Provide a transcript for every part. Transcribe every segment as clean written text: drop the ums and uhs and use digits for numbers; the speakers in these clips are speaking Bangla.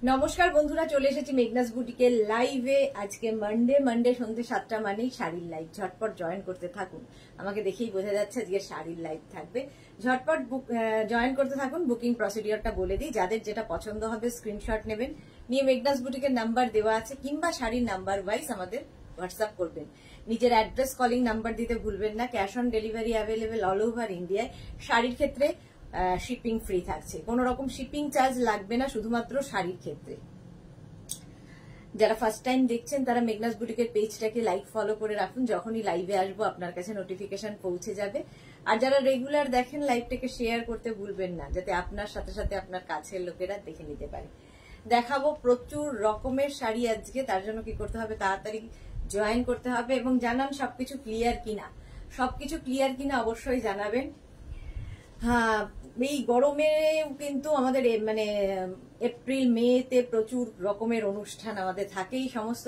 নমস্কার বন্ধুরা, চলে এসেছি মেঘনাস বুটিকের লাইভে। আজকে মানডে সন্ধ্যে 7টা মানেই শাড়ির লাইভ। ঝটপট জয়েন করতে থাকুন, আমাকে দেখেই বোঝা যাচ্ছে আজকে শাড়ির লাইভ থাকবে। ঝটপট জয়েন করতে থাকুন। বুকিং প্রসিডিওরটা বলে দিই, যাদের যেটা পছন্দ হবে স্ক্রিনশট নেবেন, নিয়ে মেঘনাস বুটিকের নাম্বার দেওয়া আছে কিংবা শাড়ির নাম্বার ওয়াইজ আমাদের হোয়াটসঅ্যাপ করবেন। নিজের অ্যাড্রেস কলিং নাম্বার দিতে ভুলবেন না। Cash on delivery available all over ইন্ডিয়ায়। শাড়ির ক্ষেত্রে শিপিং ফ্রি থাকছে, কোন রকম শিপিং চার্জ লাগবে না, শুধুমাত্র শাড়ির ক্ষেত্রে। যারা ফার্স্ট টাইম দেখছেন তারা মেঘনাস বুটিকের পেজটাকে লাইক ফলো করে রাখুন, যখনই লাইভে আসবো আপনার কাছে নোটিফিকেশন পৌঁছে যাবে। আর যারা রেগুলার দেখেন লাইভটাকে শেয়ার করতে ভুলবেন না, যাতে আপনার সাথে সাথে আপনার কাছের লোকেরা দেখে নিতে পারে। দেখাবো প্রচুর রকমের শাড়ি আজকে, তার জন্য কি করতে হবে, তাড়াতাড়ি জয়েন করতে হবে এবং জানান সবকিছু ক্লিয়ার কিনা। সবকিছু ক্লিয়ার কিনা অবশ্যই জানাবেন। হ্যাঁ, এই গরমে কিন্তু আমাদের মানে এপ্রিল মেতে প্রচুর রকমের অনুষ্ঠান আমাদের থাকেই সমস্ত।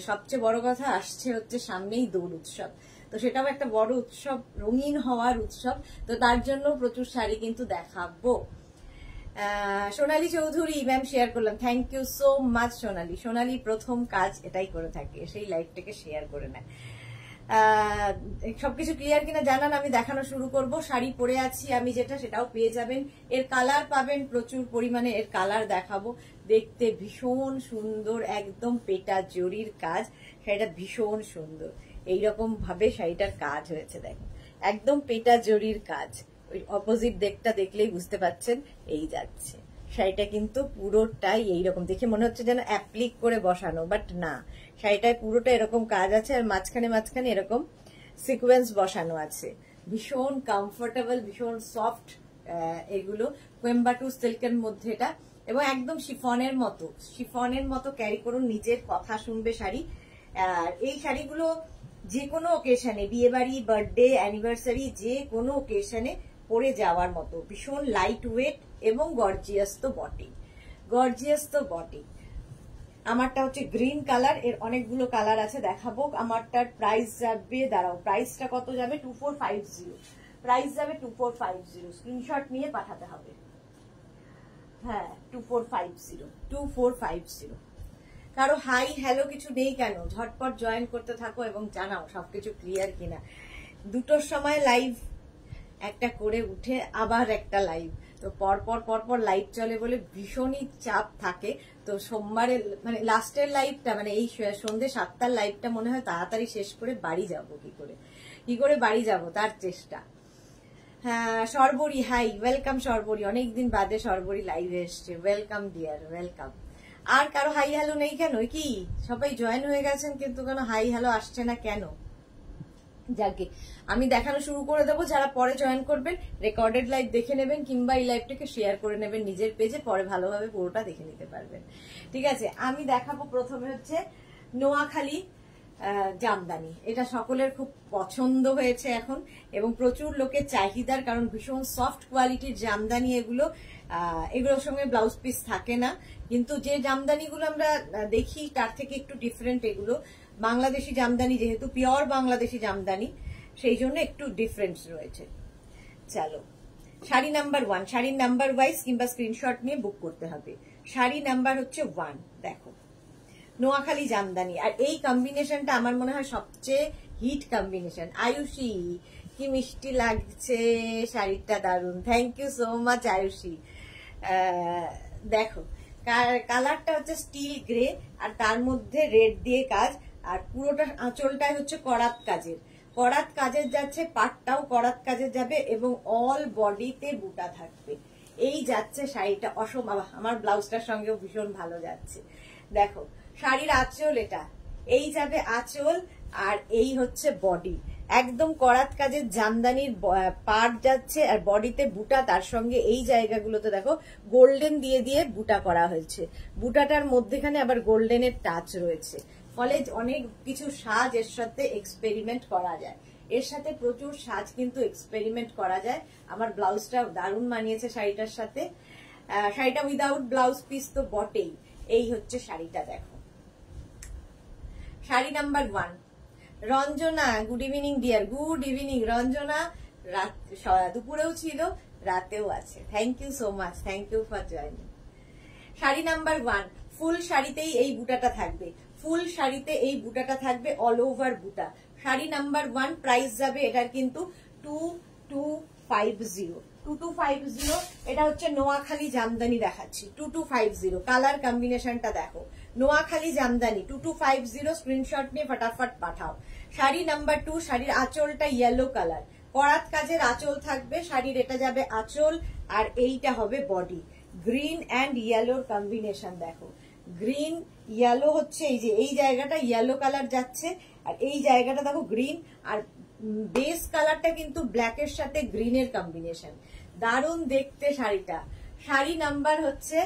সবচেয়ে বড় কথা আসছে হচ্ছে সামনেই দোল উৎসব, তো সেটাও একটা বড় উৎসব, রঙিন হওয়ার উৎসব। তো তার জন্য প্রচুর শাড়ি কিন্তু দেখাবো। সোনালী চৌধুরী ম্যাম শেয়ার করলাম, থ্যাংক ইউ সো মাচ সোনালী। সোনালী প্রথম কাজ এটাই করে থাকে, সেই লাইভটাকে শেয়ার করে নেয়। সবকিছু ক্লিয়ার কিনা জানান, আমি দেখানো শুরু করব। শাড়ি পরে আছি আমি যেটা, সেটাও পেয়ে যাবেন। এর কালার পাবেন প্রচুর পরিমাণে, এর কালার দেখাবো। দেখতে ভীষণ সুন্দর, একদম পেটা জরির কাজ, শাড়িটা ভীষণ সুন্দর। এইরকম ভাবে শাড়িটার কাজ হয়েছে, দেখেন একদম পেটা জরির কাজ। ওই অপোজিট দিকটা দেখলেই বুঝতে পাচ্ছেন, এই যাচ্ছে শাড়িটা কিন্তু পুরোটাই এইরকম। দেখে মনে হচ্ছে যেন অ্যাপ্লিক করে বসানো, বাট না, শাড়িটায় পুরোটা এরকম কাজ আছে, আর মাঝখানে মাঝখানে এরকম সিকোয়েন্স বসানো আছে। ভীষণ কমফোর্টেবল, ভীষণ সফট এগুলো। কোয়েম্বাটু সিল্কের মধ্যে এটা, এবং একদম শিফনের মতো ক্যারি করুন, নিজের কথা শুনবে শাড়ি। আর এই শাড়িগুলো যে কোনো ওকেশনে, বিয়ে বাড়ি, বার্থডে, অ্যানিভার্সারি, যে কোনো ওকেশনে পরে যাওয়ার মতো। ভীষণ লাইট ওয়েট এবং গর্জিয়াস তো বটে। আমারটা হচ্ছে গ্রিন কালার, এর অনেকগুলো কালার আছে, দেখাবো। আমারটার প্রাইস যাবে, দাঁড়াও, প্রাইসটা কত যাবে, 2450। প্রাইস যাবে 2450, স্ক্রিনশট নিয়ে পাঠাতে হবে। হ্যাঁ, 2450। কারো হাই হ্যালো কিছু নেই কেন? ঝটপট জয়েন করতে থাকো এবং জানাও সবকিছু ক্লিয়ার কিনা। 2টোর সময় লাইভ একটা করে উঠে আবার একটা লাইভ, তো পরপর লাইভ চলে বলে ভীষণই চাপ থাকে। তো সোমবারে মানে লাস্টের লাইভটা, মানে এই সন্ধ্যে 7টার লাইভটা মনে হয় তাড়াতাড়ি শেষ করে বাড়ি যাবো। কি করে বাড়ি যাব তার চেষ্টা। হ্যাঁ, সর্বরী হাই, ওয়েলকাম সর্বরী, অনেকদিন বাদে সর্বরী লাইভে এসছে। Welcome deer, welcome. আর কারো হাই হ্যালো নেই কেন? কি সবাই জয়েন হয়ে গেছেন কিন্তু কেন হাই হ্যালো আসছে না কেন? যাকে আমি দেখানো শুরু করে দেবো। যারা পরে জয়েন করবেন রেকর্ডেড লাইভ দেখে নেবেন, কিংবা এই লাইভটাকে শেয়ার করে নেবেন নিজের পেজে, পরে ভালোভাবে পুরোটা দেখে নিতে পারবেন। ঠিক আছে, আমি দেখাবো প্রথমে হচ্ছে নোয়াখালী জামদানি। এটা সকলের খুব পছন্দ হয়েছে এখন এবং প্রচুর লোকের চাহিদার, কারণ ভীষণ সফট কোয়ালিটির জামদানি এগুলো। এগুলোর সঙ্গে ব্লাউজ পিস থাকে না, কিন্তু যে জামদানিগুলো আমরা দেখি তার থেকে একটু ডিফারেন্ট এগুলো। বাংলাদেশি জামদানি, যেহেতু পিওর বাংলাদেশি জামদানি, সেই জন্য একটু ডিফারেন্স রয়েছে। চলো, শাড়ি নাম্বার 1, শাড়ির নাম্বার ওয়াইজ কিংবা স্ক্রিনশট নিয়ে বুক করতে হবে। শাড়ি নাম্বার হচ্ছে 1, দেখো নোয়াখালী জামদানি। আর এই কম্বিনেশনটা আমার মনে হয় সবচেয়ে হিট কম্বিনেশন। আয়ুষী, কি মিষ্টি লাগছে শাড়িটা, দারুন, thank you so much Ayushi. দেখো কালারটা হচ্ছে স্টিল গ্রে, আর তার মধ্যে রেড দিয়ে কাজ, আর পুরোটা আঁচলটাই হচ্ছে করাত কাজের যাচ্ছে, পাটটাও করাত কাজের যাবে এবং অল বডিতে বুটা থাকবে। এই যাচ্ছে শাড়িটা অসম্ভব। আমার ব্লাউজটার সঙ্গেও ভীষণ ভালো যাচ্ছে। দেখো শাড়ির আঁচল, এটা এই যাবে আঁচল, আর এই হচ্ছে বডি। একদম করাত কাজের জামদানির পাট যাচ্ছে, আর বডিতে বুটা, তার সঙ্গে এই জায়গাগুলোতে দেখো গোল্ডেন দিয়ে বুটা করা হয়েছে। বুটাটার মধ্যেখানে আবার গোল্ডেনের টাচ রয়েছে, ফলে অনেক কিছু সাজ এর সাথে এক্সপেরিমেন্ট করা যায়। এর সাথে প্রচুর সাজ কিন্তু এক্সপেরিমেন্ট করা যায়। আমার ব্লাউজটা দারুণ মানিয়েছে শাড়িটার সাথে। শাড়িটা উইদাউট ব্লাউজ পিস তো বটেই। এই হচ্ছে শাড়িটা, দেখো sari number 1। Ranjana, good evening dear, good evening Ranjana. দুপুরেও ছিল, রাতেও আছে। Thank you so much, thank you for joining. Sari number 1, full শাড়িতেই এই বুটাটা থাকবে, ফুল শাড়িতে এই বুটাটা থাকবে, অল ওভার বুটা। শাড়ি নাম্বার 1, প্রাইস যাবে এটার কিন্তু 2250, 2250। এটা হচ্ছে নোয়াখালী জামদানি দেখাচ্ছি, 2250। কালার কম্বিনেশনটা দেখো, নোয়াখালী জামদানি 2250। স্ক্রিনশট নিয়ে ফটাফট পাঠাও। শাড়ি নাম্বার 2, শাড়ির আঁচলটা ইয়েলো কালার, করাত কাজের আঁচল থাকবে শাড়ির, এটা যাবে আঁচল, আর এইটা হবে বডি। গ্রিন অ্যান্ড ইয়েলোর কম্বিনেশন দেখো, গ্রিন ইয়েলো হচ্ছে এই যে এই জায়গাটা ইয়েলো কালার যাচ্ছে, আর এই জায়গাটা দেখো গ্রিন, আর বেস কালারটা কিন্তু ব্ল্যাকের সাথে গ্রিনের কম্বিনেশন, দারুণ দেখতে শাড়িটা। শাড়ি নাম্বার হচ্ছে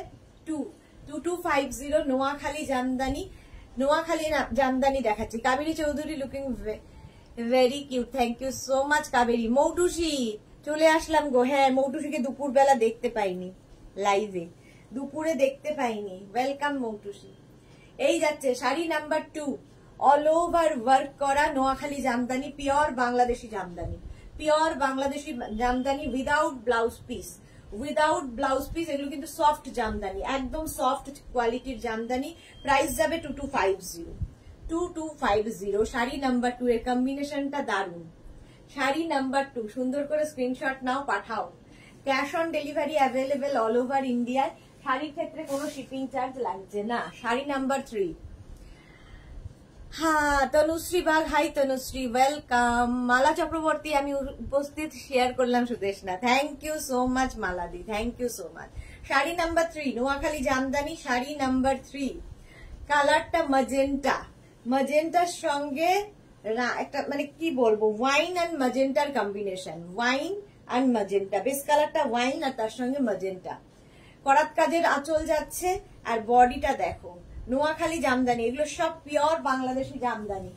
2250, নোয়াখালী জামদানি, নোয়াখালী জামদানি দেখাচ্ছি। Kaberi Chowdhury looking very cute, thank you so much Kaberi. Moutushi চলে আসলাম গো, হ্যাঁ মৌটুসিকে দুপুর বেলা দেখতে পাইনি লাইভে, দুপুরে দেখতে পাইনি, ওয়েলকাম মৌটুসি। এই যাচ্ছে sari number 2, all over work করা Noakhali jamdani, pure Bangladeshi jamdani, pure Bangladeshi jamdani without blouse piece, without blouse piece. এগুলো কিন্তু সফট জামদানি, একদম সফট কোয়ালিটির জামদানি। প্রাইস যাবে 2250, 2250। শাড়ি নাম্বার 2 এর কম্বিনেশনটা দারুন। শাড়ি নাম্বার 2, সুন্দর করে স্ক্রিনশট নাও, পাঠাও। Cash on delivery available all over ইন্ডিয়ায়, শাড়ির ক্ষেত্রে কোনো শিপিং চার্জ লাগছে না। শাড়ি নাম্বার 3, হ্যাঁ তনুশ্রী বাগ, হাই তনুশ্রী, ওয়েলকাম। মালা চক্রবর্তী আমি উপস্থিত শেয়ার করলাম Sudeshna, thank you so much মালাদি, thank you so much. Sari number 3, Noakhali jamdani, sari number 3, কালারটা ম্যাজেন্টা, ম্যাজেন্টার সঙ্গে একটা মানে কি বলবো, ওয়াইন অ্যান্ড ম্যাজেন্টার combination, wine and magenta, base কালারটা ওয়াইন আর তার সঙ্গে ম্যাজেন্টা। করাত কাজের আঁচল যাচ্ছে, আর বডিটা দেখো নোয়াখালী জামদানি, এগুলো সব পিওর বাংলাদেশি জামদানি,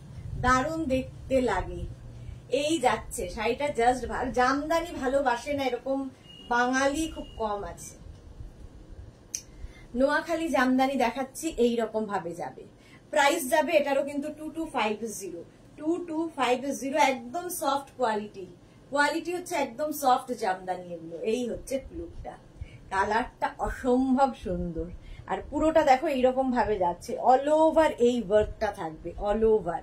দারুণ দেখতে লাগে। এই যাচ্ছে শাড়িটা জাস্ট ভালো, জামদানি ভালোবাসে না এরকম বাঙালি খুব কম আছে। নোয়াখালী জামদানি দেখাচ্ছি, এইরকম ভাবে যাবে। প্রাইস যাবে এটারও কিন্তু 2250, 2250, একদম সফট কোয়ালিটি, কোয়ালিটি হচ্ছে একদম সফট জামদানি এগুলো। এই হচ্ছে লুকটা, কালারটা অসম্ভব সুন্দর, আর পুরোটা দেখো এইরকম ভাবে যাচ্ছে, অল ওভার এই ওয়ার্কটা থাকবে, অল ওভার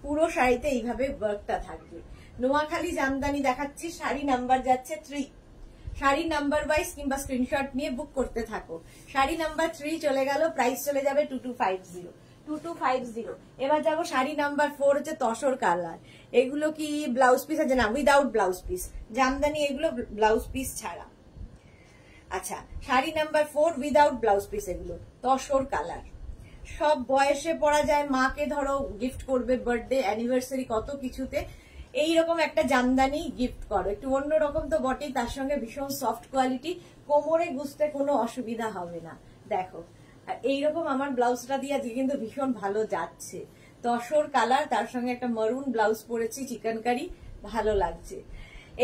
পুরো শাড়িতে এইভাবে ওয়ার্কটা থাকবে। নোয়াখালী জামদানি দেখাচ্ছি, শাড়ি নাম্বার যাচ্ছে 3, শাড়ি নাম্বার ওয়াইজ কিংবা স্ক্রিনশট নিয়ে বুক করতে থাকো। শাড়ি নাম্বার 3 চলে গেল, প্রাইস চলে যাবে 2250, 2250। এবার যাবো শাড়ি নাম্বার 4, হচ্ছে তসর কালার। এগুলো কি ব্লাউজ পিস আছে? না, উইদাউট ব্লাউজ পিস জামদানি, এগুলো ব্লাউজ পিস ছাড়া। আচ্ছা, sari number 4 without blouse piece, এগুলো তসর কালার, সব বয়সে পরা যায়, মাকে ধরো গিফট করবে বার্থডে অ্যানিভার্সারি কত কিছুতে, এইরকম একটা জামদানি গিফট করো, একটু অন্যরকম তো বটেই, তার সঙ্গে ভীষণ সফট কোয়ালিটি, কোমরে গুছতে কোনো অসুবিধা হবে না। দেখো আর এইরকম আমার ব্লাউজটা দিয়ে আজকে কিন্তু ভীষণ ভালো যাচ্ছে, তসর কালার, তার সঙ্গে একটা মারুন ব্লাউজ পরেছি চিকেনকারি, ভালো লাগছে।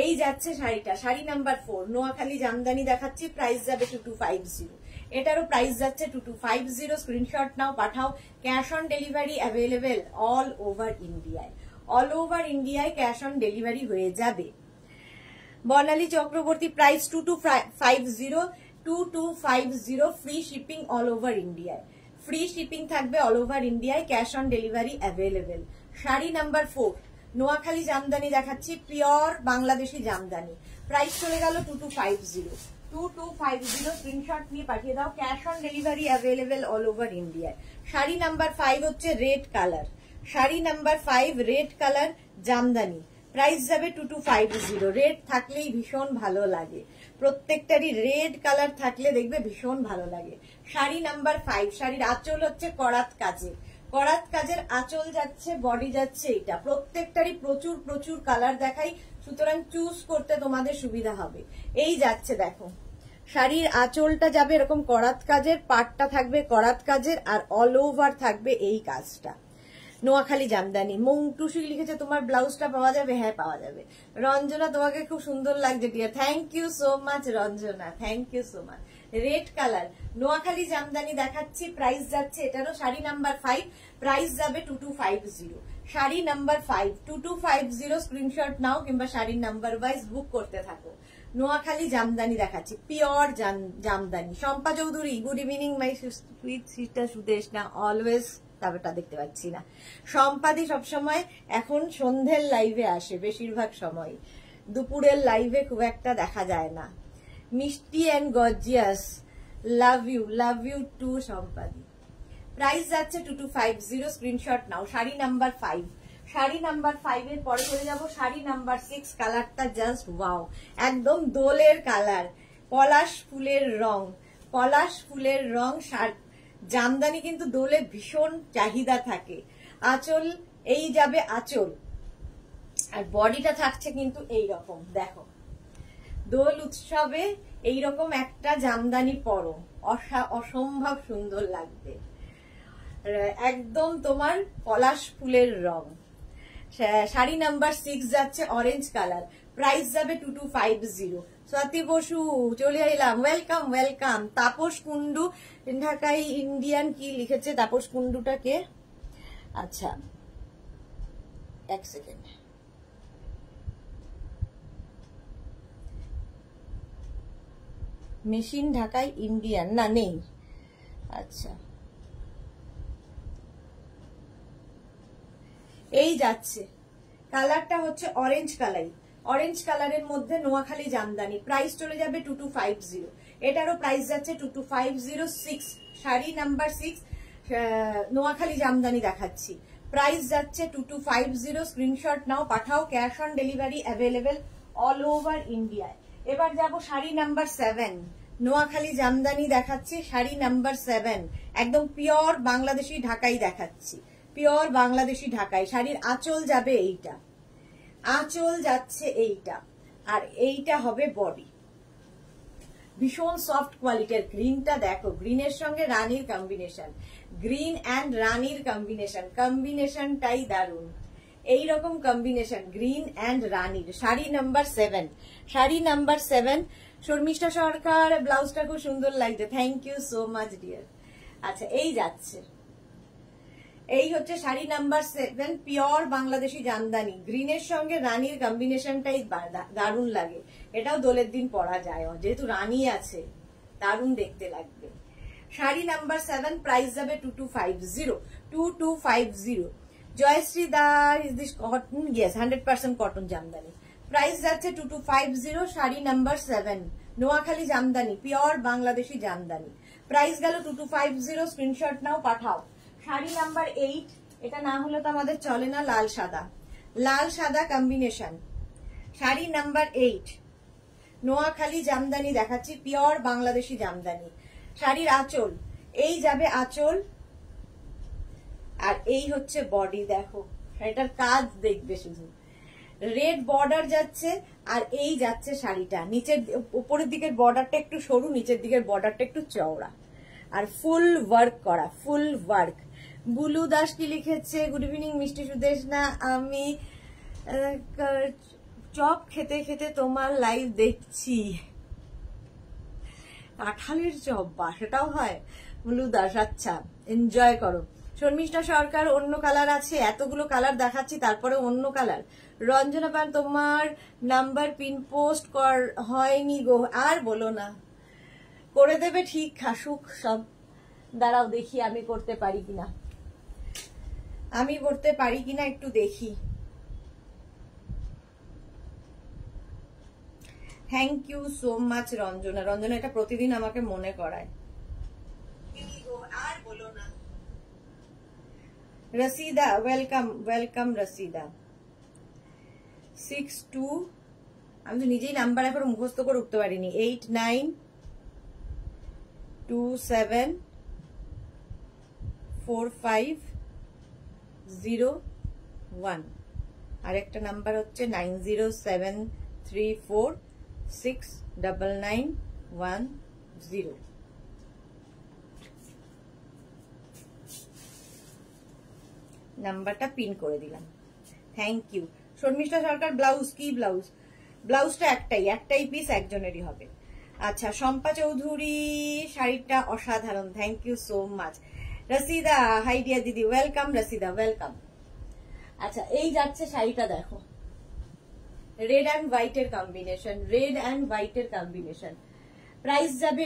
এই যাচ্ছে শাড়িটা, শাড়ি নাম্বার 4, নোয়াখালী জামদানি দেখাচ্ছি, প্রাইস যাবে 2250, এটারও প্রাইস যাচ্ছে 2250। স্ক্রিনশট নাও, পাঠাও। Cash on delivery available all over ইন্ডিয়ায়, অল ওভার ইন্ডিয়ায় ক্যাশ অন ডেলিভারি হয়ে যাবে। Barnali Chakraborty, price 2250, 2250, free shipping all over ইন্ডিয়ায়, ফ্রি শিপিং থাকবে অল ওভার ইন্ডিয়ায়, cash on delivery available. Sari number 4, Noakhali jamdani দেখাচ্ছি, পিওর বাংলাদেশি জামদানি, প্রাইস চলে গেল 2250, 2250। স্ক্রিনশট নিয়ে পাঠিয়ে দাও, cash on delivery available all over ইন্ডিয়ায়। শাড়ি নাম্বার 5 হচ্ছে red colour, sari number 5 red colour Jamdani, price যাবে 2250। রেড থাকলেই ভীষণ ভালো লাগে, প্রত্যেকটারই রেড কালার থাকলে দেখবে ভীষণ ভালো লাগে। শাড়ি নাম্বার 5, শাড়ির আঁচল হচ্ছে করাত কাজে, করাত কাজের আঁচল যাচ্ছে, বডি যাচ্ছে, এটা প্রত্যেকটারই প্রচুর প্রচুর কালার দেখাই, সুতরাং চুজ করতে তোমাদের সুবিধা হবে। এই যাচ্ছে দেখো, শাড়ির আঁচলটা যাবে এরকম করাত কাজের, পাটটা থাকবে করাত কাজের, আর অল ওভার থাকবে এই কাজটা। নোয়াখালী জামদানি। মৌটুসি লিখেছে তোমার ব্লাউজটা পাওয়া যাবে? হ্যাঁ পাওয়া যাবে। রঞ্জনা, তোমাকে খুব সুন্দর লাগছে dear, thank you so much Ranjana, thank you so much. Red colour Noakhali jamdani দেখাচ্ছি, প্রাইস যাচ্ছে এটারও, শাড়ি নাম্বার 5, প্রাইস যাবে 2250, শাড়ি নাম্বার 5 2250। স্ক্রিনশট নাও কিংবা শাড়ির নাম্বার ওয়াইজ বুক করতে থাকো। নোয়াখালী জামদানি দেখাচ্ছি, pure jamdani. Shampa Chowdhury, good evening my sweet sister Sudeshna, always তারপরটা দেখতে পাচ্ছি না। শম্পাদি সবসময় এখন সন্ধ্যের লাইভে আসে, বেশিরভাগ সময় দুপুরের লাইভে খুব একটা দেখা যায় না। মিষ্টি and gorgeous, love you too শম্পাদি। প্রাইস যাচ্ছে 2250, স্ক্রিনশট নাও। শাড়ি নাম্বার 5, শাড়ি নাম্বার 5 এর পরে চলে যাব শাড়ি নাম্বার 6। কালারটা জাস্ট ওয়াও, একদম দোলের কালার, পলাশ ফুলের রং, পলাশ ফুলের রং। জামদানি কিন্তু দোলে ভীষণ চাহিদা থাকে। আঁচল, এই যাবে আঁচল, আর বডিটা থাকছে কিন্তু এই রকম। দেখো, দোল উৎসবে এইরকম একটা জামদানি পরো, অসম্ভব সুন্দর লাগবে। একদম তোমার পলাশ ফুলের রং। শাড়ি নাম্বার 6 যাচ্ছে অরেঞ্জ কালার, প্রাইস যাবে 2250। স্বাতি বসু চলে এলাম, ওয়েলকাম ওয়েলকাম। তাপস কুন্ডু, ঢাকাই ইন্ডিয়ান, কি লিখেছে তাপস কুন্ডুটাকে? আচ্ছা এক সেকেন্ড, মেশিন ঢাকাই ইন্ডিয়ান না, নেই। আচ্ছা, এই যাচ্ছে কালারটা হচ্ছে অরেঞ্জ কালার, অরেঞ্জ কালারের মধ্যে নোয়াখালী জামদানি, প্রাইস চলে যাবে 2250। এটারও প্রাইস যাচ্ছে 2250। শাড়ি নাম্বার 6 নোয়াখালী জামদানি দেখাচ্ছি, প্রাইস যাচ্ছে 2250। স্ক্রিনশট নাও, পাঠাও। Cash on delivery available all over ইন্ডিয়ায়। এবার যাব শাড়ি নাম্বার 7, নোয়াখালী জামদানি দেখাচ্ছি। শাড়ি নাম্বার 7 একদম পিওর বাংলাদেশি ঢাকাই দেখাচ্ছি, পিওর বাংলাদেশি ঢাকাই। শাড়ির আঁচল যাবে এইটা, আঁচল যাচ্ছে এইটা, আর এইটা হবে বডি। ভীষণ সফট কোয়ালিটির। গ্রিনটা দেখো, গ্রিনের সঙ্গে রানীর কম্বিনেশন, গ্রিন অ্যান্ড রানীর কম্বিনেশন, কম্বিনেশনটাই দারুণ। এইরকম কম্বিনেশন গ্রিন অ্যান্ড রানীর। Sari number 7, sari number 7। শর্মিষ্ঠা সরকার, ব্লাউজটা খুব সুন্দর লাগছে, thank you so much dear. আচ্ছা, এই যাচ্ছে, এই হচ্ছে শাড়ি নাম্বার 7, পিওর বাংলাদেশি জামদানি। গ্রিনের সঙ্গে রানীর কম্বিনেশনটাই দারুণ লাগে। এটাও দোলের দিন পরা যায়, যেহেতু রানী আছে, দারুণ দেখতে লাগবে। শাড়ি নাম্বার 7, প্রাইস যাবে 2250। জয়শ্রী দা, is this cotton? Yes, 100% cotton jamdani. Price যাচ্ছে 2250। Sari number 7 Noakhali jamdani, pure Bangladeshi jamdani, price গেল 2250। স্ক্রিনশট নাও, পাঠাও। শাড়ি নাম্বার 8, এটা না হলে তো আমাদের চলে না, লাল সাদা, লাল সাদা কম্বিনেশন। শাড়ি নাম্বার 8 নোয়াখালী জামদানি দেখাচ্ছি, পিওর বাংলাদেশি জামদানি। শাড়ির আঁচল, এই যাবে আঁচল, আর এই হচ্ছে বডি। দেখো শাড়িটার কাজ দেখবে, শুধু রেড বর্ডার যাচ্ছে, আর এই যাচ্ছে শাড়িটা। নিচের উপরের দিকের বর্ডারটা একটু সরু, নিচের দিকের বর্ডারটা একটু চওড়া, আর ফুল ওয়ার্ক করা, ফুল ওয়ার্ক। বুলু দাস কি লিখেছে? গুড ইভিনিং মিষ্টি সুদেশ না, আমি চপ খেতে খেতে তোমার লাইভ দেখছি। কাঁঠালের চপ, বা সেটাও হয়? বুলু দাস, আচ্ছা, এনজয় করো। শর্মিষ্ঠা সরকার, অন্য কালার আছে, এতগুলো কালার দেখাচ্ছি তারপরে অন্য কালার। রঞ্জনা পান, তোমার নাম্বার পিন পোস্ট হয়নি গো, আর বলো না, করে দেবে ঠিক হাসুক সব। দাঁড়াও দেখি আমি করতে পারি কিনা, আমি করতে পারি কিনা একটু দেখি। Thank you so much Ranjana. Ranjana এটা প্রতিদিন আমাকে মনে করায়। আর বলো না। রসিদা, ওয়েলকাম ওয়েলকাম রসিদা। 62, আমি তো নিজেই নাম্বার এখন মুখস্থ করে উঠতে পারিনি। 89274501, আরেকটা নাম্বার হচ্ছে 9073469910। নাম্বারটা পিন করে দিলাম, thank you. Sharmistha Sarkar, blouse কি ব্লাউজ? ব্লাউজটা একটাই পিস, একজনেরই হবে। আচ্ছা, শম্পা চৌধুরী, শাড়িটা অসাধারণ, thank you so much. Rashida, hi dear didi, welcome Rashida, welcome. আচ্ছা, এই যাচ্ছে শাড়িটা, দেখো রেড অ্যান্ড হোয়াইটের কম্বিনেশন, রেড অ্যান্ড হোয়াইটের কম্বিনেশন। প্রাইস যাবে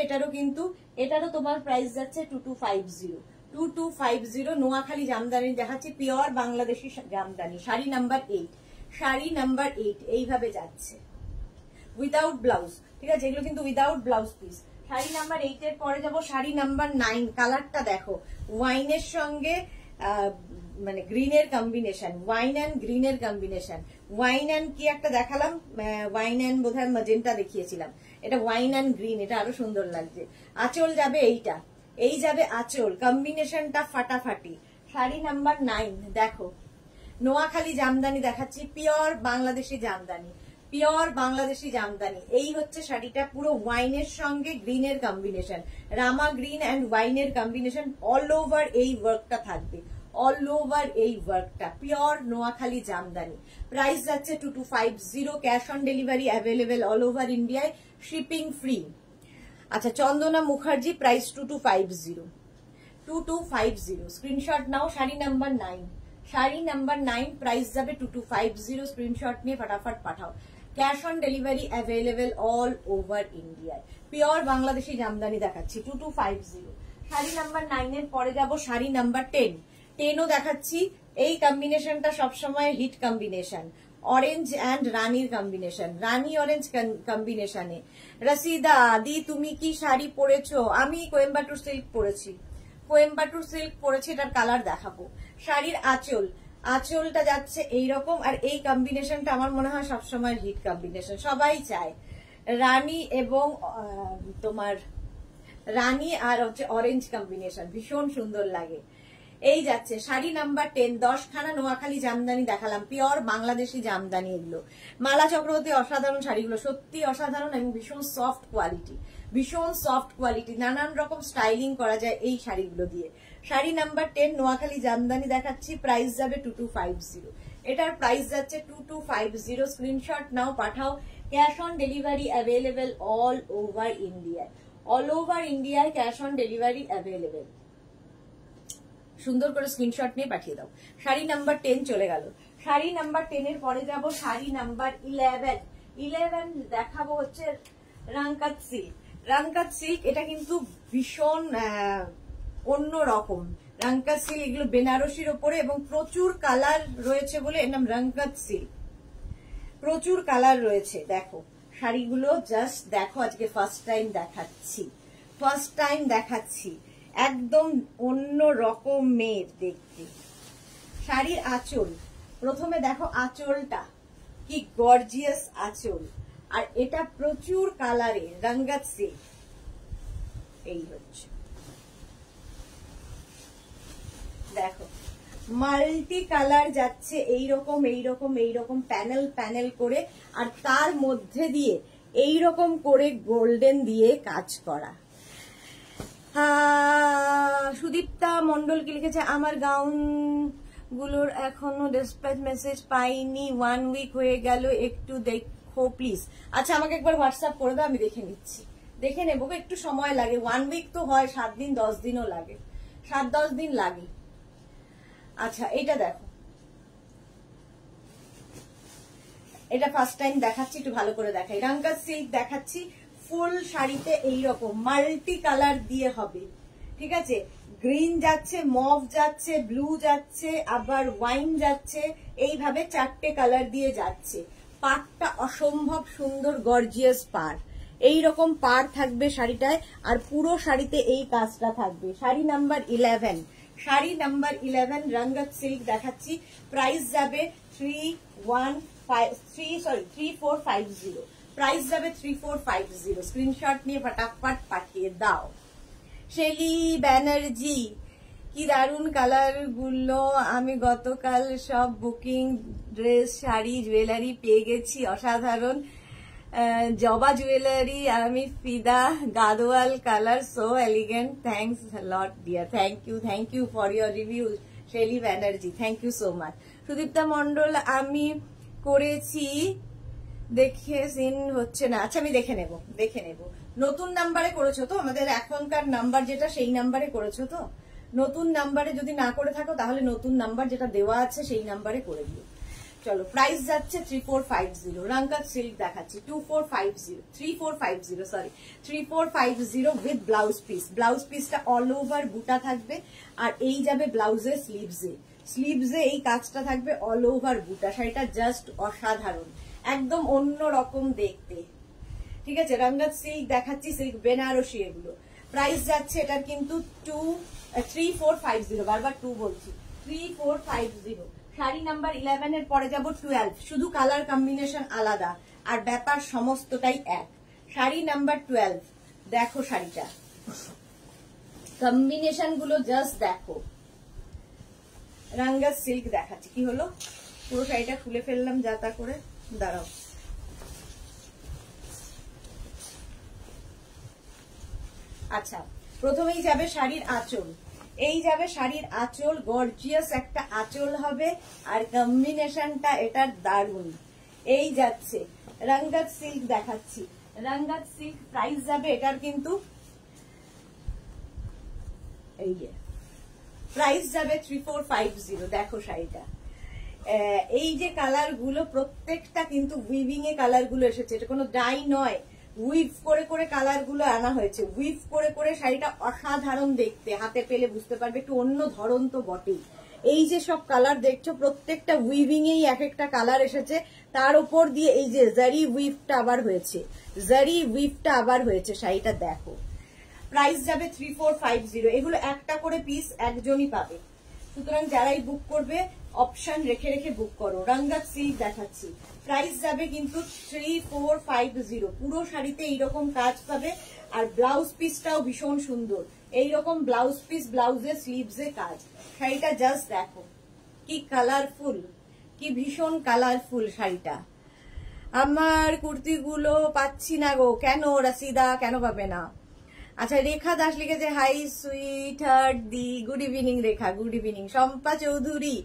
এটারও তোমার প্রাইস যাচ্ছে 2250, 2250। নোয়াখালী জামদানি দেখাচ্ছি, pure Bangladeshi Jamdani, sari number 8, sari number 8 এইভাবে যাচ্ছে উইদাউট ব্লাউজ, ঠিক আছে, এগুলো কিন্তু without blouse piece. Sari number 8 এর পরে যাব শাড়ি নাম্বার 9। কালারটা দেখো, ওয়াইনের সঙ্গে মানে গ্রিনের কম্বিনেশন, ওয়াইন অ্যান্ড গ্রিনের কম্বিনেশন। ওয়াইন অ্যান্ড কি একটা দেখালাম, ওয়াইন অ্যান্ড বোধহয় ম্যাজেন্টা দেখিয়েছিলাম, এটা ওয়াইন অ্যান্ড গ্রিন, এটা আরো সুন্দর লাগছে। আঁচল যাবে এইটা, এই যাবে আঁচল, কম্বিনেশনটা ফাটাফাটি। শাড়ি নাম্বার 9 দেখো, নোয়াখালী জামদানি দেখাচ্ছি, পিওর বাংলাদেশি জামদানি, পিওর বাংলাদেশি জামদানি। এই হচ্ছে শাড়িটা, পুরো ওয়াইনের সঙ্গে গ্রিনের কম্বিনেশন, রামা গ্রিন অ্যান্ড ওয়াইনের কম্বিনেশন। অল ওভার এই ওয়ার্কটা থাকবে, অল ওভার এই ওয়ার্কটা, পিওর নোয়াখালী জামদানি। প্রাইস যাচ্ছে 2250, cash on delivery available all over ইন্ডিয়ায়, শিপিং ফ্রি। আচ্ছা, চন্দনা মুখার্জি, প্রাইস 2250, 2250। স্ক্রিনশট নাও, sari number 9, sari number 9, price যাবে 2250। স্ক্রিনশট নিয়ে ফটাফট পাঠাও। Cash on delivery available all over ইন্ডিয়ায়, পিওর বাংলাদেশি জামদানি দেখাচ্ছি 2250। শাড়ি নাম্বার 9 এর পরে যাব শাড়ি নাম্বার 10, 10ও দেখাচ্ছি। এই কম্বিনেশনটা সবসময় হিট কম্বিনেশন, অরেঞ্জ অ্যান্ড রানীর কম্বিনেশন, রানী অরেঞ্জ কম্বিনেশনে। রসিদা দি, তুমি কি শাড়ি পরেছো? আমি কোয়েম্বাটুর সিল্ক পরেছি, কোয়েম্বাটুর সিল্ক পরেছি, এটার কালার দেখাবো। শাড়ির আঁচল, আঁচলটা যাচ্ছে এইরকম, আর এই কম্বিনেশনটা আমার মনে হয় সবসময় হিট কম্বিনেশন, সবাই চায়। রানী এবং তোমার রানী আর হচ্ছে অরেঞ্জ কম্বিনেশন, ভীষণ সুন্দর লাগে। এই যাচ্ছে শাড়ি নাম্বার 10, 10খানা নোয়াখালী জামদানি দেখালাম, পিওর বাংলাদেশি জামদানি এগুলো। মালা চক্রবর্তী অসাধারণ শাড়িগুলো, সত্যি অসাধারণ এবং ভীষণ সফট কোয়ালিটি, ভীষণ সফট কোয়ালিটি, নানান রকম স্টাইলিং করা যায় এই শাড়িগুলো দিয়ে। শাড়ি নাম্বার 10 নোয়াখালী জামদানি দেখাচ্ছি, প্রাইস যাবে 2250, এটার প্রাইস যাচ্ছে 2250। স্ক্রিনশট নাও, পাঠাও। Cash on delivery available all over ইন্ডিয়ায়, অল ওভার ইন্ডিয়ায় ক্যাশ অন ডেলিভারি অ্যাভেলেবেল। সুন্দর করে স্ক্রিনশট নিয়ে পাঠিয়ে দাও। শাড়ি নাম্বার 10 চলে গেল। শাড়ি নাম্বার 10 এর পরে যাব শাড়ি নাম্বার 11, 11 দেখাবো হচ্ছে রাঙ্কাত সিল্ক, রাঙ্কাত সিল্ক। এটা কিন্তু ভীষণ অন্য রকম রাঙ্কাত সিল্ক, এগুলো বেনারসির ওপরে এবং প্রচুর কালার রয়েছে বলে এর নাম রাঙ্কাত সিল্ক, প্রচুর কালার রয়েছে। দেখো শাড়িগুলো জাস্ট দেখো, আজকে ফার্স্ট টাইম দেখাচ্ছি, ফার্স্ট টাইম দেখাচ্ছি, একদম অন্য রকমের দেখতে। শাড়ির আঁচল, প্রথমে দেখো আঁচলটা কি গর্জিয়াস আঁচল, আর এটা প্রচুর কালারে রঙ্গত সিল্ক। এই হচ্ছে দেখো, মাল্টি কালার যাচ্ছে এইরকম এইরকম এইরকম প্যানেল প্যানেল করে, আর তার মধ্যে দিয়ে এইরকম করে গোল্ডেন দিয়ে কাজ করা। সুদীপ্তা মন্ডল কি লিখেছে, আমার গাউন গুলোর এখনো ডিসপ্যাচ মেসেজ পাইনি, 1 উইক হয়ে গেল, একটু দেখো প্লিজ। আচ্ছা, আমাকে একবার হোয়াটসঅ্যাপ করে দাও, আমি দেখে নিচ্ছি, দেখে নেবো, একটু সময় লাগে। 1 উইক তো হয় 7 দিন 10 দিনও লাগে, 7-10 দিন লাগে। আচ্ছা, এটা দেখো, এটা ফার্স্ট টাইম দেখাচ্ছি, একটু ভালো করে দেখাই। রাঙ্কাত সিল্ক দেখাচ্ছি, ফুল শাড়িতে এইরকম মাল্টি কালার দিয়ে হবে, ঠিক আছে। গ্রিন যাচ্ছে, মভ যাচ্ছে, ব্লু যাচ্ছে, আবার ওয়াইন যাচ্ছে, এইভাবে 4টে কালার দিয়ে যাচ্ছে। পাড়টা অসম্ভব সুন্দর গর্জিয়াস পাড়, এইরকম পাড় থাকবে শাড়িটায়, আর পুরো শাড়িতে এই কাজটা থাকবে। Sari number 11, sari number 11 Rangkat silk দেখাচ্ছি, প্রাইস যাবে 3450, প্রাইস যাবে 3450। স্ক্রিনশট নিয়ে ফটাফট পাঠিয়ে দাও। শেলি ব্যানার্জি, কি দারুণ কালার গুলো, আমি গতকাল সব বুকিং, ড্রেস, শাড়ি, জুয়েলারি পেয়ে গেছি, অসাধারণ। জবা জুয়েলারি, আমি ফিদা, Gadwal colour, so elegant, thanks lot dear, thank you for your review Shelly Banerjee, thank you so much. Sudipta Mondal, আমি করেছি, দেখে সিন হচ্ছে না। আচ্ছা, আমি দেখে নেব। নতুন নাম্বারে করেছো তো, আমাদের এখনকার নাম্বার যেটা সেই নাম্বারে করেছো তো? নতুন নাম্বারে যদি না করে থাকো তাহলে নতুন নাম্বার যেটা দেওয়া আছে সেই নাম্বারে করে দিও। চলো প্রাইস যাচ্ছে 3450। রঙ্গত সিল্ক দেখাচ্ছি 3450 sorry 3450 with blouse piece. Blouse পিসটা অল ওভার বুটা থাকবে আর এই যাবে ব্লাউজের স্লিভসে এই কাজটা থাকবে অল ওভার বুটা। শাড়িটা জাস্ট অসাধারণ, একদম অন্য রকম দেখতে। ঠিক আছে, রঙ্গত সিল্ক দেখাচ্ছি, সিল্ক বেনারসি এগুলো। প্রাইস যাচ্ছে এটার কিন্তু 3450, বারবার 2 বলছি, 3450। শাড়ি নাম্বার 11 এর পরে যাব 12, শুধু কালার কম্বিনেশন আলাদা আর ব্যাপার সমস্তটাই এক। শাড়ি নাম্বার 12 দেখো, শাড়িটা কম্বিনেশন গুলো জাস্ট দেখো। রঙ্গত সিল্ক দেখাচ্ছি, কি হলো পুরো শাড়িটা খুলে ফেললাম যা তা করে, দাঁড়াও। আচ্ছা, প্রথমেই যাবে শাড়ির আঁচল, এই যাবে শাড়ির আঁচল, গর্জিয়াস একটা আঁচল হবে আর কম্বিনেশনটা এটার দারুণ। এই যাচ্ছে রঙ্গত সিল্ক দেখাচ্ছি, রঙ্গত সিল্ক প্রাইস যাবে এটার কিন্তু এই যে প্রাইস যাবে 3450। দেখো শাড়িটা, এই যে কালার গুলো প্রত্যেকটা কিন্তু উইভিং এ কালার গুলো এসেছে, এটা কোনো ডাই নয়, উইভ করে করে কালার গুলো আনা হয়েছে, উইভ করে করে। শাড়িটা অসাধারণ দেখতে, হাতে পেলে বুঝতে পারবে, একটু অন্য ধরন তো বটেই। এই যে সব কালার দেখছো প্রত্যেকটা উইভিং এই এক একটা কালার এসেছে, তার উপর দিয়ে এই যে জারি উইভটা আবার হয়েছে, জারি উইভটা আবার হয়েছে। শাড়িটা দেখো, প্রাইস যাবে 3450। এগুলো একটা করে পিস একজনই পাবে, সুতরাং যারাই বুক করবে অপশন রেখে রেখে বুক করো। রঙ্গত সিল্ক দেখাচ্ছি, প্রাইস যাবে কিন্তু 3450। পুরো শাড়িতে এইরকম কাজ পাবে আর ব্লাউজ পিসটাও ভীষণ সুন্দর, এইরকম ব্লাউজ পিস, ব্লাউজের স্লিভসে কাজ। শাড়িটা জাস্ট দেখো কি কালারফুল, কি ভীষণ কালারফুল শাড়িটা। আমার কুর্তিগুলো পাচ্ছি না গো, কেন রসিদা, কেন পাবে না? আচ্ছা, রেখা দাস লিখেছে হাই সুইট হার্ট দি, গুড ইভিনিং রেখা, গুড ইভিনিং। শম্পা চৌধুরী,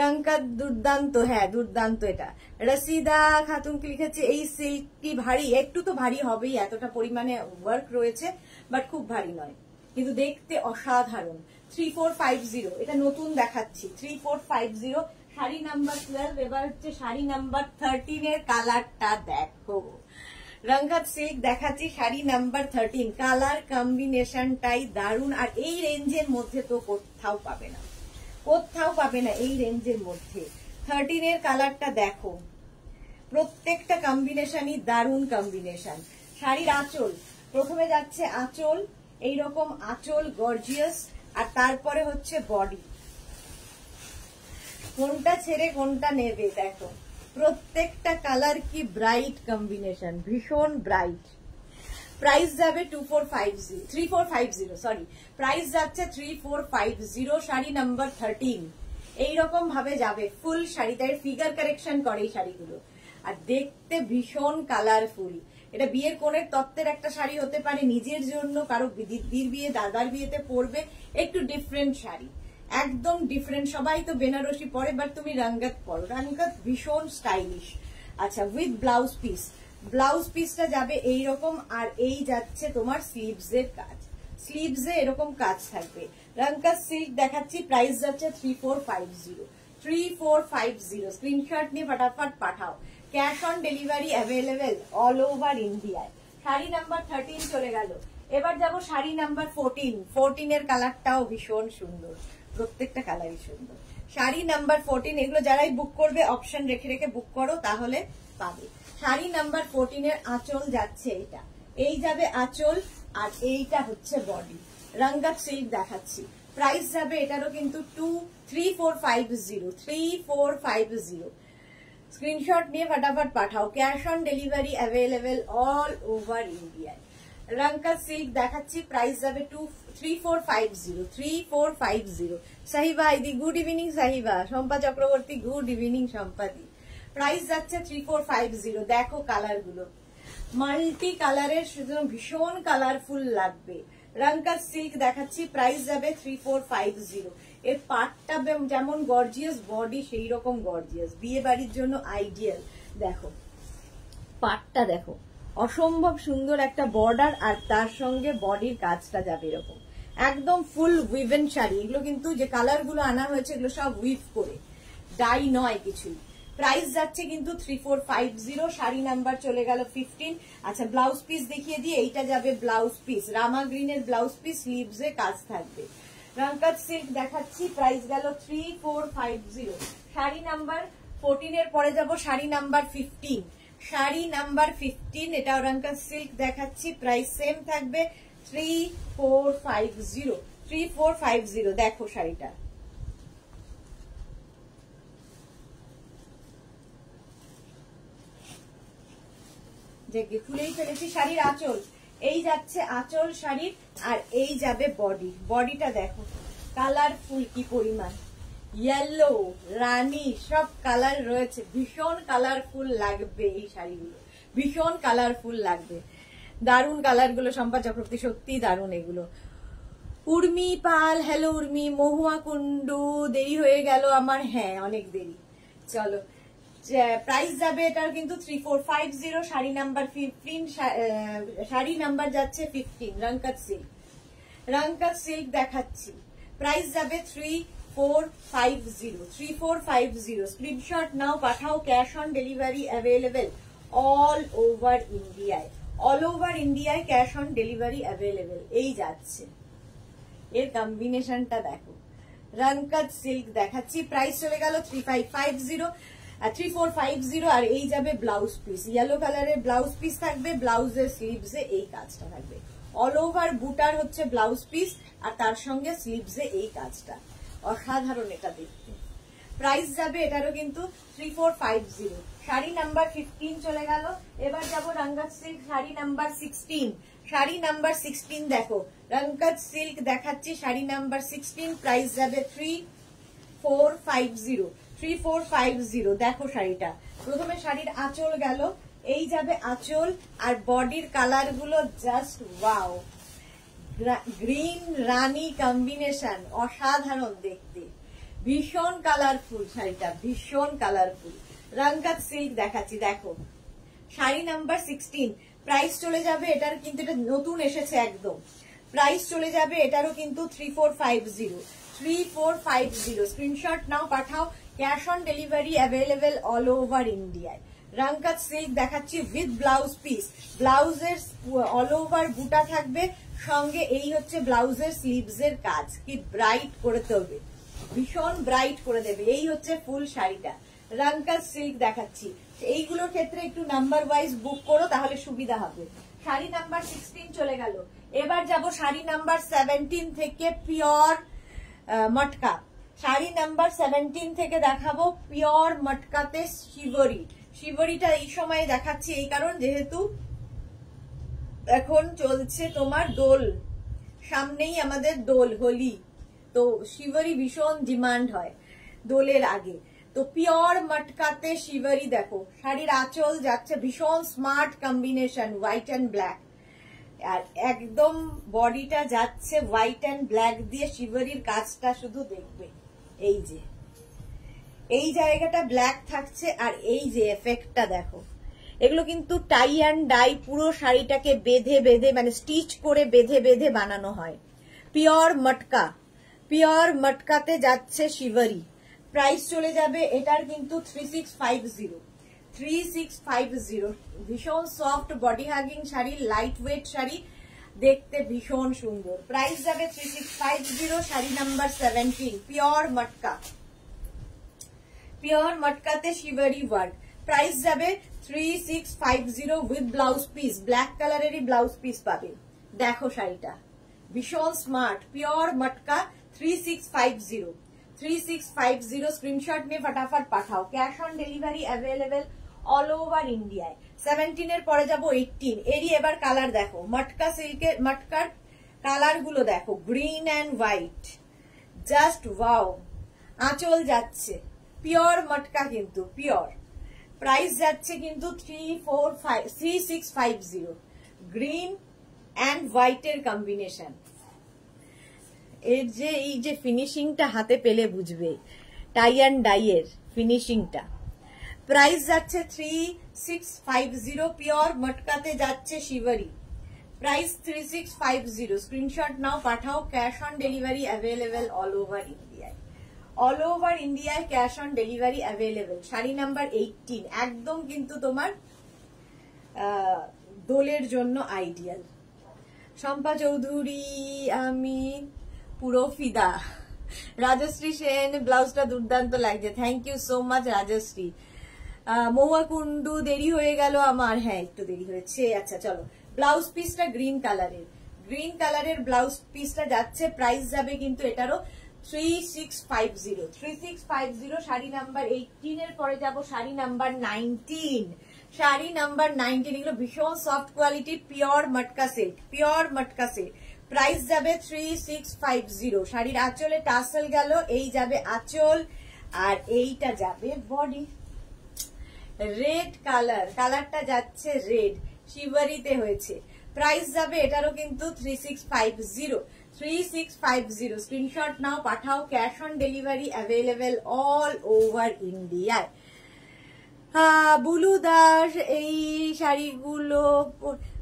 রঙ্গত দুর্দান্ত, হ্যাঁ দুর্দান্ত এটা। রসিদা খাতুন লিখেছে এই সিল্ক কি ভারী? একটু তো ভারী হবেই, এতটা পরিমাণে ওয়ার্ক রয়েছে, বাট খুব ভারী নয়, কিন্তু দেখতে অসাধারণ। 3450, এটা নতুন দেখাচ্ছি, 3450। শাড়ি নাম্বার 12, এবার হচ্ছে শাড়ি নাম্বার 13 এর কালারটা দেখো। রঙ্গত সিল্ক দেখাচ্ছি, শাড়ি নাম্বার 13, কালার কম্বিনেশনটাই দারুণ আর এই রেঞ্জের মধ্যে তো কোথাও পাবে না, কোথাও পাবে না এই রেঞ্জের মধ্যে। 13 এর কালারটা দেখো, প্রত্যেকটা কম্বিনেশনই দারুণ কম্বিনেশন। শাড়ির আঁচল, প্রথমে যাচ্ছে আঁচল, এইরকম আঁচল গর্জিয়াস, আর তারপরে হচ্ছে বডি। কোনটা ছেড়ে কোনটা নেবে দেখো, প্রত্যেকটা কালার কি ব্রাইট কম্বিনেশন, ভীষণ ব্রাইট। প্রাইস যাবে 3450 সরি, প্রাইস যাচ্ছে 3450। শাড়ি নাম্বার 13 এইরকম ভাবে যাবে, ফুল শাড়িটা ফিগার কারেকশন করে এই শাড়িগুলো, আর দেখতে ভীষণ কালারফুল। এটা বিয়ের কোণের তত্ত্বের একটা শাড়ি হতে পারে, নিজের জন্য, কারো দিদির বিয়ে, দাদার বিয়েতে পরবে, একটু ডিফারেন্ট শাড়ি, একদম ডিফারেন্ট। সবাই তো বেনারসি পরে, বাট তুমি রঙ্গত পরো, রঙ্গত ভীষণ স্টাইলিশ। আচ্ছা, উইথ ব্লাউজ পিস, ব্লাউজ পিসটা যাবে এইরকম, আর এই যাচ্ছে তোমার স্লিভসের কাজ, স্লিভসে এরকম কাজ থাকবে। রঙ্গত সিল্ক দেখাচ্ছি, প্রাইস যাচ্ছে 3450। স্ক্রিনশট নিয়ে ফটাফট পাঠাও, cash on delivery available all over ইন্ডিয়ায়। শাড়ি নাম্বার 13 চলে গেল, এবার যাব শাড়ি নাম্বার 14। 14 এর কালারটাও ভীষণ সুন্দর, প্রত্যেকটা কালারই সুন্দর। শাড়ি নাম্বার 14, এগুলো যারাই বুক করবে অপশন রেখে রেখে বুক করো, তাহলে পাবে। শাড়ি নাম্বার 14 এর আঁচল যাচ্ছে এটা, এই যাবে আঁচল, আর এইটা হচ্ছে বডি। রঙ্গত সিল্ক দেখাচ্ছি, প্রাইস যাবে এটারও কিন্তু 3450। স্ক্রিনশট নিয়ে ফটাফট পাঠাও, cash on delivery available all over ইন্ডিয়ায়। রঙ্গত সিল্ক দেখাচ্ছি, প্রাইস যাবে 3450। সাহিবা ইদি, good evening Sahiba. Shampa Chakraborty, good evening সম্পাদি। প্রাইস যাচ্ছে 3450। দেখো কালার গুলো মাল্টি কালারের, সুতরাং ভীষণ কালারফুল লাগবে। রঙ্গত সিল্ক দেখাচ্ছি, প্রাইস যাবে 3450। এর পাটটা যেমন গর্জিয়াস, বডি সেই রকম গর্জিয়াস, বিয়ে বাড়ির জন্য আইডিয়াল। দেখো পাটটা দেখো, অসম্ভব সুন্দর একটা বর্ডার, আর তার সঙ্গে বডির কাজটা যাবে এরকম, একদম ফুল উইভেন শাড়ি। এগুলো কিন্তু যে কালার গুলো আনা হয়েছে এগুলো সব উইভ করে, ডাই নয় কিছুই। প্রাইস যাচ্ছে কিন্তু 3450, শাড়ি নাম্বার চলে গেল 15। আচ্ছা ব্লাউজ পিস দেখিয়ে দিয়ে, এইটা যাবে ব্লাউজ পিস, রামা গ্রিনের ব্লাউজ পিস, স্লিভসে কাজ থাকবে। রাঙ্কাত সিল্ক দেখাচ্ছি, প্রাইস গেল 3450। শাড়ি নাম্বার 14 এর পরে যাব শাড়ি নাম্বার 15, শাড়ি নাম্বার 15, এটা রাঙ্কাত সিল্ক দেখাচ্ছি, প্রাইস সেম থাকবে 3450, 3450। দেখো শাড়িটা, যে খুলেই ফেলেছি। শাড়ির আঁচল, এই যাচ্ছে আঁচল শাড়ির, আর এই যাবে বডি। বডিটা দেখো কালারফুল কি পরিমাণ, ইয়েলো, রানী, সব কালার রয়েছে, ভীষণ কালারফুল লাগবে এই শাড়িগুলো, ভীষণ কালারফুল লাগবে, দারুণ কালার গুলো। শম্পা চক্রবর্তী সত্যি দারুণ এগুলো। উর্মি পাল, হ্যালো উর্মি। মহুয়া কুন্ডু, দেরি হয়ে গেল আমার, হ্যাঁ অনেক দেরি। চলো, প্রাইস যাবে এটার কিন্তু 3450, শাড়ি নাম্বার 15, শাড়ি নাম্বার যাচ্ছে 15, রাঙ্কাত সিল্ক। রাঙ্কাত সিল্ক দেখাচ্ছি, প্রাইস যাবে 3450, 3450। স্ক্রিনশট নাও, পাঠাও, cash on delivery available all over ইন্ডিয়ায়, অল ওভার ইন্ডিয়ায় ক্যাশ অন ডেলিভারি অ্যাভেলেবেল। এই যাচ্ছে, এর কম্বিনেশনটা দেখো, রাঙ্কাত সিল্ক দেখাচ্ছি, প্রাইস চলে গেল 3550, 3450। আর এই যাবে ব্লাউজ পিস, ইয়েলো কালারের ব্লাউজ পিস থাকবে, ব্লাউজের স্লিভসে এই কাজটা থাকবে, অল ওভার বুটার হচ্ছে ব্লাউজ পিস, আর তার সঙ্গে স্লিভসে এই কাজটা, অসাধারণ এটা দেখতে। প্রাইস যাবে এটারও কিন্তু 3450। শাড়ি নাম্বার 15 চলে গেল, এবার যাব Rangkat silk sari number 16, sari number 16 দেখো, রাঙ্কাত সিল্ক দেখাচ্ছি, শাড়ি নাম্বার 16, প্রাইস যাবে 3450, 3450। দেখো শাড়িটা, প্রথমে শাড়ির আঁচল গেল, এই যাবে আঁচল, আর বডির কালার গুলো জাস্ট ওয়াও, গ্রিন রানী কম্বিনেশন, অসাধারণ দেখতে, ভীষণ কালারফুল শাড়িটা, ভীষণ কালারফুল। রাঙ্কাত সিল্ক দেখাচ্ছি, দেখো শাড়ি নাম্বার 16, প্রাইস চলে যাবে এটার কিন্তু, এটা নতুন এসেছে একদম, প্রাইস চলে যাবে এটারও কিন্তু 3450, 3450। স্ক্রিনশট নাও, পাঠাও, cash on delivery available all over ইন্ডিয়ায়। রাঙ্কাত সিল্ক দেখাচ্ছি উইথ ব্লাউজ পিস, ব্লাউজের অল ওভার বুটা থাকবে, সঙ্গে এই হচ্ছে ব্লাউজের স্লিভসের কাজ, কি ব্রাইট করে দেবে, ভীষণ ব্রাইট করে দেবে। এই হচ্ছে ফুল শাড়িটা, রাঙ্কাত সিল্ক দেখাচ্ছি। এইগুলোর ক্ষেত্রে একটু নাম্বার ওয়াইজ বুক করো, তাহলে সুবিধা হবে। শাড়ি নাম্বার 16 চলে গেল, এবার যাব শাড়ি নাম্বার 17 থেকে, পিওর মটকা। শাড়ি নাম্বার 17 থেকে দেখাবো পিওর মটকাতে শিবরি। শিবরিটা এই সময় দেখাচ্ছি এই কারণ, যেহেতু এখন চলছে তোমার দোল, সামনেই আমাদের দোল, হোলি, তো শিবরি ভীষণ ডিমান্ড হয় দোলের আগে। তো পিওর মটকাতে শিবরি দেখো, শাড়ির আঁচল যাচ্ছে ভীষণ smart combination, white and black, আর একদম বডিটা যাচ্ছে হোয়াইট অ্যান্ড ব্ল্যাক দিয়ে, শিবরির কাজটা শুধু দেখবে, এই যে এই জায়গাটা ব্ল্যাক থাকছে, আর এই যে এফেক্টটা দেখো, এগুলো কিন্তু টাই অ্যান্ড ডাই, পুরো শাড়িটাকে বেঁধে বেঁধে, মানে স্টিচ করে বেঁধে বেঁধে বানানো হয়। পিওর মটকা, পিওর মটকাতে যাচ্ছে শিবরি, প্রাইস চলে যাবে এটার কিন্তু 3650, 3650। ভীষণ soft body hugging sari, light weight sari, দেখতে ভীষণ সুন্দর। প্রাইস যাবে 3650, sari number 17, pure matka, pure মটকাতে শিবরি ওয়ার্ক, প্রাইস যাবে 3650 উইথ ব্লাউজ পিস, ব্ল্যাক কালারেরই ব্লাউজ পিস পাবে। দেখো শাড়িটা ভীষণ স্মার্ট, পিওর মটকা 3650, 3650। স্ক্রিনশট নিয়ে ফটাফট পাঠাও, cash on delivery available all over ইন্ডিয়ায়। 17 এর পরে যাবো 18, এরই এবার কালার দেখো, মটকা সিল্কের, মটকার কালার গুলো দেখো, green and white, just wow. আঁচল যাচ্ছে পিওর মটকা, কিন্তু পিওর, প্রাইস যাচ্ছে কিন্তু 3650, গ্রিন অ্যান্ড হোয়াইটের কম্বিনেশন। এর যে এই যে ফিনিশিংটা হাতে পেলে বুঝবে, টাই অ্যান্ড ডাই এর ফিনিশিংটা। প্রাইস যাচ্ছে 3650, পিওর মটকাতে যাচ্ছে শিবরি, প্রাইস 3650। স্ক্রিনশট নাও, পাঠাও, cash on delivery available all over ইন্ডিয়ায়, অল ওভার ইন্ডিয়ায় cash on delivery available. Sari number 18, একদম কিন্তু তোমার দোলের জন্য আইডিয়াল। শম্পা চৌধুরী, আমি পুরো ফিদা। রাজশ্রী সেন, ব্লাউজটা দুর্দান্ত লাগছে, thank you so much Rajashree. Mahua Kundu, দেরি হয়ে গেল আমার, হ্যাঁ একটু দেরি হয়েছে। আচ্ছা চলো, ব্লাউজ পিসটা গ্রিন কালারের, গ্রিন কালারের ব্লাউজ পিসটা যাচ্ছে, প্রাইস যাবে কিন্তু এটারও 3650, 3650। শাড়ি নাম্বার 18 এর পরে যাব শাড়ি নাম্বার 19, শাড়ি নাম্বার 19। এগুলো ভীষণ soft quality, pure matka silk, pure matka silk. Price যাবে 3650। শাড়ির আঁচলে টাসেল গেল, এই যাবে আঁচল, আর এইটা যাবে বডি। রেড কালার, কালারটা যাচ্ছে রেড, শিভারিতে হয়েছে। প্রাইস যাবে এটারও কিন্তু 3650, 3650। স্ক্রিনশট নাও, পাঠাও, cash on delivery available all over ইন্ডিয়ায়। বুলু দাস, এই শাড়িগুলো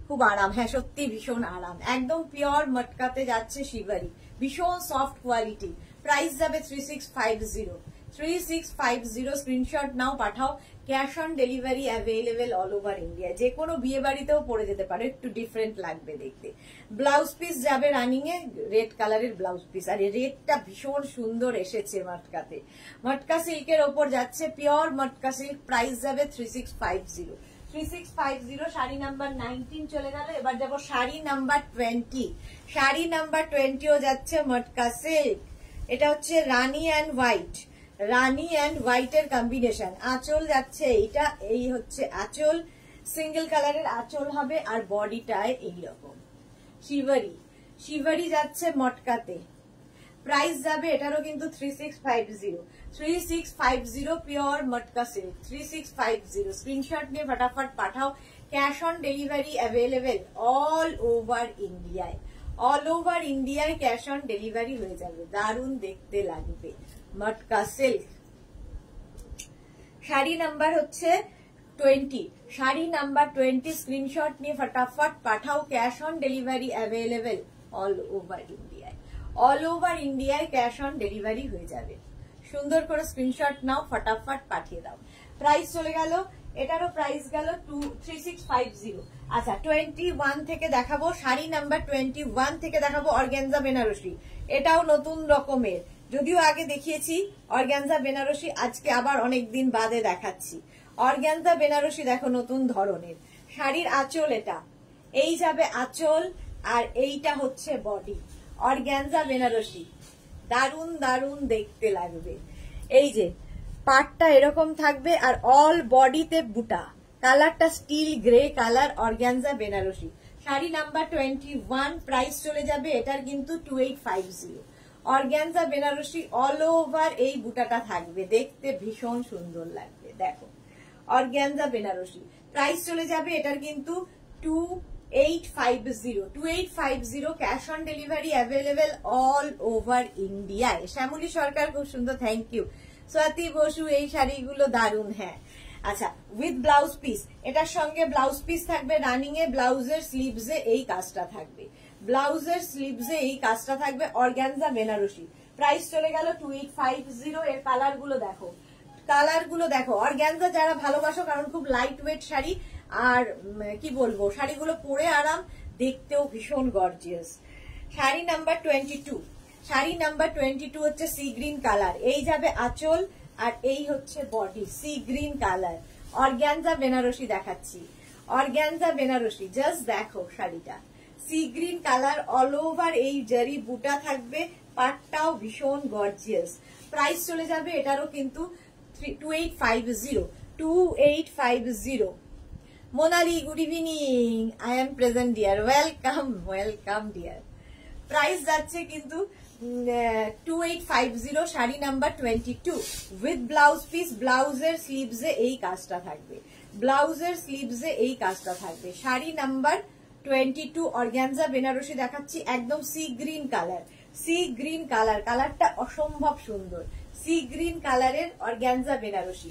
খুব আরাম, হ্যাঁ সত্যি ভীষণ আরাম, একদম পিওর মটকাতে যাচ্ছে শিভারি, ভীষণ সফট কোয়ালিটি। প্রাইস যাবে 3650, 3650। স্ক্রিনশট নাও, পাঠাও, cash on delivery available all over India. যে কোনো বিয়ে বাড়িতেও পরে যেতে পারে, একটু ডিফারেন্ট লাগবে দেখতে। ব্লাউজ পিস যাবে রানিং এ রেড কালারের ব্লাউজ পিস, আর এই রেডটা ভীষণ সুন্দর এসেছে মটকাতে। মটকা সিল্কের ওপর যাচ্ছে, পিওর মটকা সিল্ক। প্রাইস যাবে 3650, 3650। শাড়ি নাম্বার 19 চলে গেল, এবার যাবো শাড়ি নাম্বার 20। শাড়ি নাম্বার 20ও যাচ্ছে মটকা সিল্ক, এটা হচ্ছে রানী অ্যান্ড হোয়াইট, রানী অ্যান্ড হোয়াইটের কম্বিনেশন। আঁচল যাচ্ছে এইটা, এই হচ্ছে আঁচল, সিঙ্গেল কালারের আঁচল হবে, আর বডিটায় এইরকম শিভারি, শিভারি যাচ্ছে মটকাতে। প্রাইস যাবে এটারও কিন্তু 3650, 3650 পিওর মটকা সিল্ক, 3650। স্ক্রিনশট নিয়ে ফটাফট পাঠাও, cash on delivery available all over ইন্ডিয়ায়, অল ওভার ইন্ডিয়ায় ক্যাশ অন ডেলিভারি হয়ে যাবে। দারুণ দেখতে লাগবে মটকা সিল্ক। শাড়ি নাম্বার হচ্ছে 20, শাড়ি নাম্বার 20। স্ক্রিনশট নিয়ে ফটাফট পাঠাও, cash on delivery available all over ইন্ডিয়ায়, অল ওভার ইন্ডিয়ায় ক্যাশ অন ডেলিভারি হয়ে যাবে। সুন্দর করে স্ক্রিনশট নাও, ফটাফট পাঠিয়ে দাও। প্রাইস চলে গেল, এটারও প্রাইস গেল 3650। আচ্ছা 21 থেকে দেখাবো, শাড়ি নাম্বার 21 থেকে দেখাবো অর্গানজা বেনারসি। এটাও নতুন রকমের, যদিও আগে দেখিয়েছি অর্গানজা বেনারসি, আজকে আবার অনেকদিন বাদে দেখাচ্ছি। অর্গানজা বেনারসি দেখো নতুন ধরনের। শাড়ির আঁচল এটা, এই যাবে আঁচল, আর এইটা হচ্ছে বডি। অর্গানজা বেনারসি, দারুন দারুন দেখতে লাগবে। এই যে পাটটা এরকম থাকবে, আর অল বডিতে বুটা, কালারটা steel grey colour, organza Banarasi. Sari number 21, price চলে যাবে এটার কিন্তু 2850। অর্গানজা বেনারসি অল ওভার এই বুটাটা থাকবে, দেখতে ভীষণ সুন্দর লাগবে। দেখো অর্গানজা বেনারসি, প্রাইস চলে যাবে এটার কিন্তু 2850, 2850। Cash on delivery available all over ইন্ডিয়ায়। শ্যামলী সরকার খুব সুন্দর, থ্যাংক ইউ। স্বাতি বসু, এই শাড়িগুলো দারুন, হ্যাঁ। আচ্ছা উইথ ব্লাউজ পিস, এটার সঙ্গে ব্লাউজ পিস থাকবে রানিং এ, ব্লাউজের স্লিভসে এই কাজটা থাকবে, ব্লাউজের স্লিভসে এই কাজটা থাকবে। অর্গানজা বেনারসি, প্রাইস চলে গেল 2850। এর কালার গুলো দেখো, কালার গুলো দেখো। অর্গানজা যারা ভালোবাসো, কারণ খুব লাইট ওয়েট শাড়ি, আর কি বলবো শাড়িগুলো পরে আরাম, দেখতেও ভীষণ gorgeous. Sari number 22, sari number 22 হচ্ছে সি গ্রিন কালার, এই যাবে আঁচল, আর এই হচ্ছে body, sea green colour. Organza Banarasi দেখাচ্ছি, অর্গানজা বেনারসি, জাস্ট দেখো শাড়িটা, sea green colour, all over এই জারি বুটা থাকবে, পাটটাও ভীষণ গর্জিয়াস। প্রাইস চলে যাবে এটারও কিন্তু 2850, 2850। Monali, good evening, I am present dear, welcome welcome dear. Price যাচ্ছে কিন্তু 2850। Sari number 22 with blouse piece, ব্লাউজের স্লিভসে এই কাজটা থাকবে, ব্লাউজের স্লিভসে এই কাজটা থাকবে। শাড়ি নাম্বার 22 অর্গানজা বেনারসি দেখাচ্ছি, একদম C green colour, C green colour, কালারটা অসম্ভব সুন্দর, সি গ্রিন কালারের অর্গানজা বেনারসি।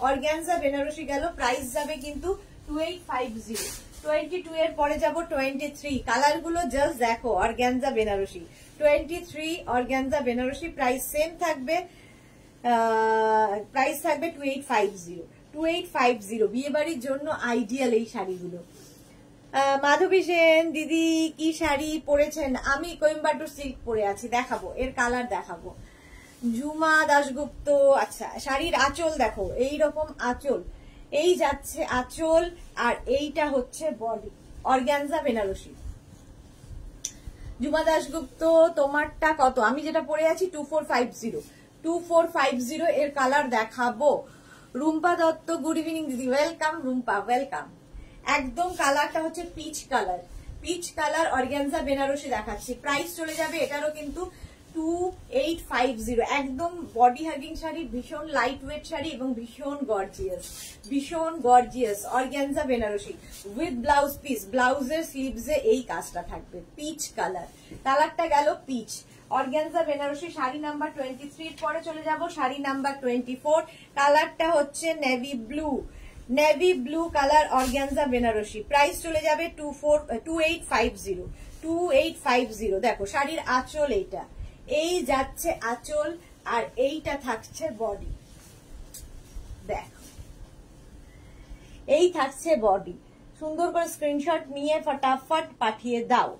অর্গানজা বেনারসি গেল, প্রাইস যাবে কিন্তু 2850। 22 এর পরে যাব 23, কালার গুলো জাস্ট দেখো। Organza Benarasi 23, organza Banarasi, price same থাকবে প্রাইস থাকবে 2850। 2850 বিয়ে বাড়ির জন্য আইডিয়াল এই শাড়িগুলো। মাধবী সেন দিদি কি শাড়ি পরেছেন? আমি কোয়েম্বাটুর সিল্ক পরে আছি, দেখাবো, এর কালার দেখাবো। জুমা দাশগুপ্ত, আচ্ছা শাড়ির আঁচল দেখো, এই রকম আঁচল, এই যাচ্ছে আঁচল, আর এইটা হচ্ছে বডি, অর্গানজা বেনারসি। জুমা দাশগুপ্ত তোমারটা কত? আমি যেটা পরে আছি 2450। 2450 এর কালার দেখাবো। রুম্পা দত্ত, গুড ইভিনিং দিদি। Welcome Rumpa, welcome. একদম কালারটা হচ্ছে peach colour, peach colour organza Banarasi দেখাচ্ছি। প্রাইস চলে যাবে এটারও কিন্তু 2850। একদম বডি হাগিং শাড়ি, ভীষণ লাইট ওয়েট শাড়ি এবং ভীষণ গর্জিয়াস, ভীষণ gorgeous organza Banarasi with blouse piece. ব্লাউজের স্লিভসে এই কাজটা থাকবে, পিচ কালার, কালারটা গেল peach. Organza Banarasi sari number 23 পরে চলে যাব শাড়ি নাম্বার 24। কালারটা হচ্ছে navy blue, navy blue colour organza Banarasi. Price চলে যাবে 2850। 2850। দেখো শাড়ির আঁচল এইটা, এই যাচ্ছে আঁচল, আর এইটা থাকছে বডি, দেখো এই থাকছে বডি। সুন্দর করে স্ক্রিনশট নিয়ে ফটাফট পাঠিয়ে দাও।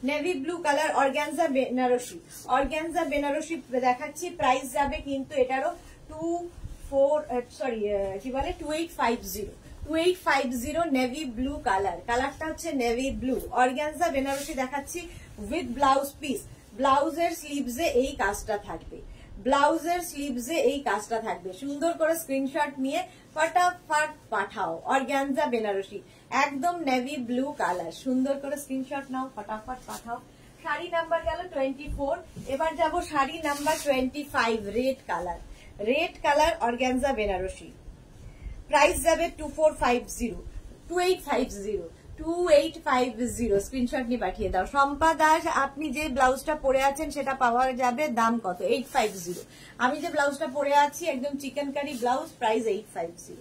Navy blue colour organza Banarasi, organza Banarasi দেখাচ্ছি। প্রাইস যাবে কিন্তু এটারও 2850। 2850 নেভি ব্লু কালার, কালারটা হচ্ছে নেভি ব্লু অর্গানজা বেনারসি দেখাচ্ছি উইথ ব্লাউজ পিস। ব্লাউজের স্লিভসে এই কাজটা থাকবে, ব্লাউজের স্লিভসে এই কাজটা থাকবে। সুন্দর করে স্ক্রিনশট নিয়ে ফটাফট পাঠাও। অর্গানজা বেনারসি একদম নেভি ব্লু কালার, সুন্দর করে স্ক্রিনশট নাও, ফটাফট পাঠাও। শাড়ি নাম্বার গেল 24। এবার যাব sari number 25, red colour, red colour organza Banarasi. Price যাবে 2450। 2850 স্ক্রিনশট নিয়ে পাঠিয়ে দাও। শম্পা দাস, আপনি যে ব্লাউজটা পরে আছেন সেটা পাওয়া যাবে, দাম কত? 850। আমি যে ব্লাউজটা পরে আছি একদম চিকেন কারি ব্লাউজ, প্রাইস 850।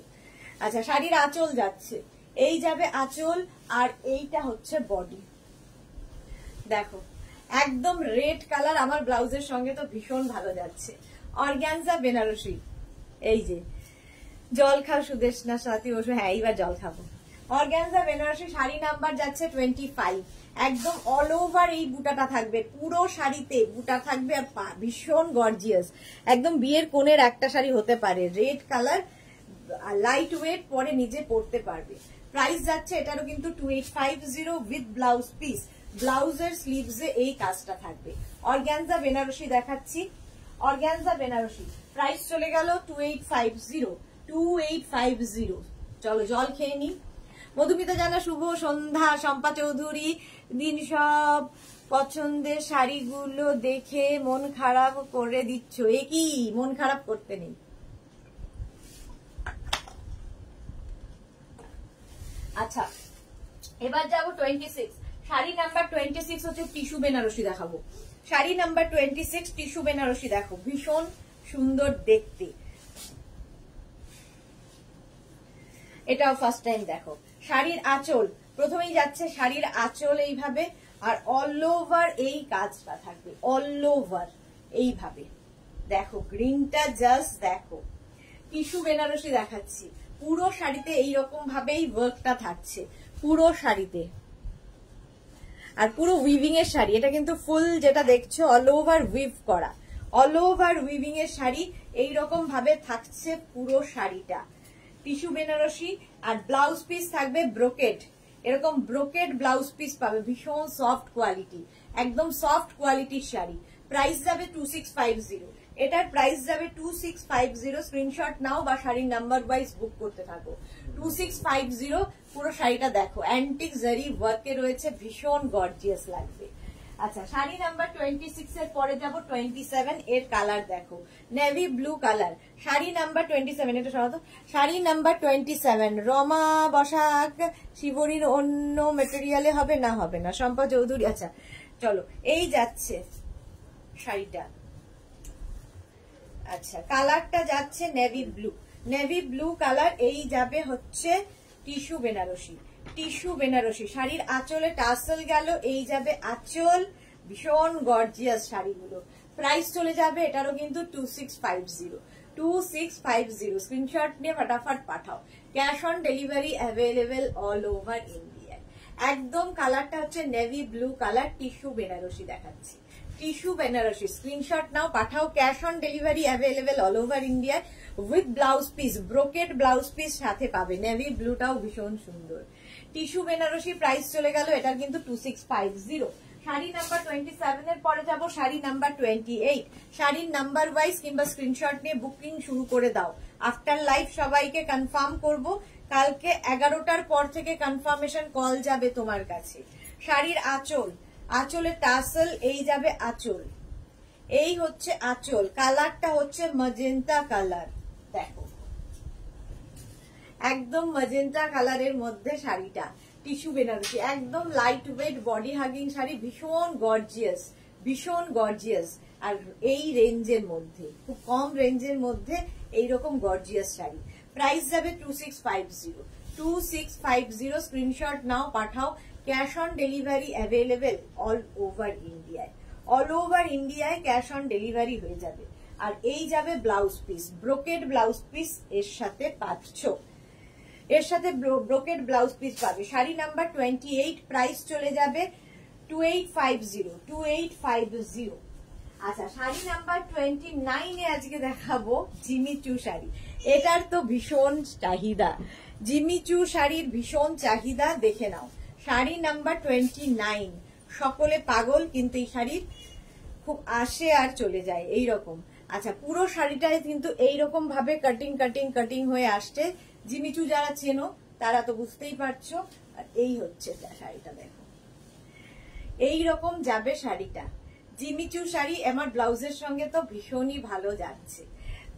আচ্ছা শাড়ির আঁচল যাচ্ছে, এই যাবে আঁচল, আর এইটা হচ্ছে বডি। দেখো একদম রেড কালার, আমার ব্লাউজের সঙ্গে তো ভীষণ ভালো যাচ্ছে। অর্গানজা বেনারসি, এই যে জল খাও সুদেশনা সাথী বসে, হ্যাঁ এইবার জল খাবো। অর্গানজা বেনারসি শাড়ি নাম্বার যাচ্ছে 25। একদম অল ওভার এই বুটাটা থাকবে, পুরো শাড়িতে বুটা থাকবে, আর ভীষণ গর্জিয়াস, একদম বিয়ের কোণের একটা শাড়ি হতে পারে। রেড কালার, লাইট ওয়েট, পরে নিজে পরতে পারবে। প্রাইস যাচ্ছে এটারও কিন্তু 2850 উইথ ব্লাউজ পিস। ব্লাউজের স্লিভসে এই কাজটা থাকবে। অর্গানজা বেনারসি দেখাচ্ছি, অর্গানজা বেনারসি। প্রাইস চলে গেল 2850। 2850। চলো জল খেয়ে নি। মধুমিতা জানা, শুভ সন্ধ্যা। শম্পা চৌধুরী, দিন সব পছন্দের শাড়িগুলো দেখে মন খারাপ করে দিচ্ছ, এ কি? মন খারাপ করতে নেই। আচ্ছা এবার যাবো 26। শাড়ি নাম্বার 26 হচ্ছে টিস্যু বেনারসি দেখাবো। শাড়ি নাম্বার 26 টিস্যু বেনারসি, দেখো ভীষণ সুন্দর দেখতে। এটাও ফার্স্ট টাইম দেখো। শাড়ির আঁচল প্রথমেই যাচ্ছে, শাড়ির আঁচল এইভাবে, আর অল ওভার এই কাজটা থাকবে, অল ওভার এইভাবে। দেখো গ্রিনটা জাস্ট দেখো। টিস্যু বেনারসি দেখাচ্ছি, পুরো শাড়িতে এইরকম ভাবেই ওয়ার্কটা থাকছে, পুরো শাড়িতে। আর পুরো উইভিং এর শাড়ি, এটা কিন্তু ফুল যেটা দেখছো অল ওভার উইভ করা, অল ওভার উইভিং এর শাড়ি এইরকম ভাবে থাকছে পুরো শাড়িটা। টিস্যু বেনারসি, আর ব্লাউজ পিস থাকবে ব্রোকেড, এরকম ব্রোকেড ব্লাউজ পিস পাবে, ভীষণ সফট কোয়ালিটি, একদম সফট কোয়ালিটির শাড়ি। প্রাইস যাবে 2650। এটার প্রাইস যাবে 2650। স্ক্রিনশট নাও বা শাড়ির নাম্বার ওয়াইজ বুক করতে থাকো। 2650 পুরো শাড়িটা দেখো, অ্যান্টিক জারি ওয়ার্কে রয়েছে, ভীষণ গর্জিয়াস লাগবে। আচ্ছা শাড়ি নাম্বার 26 এর পরে যাব 27। এর কালার দেখো, navy blue colour. Sari number 27, এটা সরাতো। শাড়ি নাম্বার 27, রমা বসাক, শিবরীর অন্য মেটেরিয়ালে হবে না? হবে না। শম্পা চৌধুরী, আচ্ছা চলো এই যাচ্ছে শাড়িটা। আচ্ছা কালারটা যাচ্ছে navy blue, navy blue colour. এই যাবে হচ্ছে টিস্যু বেনারসি, টিস্যু বেনারসি। শাড়ির আঁচলে টাসেল গেল, এই যাবে আঁচল, ভীষণ গর্জিয়াস শাড়িগুলো। প্রাইস চলে যাবে এটারও কিন্তু 2650, 2650। স্ক্রিনশট নিয়ে ফটাফট পাঠাও। Cash on delivery available all over India. একদম কালারটা হচ্ছে navy blue colour, tissue Benarasi দেখাচ্ছি, টিস্যু বেনারসি। স্ক্রিনশট নাও, পাঠাও। Cash on delivery available all over India with blouse piece, brocade blouse piece সাথে পাবে। নেভি ব্লুটাও ভীষণ সুন্দর। টিস্যু বেনারসি প্রাইস চলে গেল এটার কিন্তু 2650। শাড়ি নাম্বার 27 এর পরে যাব শাড়ি নাম্বার 28। শাড়ির নাম্বার ওয়াইজ কিংবা স্ক্রিনশট নিয়ে বুকিং শুরু করে দাও। আফটার লাইভ সবাইকে কনফার্ম করব, কালকে 11টার পর থেকে কনফার্মেশন কল যাবে তোমার কাছে। শাড়ির আঁচল, আঁচলের টাসেল, এই যাবে আঁচল, এই হচ্ছে আঁচল। কালারটা হচ্ছে ম্যাজেন্টা কালার, দেখো একদম ম্যাজেন্টা কালারের মধ্যে শাড়িটা, টিস্যু বেনারসি, একদম light wait body hugging sari, ভীষণ গর্জিয়াস, ভীষণ গর্জিয়াস। আর এই রেঞ্জের মধ্যে, খুব কম রেঞ্জের মধ্যে এইরকম গর্জিয়াস শাড়ি। প্রাইস যাবে 2650, 2650। স্ক্রিনশট নাও, পাঠাও। Cash on delivery available all over ইন্ডিয়ায়, অল ওভার ইন্ডিয়ায় ক্যাশ অন ডেলিভারি হয়ে যাবে। আর এই যাবে blouse piece, brocade blouse piece এর সাথে পাচ্ছ, এর সাথে ব্রোকেড ব্লাউজ পিস পাবে। শাড়ি নাম্বার 28, প্রাইস চলে যাবে 2850, 2850। আচ্ছা, শাড়ি নাম্বার 29 এ আজকে দেখাবো জিমিচু শাড়ি। এটার তো ভীষণ চাহিদা, জিমিচু শাড়ির ভীষণ চাহিদা, দেখে নাও। শাড়ি নাম্বার 29, সকলে পাগল, কিন্তু এই শাড়ির খুব আসে আর চলে যায় এইরকম। আচ্ছা, পুরো শাড়িটাই কিন্তু এইরকম ভাবে কাটিং কাটিং কাটিং হয়ে আসছে। জিমিচু যারা চেনো তারা তো বুঝতেই পারছো। আর এই হচ্ছে শাড়িটা, দেখো এইরকম যাবে শাড়িটা। জিমিচু শাড়ি আমার ব্লাউজের সঙ্গে তো ভীষণই ভালো যাচ্ছে।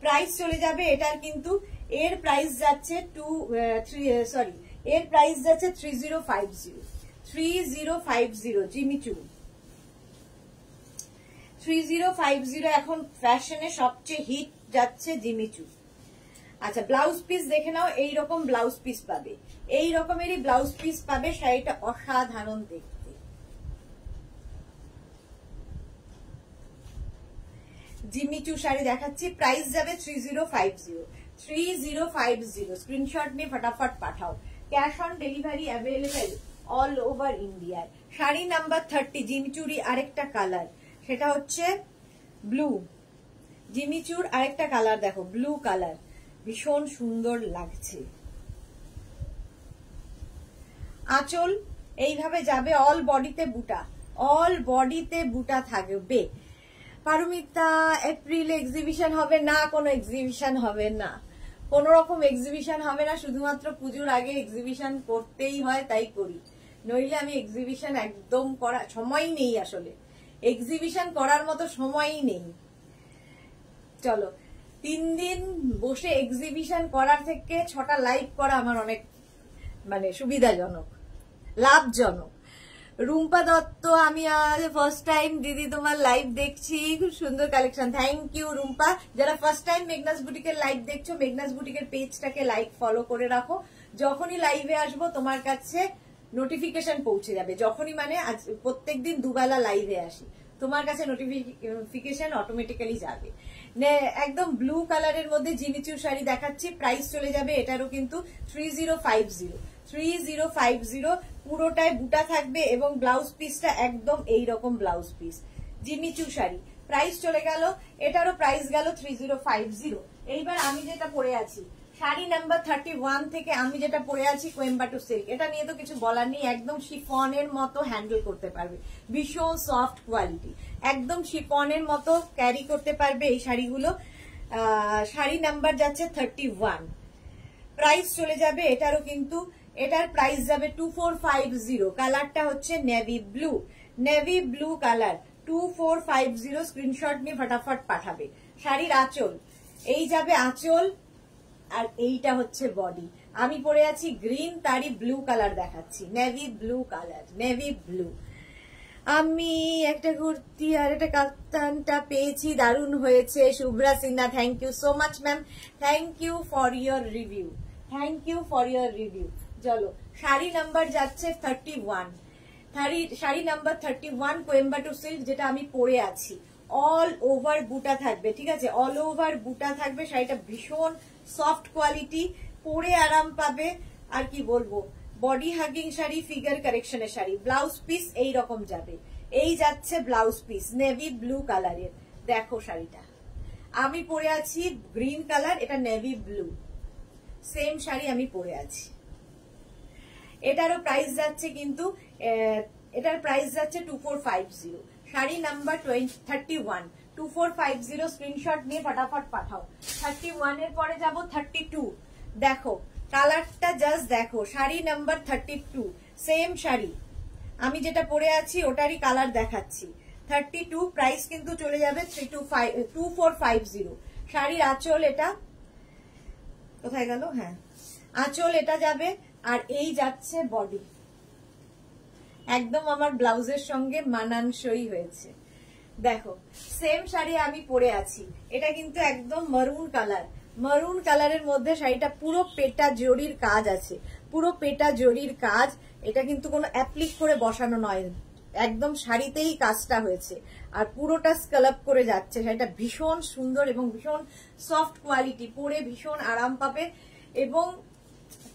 প্রাইস চলে যাবে এটার কিন্তু, এর প্রাইস যাচ্ছে এর প্রাইস যাচ্ছে 3050, 3050 জিমিচু, 3050 এখন ফ্যাশনে সবচেয়ে হিট যাচ্ছে জিমিচু। আচ্ছা, ব্লাউজ পিস দেখে নাও, এইরকম ব্লাউজ পিস পাবে, এই রকমেরই ব্লাউজ পিস পাবে। শাড়িটা অসাধারণ দেখতে। জিমিচু শাড়ি দেখাচ্ছি, প্রাইস যাবে 3050, 3050। স্ক্রিনশট নিয়ে ফটাফট পাঠাও। Cash on delivery available all over ইন্ডিয়ায়। শাড়ি নাম্বার 30, জিমিচুরি আরেকটা কালার, সেটা হচ্ছে ব্লু। জিমিচুর আরেকটা কালার দেখো, ব্লু কালার, ভীষণ সুন্দর লাগছে। আঁচল এইভাবে যাবে, অল বডিতে বুটা, অল বডিতে বুটা থাকবে। পারমিতা, এপ্রিলে এক্সিবিশন হবে না? কোনো এক্সিবিশন হবে না, কোন রকম এক্সিবিশন হবে না। শুধুমাত্র পুজোর আগে এক্সিবিশন করতেই হয়, তাই করি, নইলে আমি এক্সিবিশন একদম করা সময় নেই, আসলে এক্সিবিশন করার মতো সময়ই নেই। চলো, 3 দিন বসে এক্সিবিশন করার থেকে 6টা লাইভ করা আমার অনেক সুবিধাজনক, লাভজনক। রুম্পা দত্ত, আমি আজ ফার্স্ট টাইম দিদি তোমার লাইভ দেখছি, খুব সুন্দর কালেকশন, থ্যাংক ইউ রুম্পা। যারা ফার্স্ট টাইম মেঘনাস বুটিকের লাইভ দেখছো, মেঘনাস বুটিকের পেজটাকে লাইক ফলো করে রাখো। যখনই লাইভে আসবো তোমার কাছে নোটিফিকেশন পৌঁছে যাবে, যখনই আজ প্রত্যেকদিন দুবেলা লাইভে আসি, তোমার কাছে নোটিফিকেশন অটোমেটিক্যালি যাবে। একদম ব্লু কালারের মধ্যে জিমিচু শাড়ি দেখাচ্ছি, প্রাইস চলে যাবে এটারও কিন্তু 3050, 3050। পুরোটায় বুটা থাকবে এবং ব্লাউজ পিসটা একদম এইরকম blouse piece, Jimmy Choo sari. Price চলে গেল, এটারও প্রাইস গেল 3050। এইবার আমি যেটা পরে আছি, শাড়ি নাম্বার 31 থেকে আমি যেটা পরে আছি কোয়েম্বাটুর সিল্ক, এটা নিয়ে তো কিছু বলার নেই, একদম শিফনের মতো হ্যান্ডেল করতে পারবে, ভীষণ সফট কোয়ালিটি, একদম শিফনের মতো ক্যারি করতে পারবে এই শাড়িগুলো। শাড়ি নাম্বার যাচ্ছে 31, প্রাইস চলে যাবে এটারও কিন্তু, এটার প্রাইস যাবে 2450। কালারটা হচ্ছে navy blue, navy blue colour, 2450। Screenshot নিয়ে ফটাফট পাঠাবে। শাড়ির আঁচল, এই যাবে আঁচল, আর এইটা হচ্ছে বডি। আমি পরে আছি গ্রিন, তারই ব্লু কালার দেখাচ্ছি, navy blue colour, navy blue. আমি একটা কুর্তি আর একটা কাপ্তানটা পেয়েছি, দারুণ হয়েছে। Shubhra Sinha, thank you so much ma'am, thank you for your review, thank you for your review. চলো, শাড়ি নাম্বার যাচ্ছে 31, শাড়ি নাম্বার 31 কোয়েম্বাটুর সিল্ক, যেটা আমি পরে আছি। অল ওভার বুটা থাকবে, ঠিক আছে, অল ওভার বুটা থাকবে। শাড়িটা ভীষণ সফট কোয়ালিটি, পরে আরাম পাবে। আর কি বলবো, বডি হাগিং শাড়ি, ফিগার কারেকশনের শাড়ি। ব্লাউজ পিস এই রকম যাবে, এই যাচ্ছে ব্লাউজ পিস নেভি ব্লু কালারের। দেখো শাড়িটা আমি পরে আছি গ্রিন কালার, এটা নেভি ব্লু, সেম শাড়ি আমি পরে আছি। এটারও প্রাইস যাচ্ছে কিন্তু, এটার প্রাইস যাচ্ছে 2450। শাড়ি নাম্বার 31 2450। স্ক্রিনশট নিয়ে ফটাফট পাঠাও। 31 এর পরে যাব 32। দেখো কালারটা জাস্ট দেখো, শাড়ি নাম্বার 32, সেম শাড়ি আমি যেটা পরে আছি ওটারই কালার দেখাচ্ছি। 32 প্রাইস কিন্তু চলে যাবে 2450। শাড়ির আঁচল এটা কোথায় গেল, হ্যাঁ আঁচল এটা যাবে, আর এই যাচ্ছে বডি। একদম আমার ব্লাউজের সঙ্গে মানানসই হয়েছে। দেখো সেম শাড়ি আমি পরে আছি, এটা কিন্তু একদম মারুন কালার, মারুন কালারের মধ্যে শাড়িটা পুরো পেটা জরির কাজ আছে, পুরো পেটা জরির কাজ। এটা কিন্তু কোনো অ্যাপ্লিক করে বসানো নয়, একদম শাড়িতেই কাজটা হয়েছে, আর পুরোটা স্কাল্প করে যাচ্ছে। শাড়িটা ভীষণ সুন্দর এবং ভীষণ সফট কোয়ালিটি, পরে ভীষণ আরাম পাবে। এবং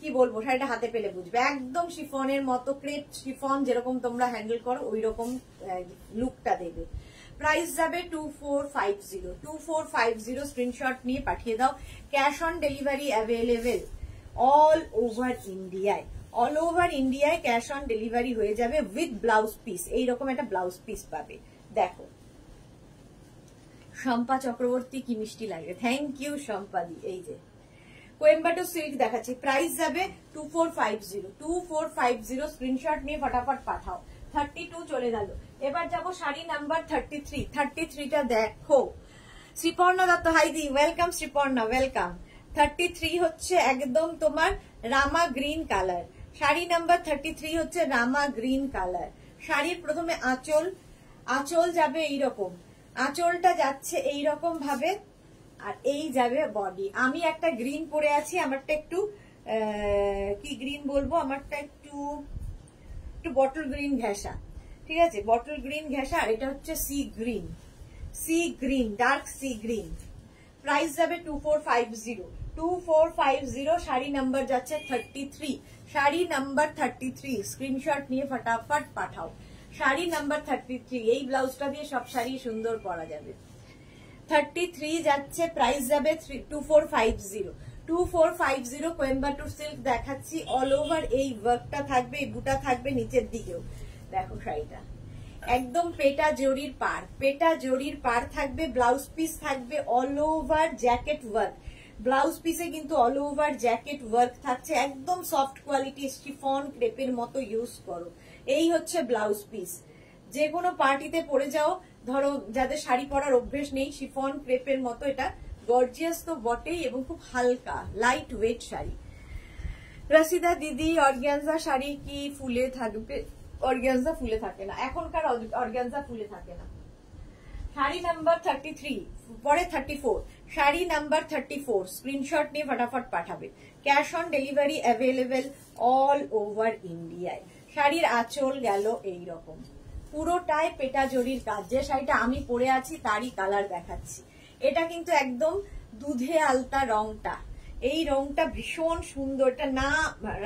কি বলবো, শাড়িটা হাতে পেলে বুঝবে, একদম শিফনের মতো, ক্রেপ শিফন যেরকম তোমরা হ্যান্ডেল করো ওই রকম লুকটা দেবে। প্রাইস যাবে 2450। 2450 স্ক্রিনশট নিয়ে পাঠিয়ে দাও। Cash on delivery available all over ইন্ডিয়ায়, অল ওভার ইন্ডিয়ায় ক্যাশ অন ডেলিভারি হয়ে যাবে উইথ ব্লাউজ পিস। এইরকম একটা ব্লাউজ পিস পাবে। দেখো শম্পা চক্রবর্তী, কি মিষ্টি লাগে, থ্যাংক ইউ শম্পাদি। এই যে কোয়েম্বাটোর সিল্ক দেখাচ্ছি, প্রাইস যাবে 2450। 2450 স্ক্রিনশট নিয়ে ফটাফট পাঠাও। 32 চলে গেল। এবার যাব শাড়ি নাম্বার 33। 33টা দেখো, শ্রীপর্ণা দত্ত, হাইদি ওয়েলকাম শ্রীপর্ণা, ওয়েলকাম। 33 হচ্ছে একদম তোমার রামা গ্রিন কালার। শাড়ি নাম্বার 33 হচ্ছে রামা গ্রিন কালার। শাড়ির প্রথমে আঁচল, আঁচল যাবে এইরকম, আঁচলটা যাচ্ছে এইরকম ভাবে, আর এই যাবে বডি। আমি একটা গ্রিন পরে আছি, আমারটা একটু কি গ্রিন বলবো, আমারটা একটু বটল গ্রিন ঘেঁষা, ঠিক আছে, বটল গ্রিন ঘেঁষা। আর এটা হচ্ছে sea green, sea green, dark sea green. Price যাবে 2450। 2450। শাড়ি নাম্বার যাচ্ছে 33। শাড়ি নাম্বার 33 স্ক্রিনশট নিয়ে ফটাফট পাঠাও। শাড়ি নাম্বার 33, এই ব্লাউজটা দিয়ে সব শাড়ি সুন্দর পরা যাবে। 33 যাচ্ছে, প্রাইস যাবে 2450। 2450 কোয়েম্বাটোর সিল্ক দেখাচ্ছি, অল ওভার এই ওয়ার্কটা থাকবে, এই বুটা থাকবে নিচের দিকেও। দেখো শাড়িটা একদম পেটা জরির পার, পেটা জরির পার থাকবে। ব্লাউজ পিস থাকবে all over jacket work, blouse পিসে কিন্তু অল ওভার জ্যাকেট ওয়ার্ক থাকছে, একদম সফট কোয়ালিটি, শিফন ক্রেপের মতো ইউজ করো। এই হচ্ছে ব্লাউজ পিস, যে কোনো পার্টিতে পরে যাও, ধরো যাদের শাড়ি পরার অভ্যেস নেই, শিফন ক্রেপের মতো এটা গর্জিয়াস তো বটেই, এবং খুব হালকা লাইট ওয়েট শাড়ি। রসিদা দিদি, অর্গানজা শাড়ি কি ফুলে থাকবে? অর্গানজা ফুলে থাকে না, এখনকার অর্গানজা ফুলে থাকে না। শাড়ি নাম্বার 33, পরে 34। শাড়ি নাম্বার 34 স্ক্রিনশট নিয়ে ফটাফট পাঠাবে। Cash on delivery available all over ইন্ডিয়ায়। শাড়ির আঁচল গেল এইরকম, পুরোটায় পেটা জরির কাজ। যে শাড়িটা আমি পরে আছি তারই কালার দেখাচ্ছি। এটা কিন্তু একদম দুধে আলতা রংটা, এই রংটা ভীষণ সুন্দর, এটা না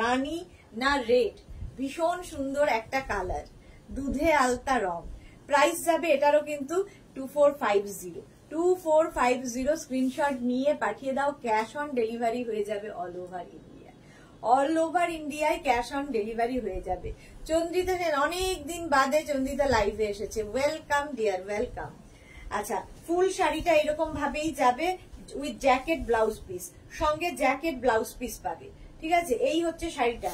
রানী না রেড, ভীষণ সুন্দর একটা কালার, দুধে আলতা রং। প্রাইস যাবে এটারও কিন্তু 2450। 2450 স্ক্রিনশট নিয়ে পাঠিয়ে দাও। ক্যাশ অন ডেলিভারি হয়ে যাবে all over India, all over ইন্ডিয়ায় ক্যাশ অন ডেলিভারি হয়ে যাবে। চন্দ্রিতা সেন, অনেকদিন বাদে চন্দ্রিতা লাইভে এসেছে, ওয়েলকাম ডিয়ার, ওয়েলকাম। আচ্ছা, ফুল শাড়িটা এরকম ভাবেই যাবে উইথ জ্যাকেট ব্লাউজ পিস, সঙ্গে জ্যাকেট ব্লাউজ পিস পাবে, ঠিক আছে। এই হচ্ছে শাড়িটা,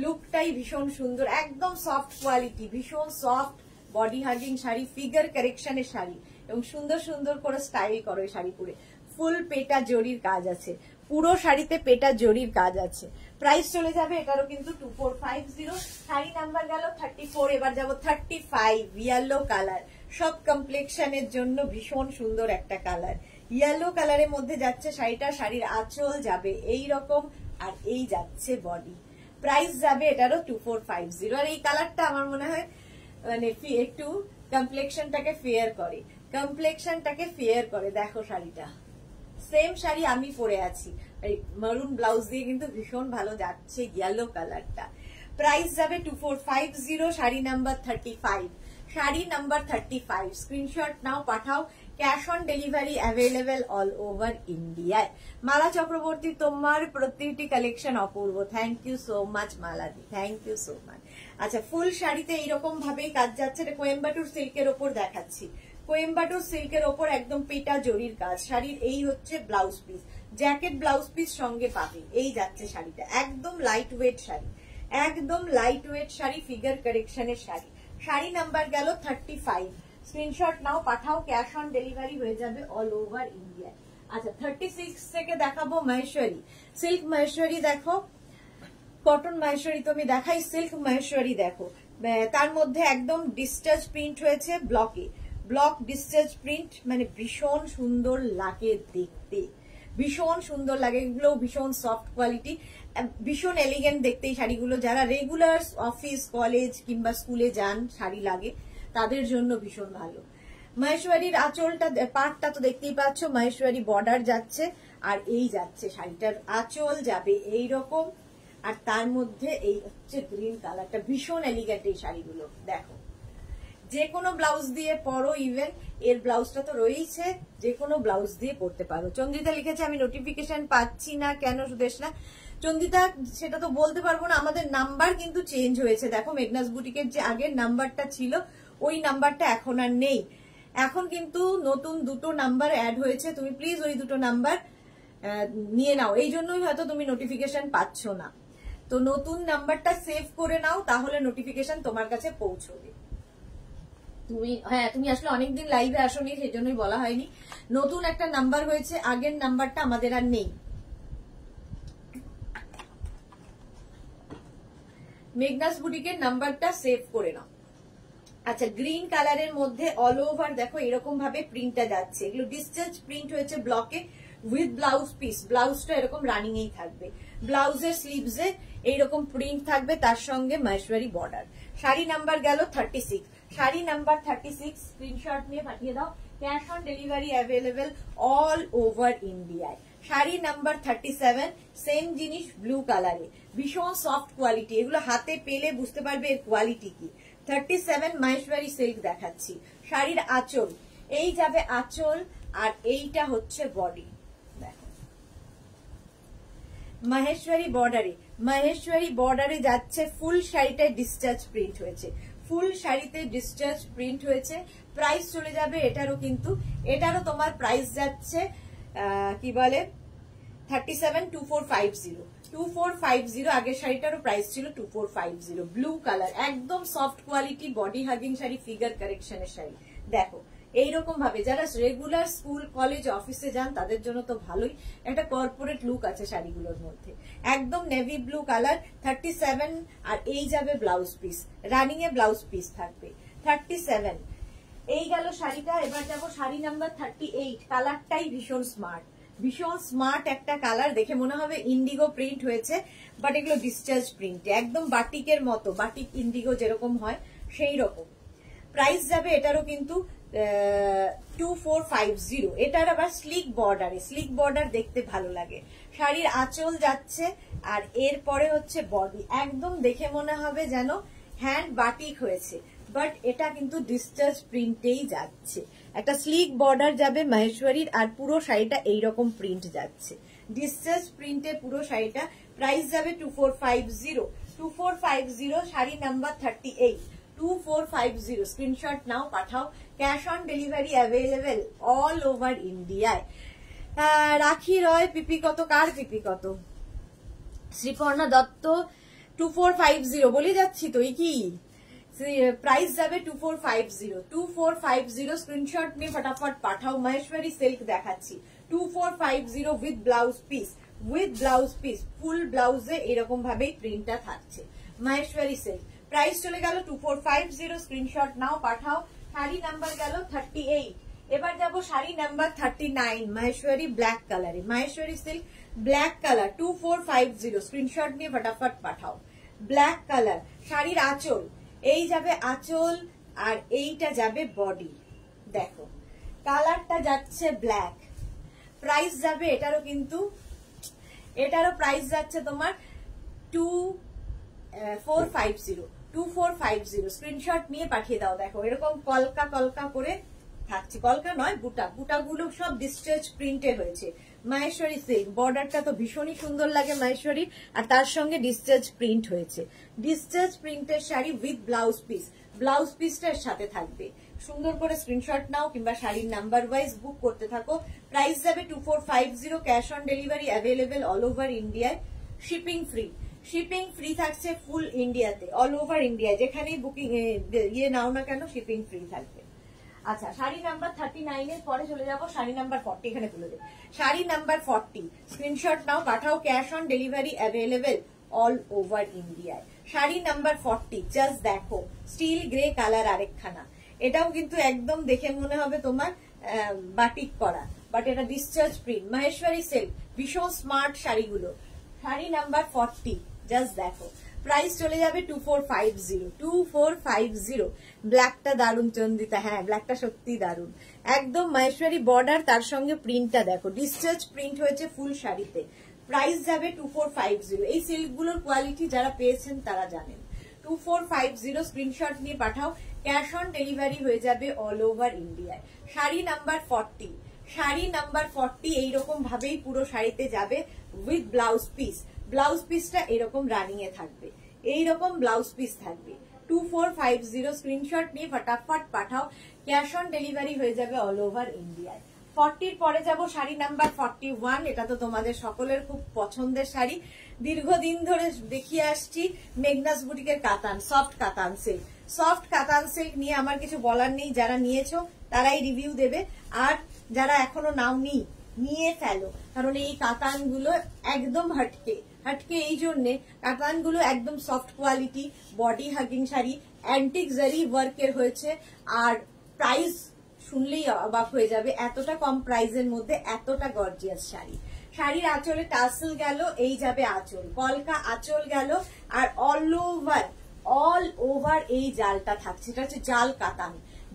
লুকটাই ভীষণ সুন্দর, একদম সফট কোয়ালিটি, ভীষণ soft body hugging sari, figure কারেকশনের শাড়ি, এবং সুন্দর সুন্দর করে স্টাইল করো এই শাড়ি পরে। ফুল পেটা জরির কাজ আছে, পুরো শাড়িতে পেটা জরির কাজ আছে। প্রাইস চলে যাবে এটারও কিন্তু 2450। শাড়ি নাম্বার গেল 34, এবার যাব 35। ইয়েলো কালার, সব কমপ্লেক্সনের জন্য ভীষণ সুন্দর একটা কালার। ইয়েলো কালারের মধ্যে যাচ্ছে শাড়িটা, শাড়ির আঁচল যাবে এই রকম, আর এই যাচ্ছে বডি। প্রাইস যাবে এটারও 2450। আর এই কালারটা আমার মনে হয় মানে একটু কমপ্লেক্সনটাকে ফেয়ার করে। কমপ্লেক্সনটাকে ফেয়ার করে। দেখো শাড়িটা, সেম শাড়ি আমি পরে আছি, এই মারুন ব্লাউজ দিয়ে কিন্তু ভীষণ ভালো যাচ্ছে ইয়েলো কালারটা। প্রাইস যাবে 2450, sari number 35, sari number 35। Screenshot নাও, পাঠাও। Cash on delivery available all over ইন্ডিয়ায়। মালা চক্রবর্তী, তোমার প্রতিটি কালেকশন অপূর্ব। থ্যাংক ইউ সো মাচ মালাদি, থ্যাংক ইউ সো মাচ। আচ্ছা, ফুল শাড়িতে এইরকম ভাবেই কাজ যাচ্ছে। এটা কোয়েম্বাটুর সিল্কের ওপর দেখাচ্ছি, কোয়েম্বাটুর সিল্কের ওপর একদম পেটা জরির কাজ। শাড়ির এই হচ্ছে blouse piece, jacket blouse piece সঙ্গে পাবে। এই যাচ্ছে শাড়িটা, একদম লাইট ওয়েট শাড়ি, একদম লাইট ওয়েট শাড়ি, ফিগার কারেকশনের শাড়ি। শাড়ি নাম্বার গেল 35। স্ক্রিনশট নাও, পাঠাও। ক্যাশ অন ডেলিভারি হয়ে যাবে অল ওভার ইন্ডিয়া। আচ্ছা, 36 থেকে দেখাবো মহেশ্বরী, সিল্ক মহেশ্বরী। দেখো, কটন মহেশ্বরী তো আমি দেখাই, সিল্ক মহেশ্বরী দেখো। তার মধ্যে একদম ডিসটাচ প্রিন্ট হয়েছে ব্লকে, ব্লক ডিসটাচ প্রিন্ট, মানে ভীষণ সুন্দর লাগে দেখতে, ভীষণ সুন্দর লাগে। এগুলো ভীষণ সফট কোয়ালিটি, ভীষণ এলিগেন্ট দেখতে এই শাড়িগুলো। যারা রেগুলার অফিস, কলেজ কিংবা স্কুলে যান, শাড়ি লাগে, তাদের জন্য ভীষণ ভালো। মহেশ্বরীর আঁচলটা, পাটটা তো দেখতেই পাচ্ছ, মহেশ্বরী বর্ডার যাচ্ছে, আর এই যাচ্ছে শাড়িটার আঁচল যাবে এইরকম, আর তার মধ্যে এই হচ্ছে গ্রিন কালারটা। ভীষণ এলিগেন্ট এই শাড়িগুলো। দেখো, যে কোনো ব্লাউজ দিয়ে পরো, ইভেন এর ব্লাউজটা তো রয়েছে, যে কোনো ব্লাউজ দিয়ে পরতে পারো। চন্দ্রিতা লিখেছে আমি নোটিফিকেশন পাচ্ছি না কেন সুদেশ না। চন্দ্রিতা, সেটা তো বলতে পারবো না, আমাদের নাম্বার কিন্তু চেঞ্জ হয়েছে। দেখো, মেঘনাস বুটিকের যে আগের নাম্বারটা ছিল, ওই নাম্বারটা এখন আর নেই। এখন কিন্তু নতুন দুটো নাম্বার অ্যাড হয়েছে। তুমি প্লিজ ওই দুটো নাম্বার নিয়ে নাও, এই জন্যই হয়তো তুমি নোটিফিকেশন পাচ্ছ না। তো নতুন নাম্বারটা সেভ করে নাও, তাহলে নোটিফিকেশন তোমার কাছে পৌঁছবে। তুমি আসলে অনেকদিন লাইভে আসোনি, সেই জন্যই বলা হয়নি। নতুন একটা নাম্বার হয়েছে, আগের নাম্বারটা আমাদের আর নেই। মেঘনাস বুটিকের নাম্বারটা সেভ করে নাও। আচ্ছা, গ্রিন কালারের মধ্যে অল ওভার দেখো এরকম ভাবে প্রিন্টটা যাচ্ছে। এগুলো ডিসচার্জ প্রিন্ট হয়েছে ব্লকে উইথ ব্লাউজ পিস। ব্লাউজটা এরকম রানিং এই থাকবে, ব্লাউজের স্লিভসে এইরকম প্রিন্ট থাকবে, তার সঙ্গে মহেশ্বরী বর্ডার। শাড়ি নাম্বার গেল 36, শাড়ি নাম্বার 36। স্ক্রিনশট নিয়ে পাঠিয়ে দাও। Cash on delivery available all over ইন্ডিয়ায়। শাড়ি নাম্বার 37, সেম জিনিস ব্লু কালারে, ভীষণ সফট কোয়ালিটি। এগুলো হাতে পেলে বুঝতে পারবে এর কোয়ালিটি কি। 37 মহেশ্বরী সিল্ক দেখাচ্ছি। শাড়ির আঁচল, এই যাবে আঁচল, আর এইটা হচ্ছে বডি। দেখো, মহেশ্বরী বর্ডারে, মহেশ্বরী বর্ডারে যাচ্ছে। ফুল শাড়িটায় ডিসচার্জ প্রিন্ট হয়েছে, ফুল শাড়িতে ডিসচার্জ প্রিন্ট হয়েছে। প্রাইস চলে যাবে এটারও, কিন্তু এটারও তোমার প্রাইস যাচ্ছে কি বলে 37, 2450, 2450। আগের শাড়িটারও প্রাইস ছিল 2450। ব্লু কালার, একদম soft quality, body hugging sari, figure কারেকশনের শাড়ি। দেখো, এইরকম ভাবে যারা রেগুলার স্কুল, কলেজ, অফিসে যান, তাদের জন্য তো ভালোই। একটা কর্পোরেট লুক আছে শাড়িগুলোর মধ্যে। একদম নেভি ব্লু কালার, 37। আর এই যাবে ব্লাউজ পিস, রানিং এ ব্লাউজ পিস থাকবে। 37 এই গেল শাড়িটা। এবার যাবো শাড়ি নাম্বার 38। কালারটাই ভীষণ স্মার্ট, ভীষণ স্মার্ট একটা কালার। দেখে মনে হবে ইন্ডিগো প্রিন্ট হয়েছে, বাট এগুলো ডিসচার্জ প্রিন্ট, একদম বাটিকের মতো, বাটিক ইন্ডিগো যেরকম হয় সেই রকম। প্রাইস যাবে এটারও কিন্তু 2450। এটার আবার স্লিক বর্ডারে, স্লিক বর্ডার দেখতে ভালো লাগে। শাড়ির আঁচল যাচ্ছে, আর এরপরে হচ্ছে বডি। একদম দেখে মনে হবে যেন হ্যান্ড বাটিক হয়েছে, বাট এটা কিন্তু ডিসচার্জ প্রিন্টেই যাচ্ছে। একটা স্লিক বর্ডার যাবে মহেশ্বরীর, আর পুরো শাড়িটা এইরকম প্রিন্ট যাচ্ছে, ডিসচার্জ প্রিন্টে পুরো শাড়িটা। প্রাইস যাবে 2450, 2450। শাড়ি নাম্বার 38, 2450। স্ক্রিনশট নাও, পাঠাও। Cash on delivery available all over ইন্ডিয়ায়। রাখি রয়, পিপি কত, কার পিপি কত? শ্রীপর্ণা দত্ত 2450 বলে যাচ্ছি তো, কি প্রাইস যাবে 2450, 2450। স্ক্রিনশট নিয়ে ফটাফট পাঠাও। মহেশ্বরী সিল্ক দেখাচ্ছি 2450 with blouse piece, with blouse piece, full ব্লাউজে এরকম ভাবেই প্রিন্টটা থাকছে। মহেশ্বরী সিল্ক, প্রাইস চলে গেল 2450। স্ক্রিনশট নাও, পাঠাও। শাড়ি নাম্বার গেল 38। এবার যাবো শাড়ি নাম্বার 39, মহেশ্বরী ব্ল্যাক কালারে, Maheshwari silk black colour 2450। Screenshot নিয়ে ফটাফট পাঠাও। Black colour. শাড়ির আঁচল, এই যাবে আঁচল, আর এইটা যাবে বডি। দেখো, কালারটা যাচ্ছে ব্ল্যাক, প্রাইস যাবে এটারও কিন্তু, এটারও প্রাইস যাচ্ছে তোমার 2450 স্ক্রিনশট নিয়ে পাঠিয়ে দাও। দেখো এরকম কলকা কলকা করে থাকছে, কলকা নয় বুটা, বুটাগুলো সব ডিসচার্জ প্রিন্টে হয়েছে। মাহেশ্বরী সিল্ক, বর্ডারটা তো ভীষণই সুন্দর লাগে মাহেশ্বরী, আর তার সঙ্গে ডিসচার্জ প্রিন্ট হয়েছে। ডিসচার্জ প্রিন্টের sari with blouse piece, blouse পিসটার সাথে থাকবে। সুন্দর করে স্ক্রিনশট নাও কিংবা শাড়ির নাম্বার ওয়াইজ বুক করতে থাকো। প্রাইস যাবে 2450, cash on delivery available all over ইন্ডিয়ায়, শিপিং ফ্রি। শিপিং ফ্রি থাকছে ফুল ইন্ডিয়াতে, অল ওভার ইন্ডিয়ায় যেখানেই বুকিং নাও না কেন শিপিং ফ্রি থাকবে। আচ্ছা, শাড়ি নাম্বার 39 এর পরে চলে যাবো শাড়ি নাম্বার 40, এখানে তুলে দেব। শাড়ি নাম্বার 40, স্ক্রিনশট নাও পাঠাও, cash on delivery available all over ইন্ডিয়ায়। শাড়ি নাম্বার 40, জাস্ট দেখো স্টিল গ্রে কালার আরেকখানা, এটাও কিন্তু একদম দেখে মনে হবে তোমার বাটিক করা, বাট এটা ডিসচার্জ প্রিন্ট, মাহেশ্বরী সিল্ক, ভীষণ স্মার্ট শাড়িগুলো। শাড়ি নাম্বার 40, জাস্ট দেখো, প্রাইস চলে যাবে 2450। ব্ল্যাকটা দারুন চন্দিতা, হ্যাঁ ব্ল্যাকটা সত্যি দারুন, একদম মাহেশ্বরী বর্ডার, তার সঙ্গে প্রিন্টটা দেখো, ডিসচার্জ প্রিন্ট হয়েছে ফুল শাড়িতে। প্রাইস যাবে 2450। এই সিল্কগুলোর কোয়ালিটি যারা পেয়েছেন তারা জানেন। 2450 স্ক্রিনশট নিয়ে পাঠাও, ক্যাশ অন ডেলিভারি হয়ে যাবে অল ওভার ইন্ডিয়ায়। শাড়ি নাম্বার 40, শাড়ি নাম্বার 40 এইরকম ভাবেই পুরো শাড়িতে যাবে উইথ ব্লাউজ পিস। ব্লাউজ পিসটা এরকম রানিং এ থাকবে, এইরকম ব্লাউজ পিস থাকবে। 2450 স্ক্রিনশট নিয়ে ফটাফট পাঠাও, ক্যাশ অন ডেলিভারি হয়ে যাবে অল ওভার ইন্ডিয়ায়। 40 পরে যাব শাড়ি নাম্বার 41, এটা তো তোমাদের সকলের খুব পছন্দের শাড়ি, দীর্ঘদিন ধরে দেখিয়ে আসছি, মেঘনাস বুটিকের কাতান, সফট কাতান সিল্ক। সফট কাতান সিল্ক নিয়ে আমার কিছু বলার নেই, যারা নিয়েছো তারাই রিভিউ দেবে, আর যারা এখনো নাওনি নিয়ে ফেলো, কারণ এই কাতানগুলো একদম হটকে হটকে, এই জন্যে কাতানগুলো একদম soft quality, body hugging sari, antique জারি ওয়ার্কের হয়েছে, আর প্রাইস শুনলেই অবাক হয়ে যাবে, এতটা কম প্রাইসের মধ্যে এতটা গর্জিয়াস শাড়ি। শাড়ির আঁচলে টাসেল গেল, এই যাবে আঁচল, কলকা আঁচল গেল, আর অল ওভার এই জালটা থাকছে, এটা হচ্ছে জাল কাতান,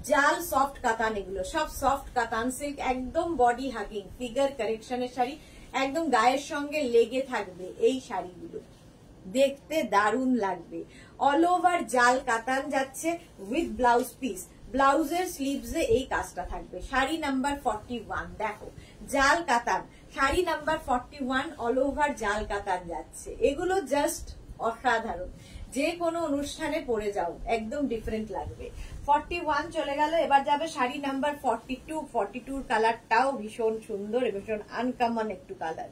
জাল সফট কাতান, এগুলো সব সফট কাতান সিল্ক, একদম বডি হাগিং ফিগার কারেকশনের শাড়ি, একদম গায়ের সঙ্গে লেগে থাকবে এই শাড়িগুলো, দেখতে দারুণ লাগবে। অল ওভার জাল কাতান যাচ্ছে উইথ ব্লাউজ পিস, ব্লাউজের স্লিভসে এই কাজটা থাকবে। শাড়ি নাম্বার 41, দেখো জাল কাতান, শাড়ি নাম্বার 41 অল ওভার জাল কাতান যাচ্ছে, এগুলো জাস্ট অসাধারণ, যে কোনো অনুষ্ঠানে পরে যাও একদম ডিফারেন্ট লাগবে। 41 চলে গেল, এবার যাবে শাড়ি নাম্বার 42। 42 কালারটাও ভীষণ সুন্দর, ভীষণ আনকমন একটু কালার,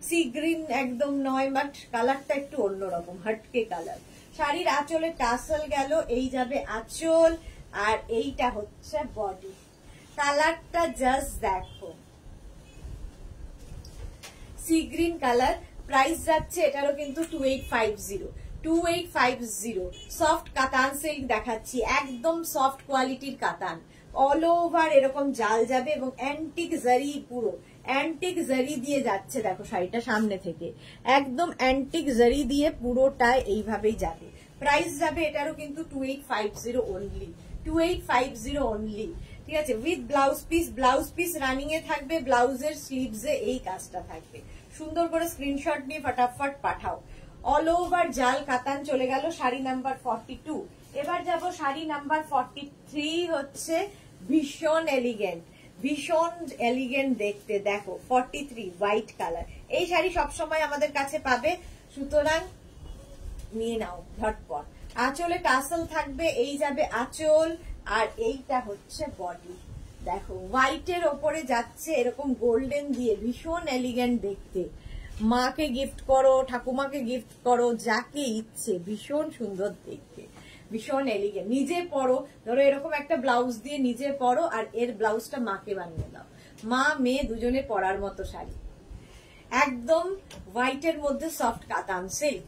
সি গ্রিন একদম নয়, বাট কালারটা একটু অন্যরকম, হটকে কালার। শাড়ির আঁচলে টাসেল গেল, এই যাবে আঁচল, আর এইটা হচ্ছে বডি। কালারটা জাস্ট দেখো, সি গ্রিন কালার। প্রাইস যাচ্ছে এটারও কিন্তু 2850। সফট কাতান সিল্ক দেখাচ্ছি, একদম সফট কোয়ালিটির কাতান, অল ওভার এরকম জাল যাবে, এবং অ্যান্টিক জারি, পুরো অ্যান্টিক জারি দিয়ে যাচ্ছে, দেখো শাড়িটা সামনে থেকে একদম অ্যান্টিক জারি দিয়ে পুরোটায় এইভাবেই যাবে। প্রাইস যাবে এটারও কিন্তু 2850 অনলি, 2850 অনলি, ঠিক আছে, with blouse piece. Blouse piece running এ থাকবে, ব্লাউজের স্লিভসে এই কাজটা থাকবে। সুন্দর করে স্ক্রিনশট নিয়ে ফটাফট পাঠাও। অল ওভার জাল কাতান চলে গেল শাড়ি নাম্বার 42। এবার যাব শাড়ি নাম্বার 43, হচ্ছে ভীষণ এলিগেন্ট, ভীষণ এলিগেন্ট দেখতে, দেখো 43 হোয়াইট কালার। এই শাড়ি সবসময় আমাদের কাছে পাবে, সুতরাং নিয়ে নাও ঝটপট। আঁচলে টাসেল থাকবে, এই যাবে আঁচল, আর এইটা হচ্ছে বডি। দেখো হোয়াইটের ওপরে যাচ্ছে এরকম গোল্ডেন দিয়ে, ভীষণ এলিগেন্ট দেখতে, মাকে গিফট করো, ঠাকুমাকে গিফট করো, যাকে ইচ্ছে, ভীষণ সুন্দর দেখতে, ভীষণ এলিগেন্ট। নিজে পরো, ধরো এরকম একটা ব্লাউজ দিয়ে নিজে পরো, আর এর ব্লাউজটা মাকে বানিয়ে দাও, মা মেয়ে দুজনে পরার মতো শাড়ি, একদম হোয়াইটের মধ্যে সফট কাতান সিল্ক।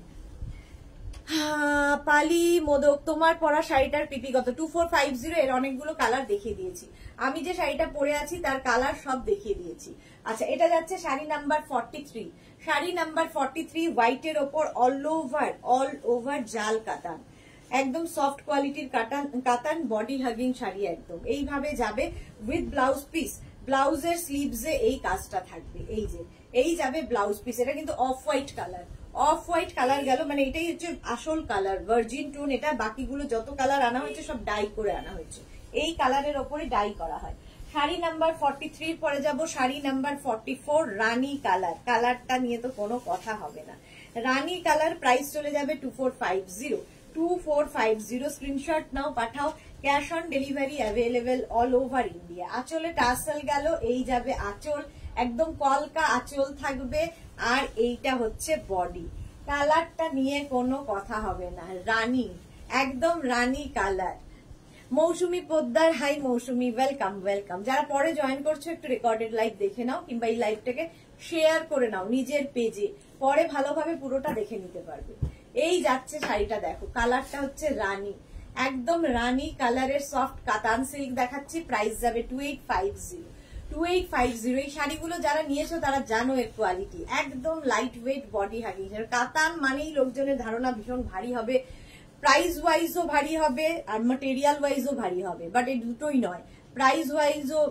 পালি মোদক, তোমার পরা শাড়িটার পিপি কত? 2450। এর অনেকগুলো কালার দেখিয়ে দিয়েছি, আমি যে শাড়িটা পরে আছি তার কালার সব দেখিয়ে দিয়েছি। আচ্ছা, এটা যাচ্ছে শাড়ি নাম্বার 43। শাড়ি নাম্বার 43 হোয়াইটের ওপর অল ওভার জাল কাতান, একদম সফট কোয়ালিটির কাতান বডি হাগিং শাড়ি একদম এইভাবে যাবে উইথ ব্লাউজ পিস। ব্লাউজের স্লিভসে এই কাজটা থাকবে, এই যে এই যাবে ব্লাউজ পিস। এটা কিন্তু off white colour, off white colour গেল, মানে এটাই হচ্ছে আসল কালার, ভার্জিন টোন। এটা বাকিগুলো যত কালার আনা হয়েছে সব ডাই করে আনা হয়েছে, এই কালারের ওপরে ডাই করা হয়। শাড়ি নাম্বার 43 পরে যাব শাড়ি নাম্বার 44 রানী কালার। কালারটা নিয়ে তো কোনো কথা হবে না, রানী কালার। প্রাইস চলে যাবে 2450 স্ক্রিনশট নাও, পাঠাও। Cash on delivery available all over India. আঁচলে টাসেল গেল, এই যাবে আঁচল, একদম কলকা আঁচল থাকবে। আর এইটা হচ্ছে বডি। কালারটা নিয়ে কোনো কথা হবে না, রানী, একদম রানী কালার। মৌসুমী পোদ্দার, হাই মৌসুমী, ওয়েলকাম ওয়েলকাম। যারা পরে জয়েন করছো একটু রেকর্ডেড লাইভ দেখে নাও, কিংবা এই লাইভটাকে শেয়ার করে নাও নিজের পেজে, পরে ভালোভাবে পুরোটা দেখে নিতে পারবে। এই যাচ্ছে শাড়িটা, দেখো কালারটা হচ্ছে রানী, একদম রানী কালারের সফট কাতান সিল্ক দেখাচ্ছি। প্রাইস যাবে 2850। এই শাড়িগুলো যারা নিয়েছো তারা জানো এর কোয়ালিটি, একদম লাইট ওয়েট বডি হাগিং। কাতান মানেই লোকজনের ধারণা ভীষণ ভারী হবে, প্রাইস ওয়াইজও ভারী হবে আর ম্যাটেরিয়াল ওয়াইজও ভারী হবে, বাট এই দুটোই নয়। প্রাইস ওয়াইজও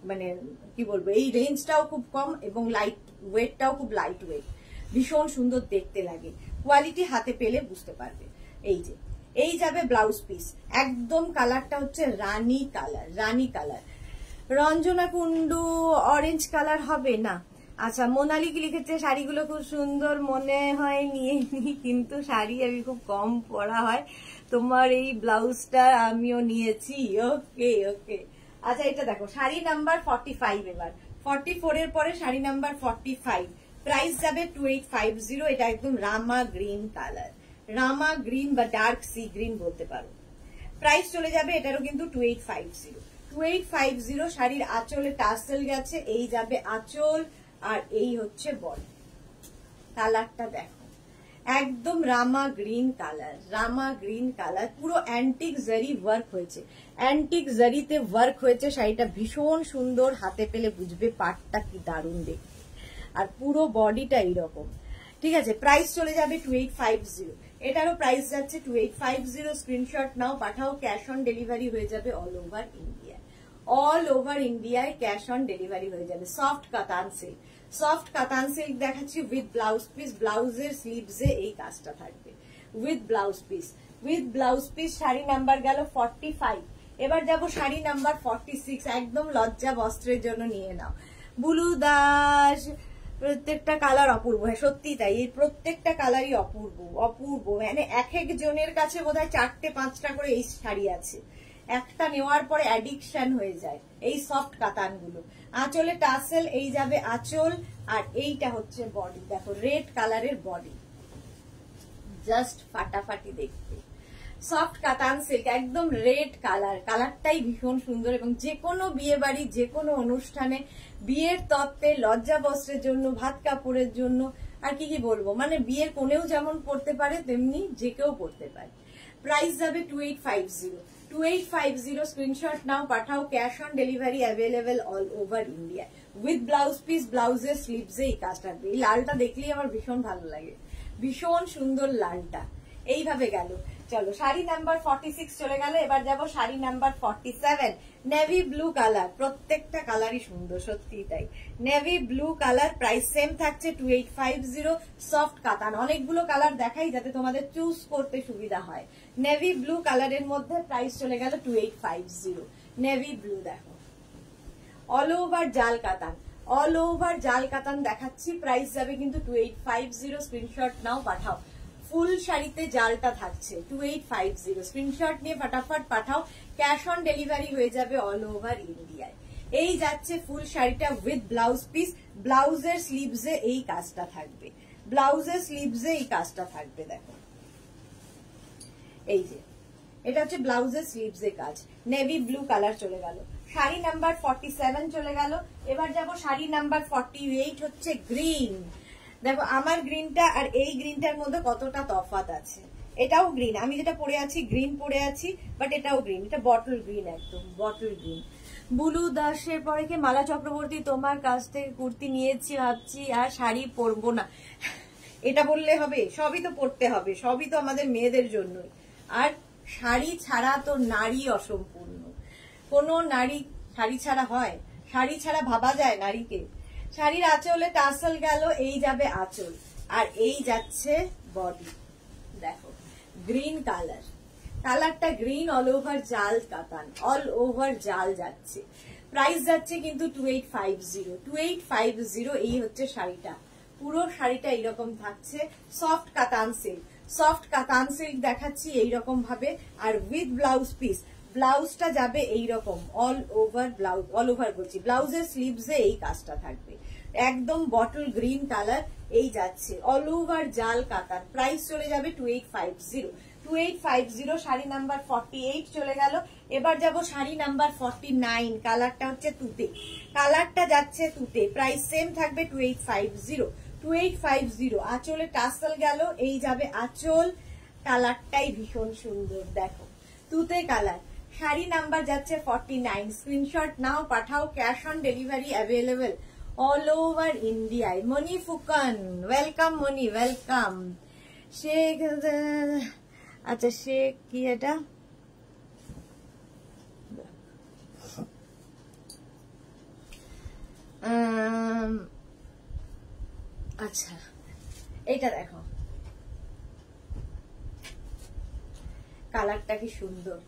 মানে কি বলবো, এই রেঞ্জটাও খুব কম এবং লাইট ওয়েটটাও খুব লাইট ওয়েট, ভীষণ সুন্দর দেখতে লাগে। কোয়ালিটি হাতে পেলে বুঝতে পারবে। এই যে এই যাবে ব্লাউজ পিস, একদম কালারটা হচ্ছে Rani colour, Rani colour. Ranjana Kundu, orange colour হবে না? আচ্ছা, মোনালি কি লিখেছে শাড়িগুলো খুব সুন্দর, মনে হয় নিয়ে নি, কিন্তু শাড়ি আমি খুব কম পরা হয়, তোমার এই ব্লাউজটা আমিও নিয়েছি। ওকে ওকে, আচ্ছা এটা দেখো শাড়ি নাম্বার 45, এবার 44 এর পরে শাড়ি নাম্বার 45। প্রাইস যাবে 2850। এটা একদম রামা গ্রিন কালার, রামা গ্রিন বা ডার্ক সি গ্রিন বলতে পারো। প্রাইস চলে যাবে এটারও কিন্তু 2850। শাড়ির আঁচলে টাসেল গেছে, এই যাবে আঁচল আর এই হচ্ছে বডি। কালারটা দেখো, একদম রামা গ্রিন কালার, রামা গ্রিন কালার। পুরো অ্যান্টিক জারি ওয়ার্ক হয়েছে, অ্যান্টিক জারিতে ওয়ার্ক হয়েছে। শাড়িটা ভীষণ সুন্দর, হাতে পেলে বুঝবে পাটটা কি দারুণ দেখতে, আর পুরো বডিটা এইরকম। ঠিক আছে, প্রাইস চলে যাবে 2850। এটারও প্রাইস যাচ্ছে 2850। স্ক্রিনশট নাও, পাঠাও। ক্যাশ অন ডেলিভারি হয়ে যাবে all over India, all over ইন্ডিয়ায় ক্যাশ অন ডেলিভারি হয়ে যাবে। সফট কাতান সিল্ক, সফট কাতান সিল্ক দেখাচ্ছি উইথ ব্লাউজ পিস। ব্লাউজের স্লিভসে এই কাজটা থাকবে with blouse piece, with blouse piece. Sari number গেল 45। এবার যাব শাড়ি নাম্বার 46। একদম লজ্জা বস্ত্রের জন্য নিয়ে নাও। বুলু দাস, প্রত্যেকটা কালার অপূর্ব। হ্যাঁ সত্যি তাই, এই প্রত্যেকটা কালারই অপূর্ব অপূর্ব। মানে এক এক জনের কাছে বোধহয় 4-5টা করে এই শাড়ি আছে, একটা নেওয়ার পরে অ্যাডিকশন হয়ে যায় এই সফট কাতানগুলো। আঁচলে টাসেল, এই যাবে আঁচল আর এইটা হচ্ছে বডি। দেখো রেড কালারের বডি, জাস্ট ফাটাফাটি দেখতে। সফট কাতান সিল্ক, একদম রেড কালার, কালারটাই ভীষণ সুন্দর। এবং যে কোনো বিয়ে বাড়ি, যে কোনো অনুষ্ঠানে, বিয়ের তত্ত্বে, লজ্জা বস্ত্রের জন্য, ভাত কাপড়ের জন্য, আর কি কি বলবো, মানে বিয়ের কোণেও যেমন পড়তে পারে তেমনি যে কেউ পড়তে পারে। প্রাইস যাবে 2850। স্ক্রিনশট নাও, পাঠাও। Cash on delivery available all over India with blouse piece. ব্লাউজের স্লিভসে এই কাজ থাকবে। এই লালটা দেখলেই আমার ভীষণ ভালো লাগে, ভীষণ সুন্দর লালটা। এইভাবে গেল। চলো শাড়ি নাম্বার 46 চলে গেল। এবার যাব sari number 47, navy blue colour. প্রত্যেকটা কালারই সুন্দর, সত্যি তাই। Navy blue colour, price same থাকছে 2850। সফট কাতান, অনেকগুলো কালার দেখাই যাতে তোমাদের চুজ করতে সুবিধা হয়। নেভি ব্লু কালারের মধ্যে প্রাইস চলে গেল 2850। নেভি ব্লু দেখো, অল ওভার জাল কাতান, অল ওভার জাল কাতান দেখাচ্ছি। প্রাইস যাবে কিন্তু 2850। স্ক্রিনশট নাও, পাঠাও। ফুল শাড়িতে জালটা থাকছে 2850। স্ক্রিনশট নিয়ে ফটাফট পাঠাও। ক্যাশ অন ডেলিভারি হয়ে যাবে অল ওভার ইন্ডিয়ায়। এই যাচ্ছে ফুল শাড়িটা উইথ ব্লাউজ পিস। ব্লাউজের স্লিভসে এই কাজটা থাকবে, ব্লাউজের স্লিভসে এই কাজটা থাকবে। দেখো এই যে এটা হচ্ছে ব্লাউজের স্লিভসে কাজ। নেভি ব্লু কালার চলে গেল। শাড়ি নাম্বার 47 চলে গেল। এবার যাব শাড়ি নাম্বার 48, হচ্ছে গ্রিন। দেখো আমার গ্রিনটা আর এই গ্রিনটার মধ্যে কতটা তফাৎ আছে। এটাও গ্রিন, আমি যেটা পরে আছি গ্রিন পরে আছি, বাট এটাও গ্রিন, এটা বটল গ্রিন, একদম বটল গ্রিন। বুলু দাসের পরে কি মালা চক্রবর্তী, তোমার কাছ থেকে কুর্তি নিয়েছি, ভাবছি আর শাড়ি পরবো না। এটা বললে হবে? সবই তো পড়তে হবে, সবই তো আমাদের মেয়েদের জন্যই। আর শাড়ি ছাড়া তো নারী অসম্পূর্ণ। কোনো নারী শাড়ি ছাড়া হয়? শাড়ি ছাড়া ভাবা যায় নারীকে? শাড়ির আঁচলে টাসেল গেল, এই যাবে আঁচল, আর এই যাচ্ছে বডি। দেখো গ্রিন কালার, কালারটা গ্রিন, অল ওভার জাল কাতান, অল ওভার জাল যাচ্ছে। প্রাইস যাচ্ছে কিন্তু 2850। 2850 এই হচ্ছে শাড়িটা। পুরো শাড়িটা এইরকম থাকছে, সফট কাতান সিল্ক। সফট কাতান সিল্ক দেখাচ্ছি এইরকম ভাবে, আর উইথ ব্লাউজ পিস। ব্লাউজটা যাবে এইরকম all over blouse, all over বলছি, ব্লাউজের স্লিভসে এই কাজটা থাকবে। একদম বটল গ্রিন কালার, এই যাচ্ছে অল ওভার জাল কাতান। প্রাইস চলে যাবে 2850। 2850 শাড়ি নাম্বার 48 চলে গেল। এবার যাব শাড়ি নাম্বার 49। কালারটা হচ্ছে তুতে, কালারটা যাচ্ছে তুতে। প্রাইস সেম থাকবে 2850। 2850 আঁচলে টাসেল গেল, এই যাবে আঁচল। কালারটাই ভীষণ সুন্দর, দেখো তুতে কালার। শাড়ি নাম্বার যাচ্ছে 49। স্ক্রিনশট নাও, পাঠাও। Cash on delivery available all over ইন্ডিয়ায়। মনি ফুকন, ওয়েলকাম মনি, ওয়েলকাম। শেখ, আচ্ছা শেখ কি এটা? আচ্ছা এইটা দেখো, কালারটা কি সুন্দর,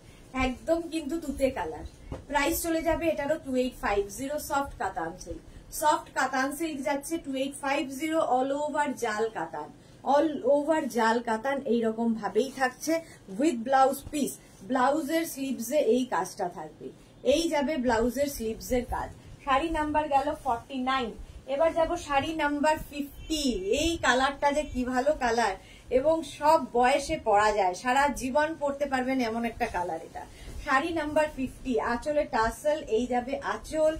একদম কিন্তু তুতে কালার। প্রাইস চলে যাবে এটারও 2850। সফট কাতান সিল্ক, সফট কাতান সিল্ক যাচ্ছে 2850। অল ওভার জাল কাতান, অল ওভার জাল কাতান এইরকম ভাবেই থাকছে উইথ ব্লাউজ পিস। ব্লাউজের স্লিভসে এই কাজটা থাকবে, এই যাবে ব্লাউজের স্লিভসের কাজ। শাড়ি নাম্বার গেল 49। এবার যাব শাড়ি নাম্বার 50। এই কালারটা যে কি ভালো কালার, এবং সব বয়সে পরা যায়, সারা জীবন পরতে পারবেন এমন একটা কালার এটা। শাড়ি নাম্বার 50, আঁচলে টাসেল, এই যাবে আঁচল,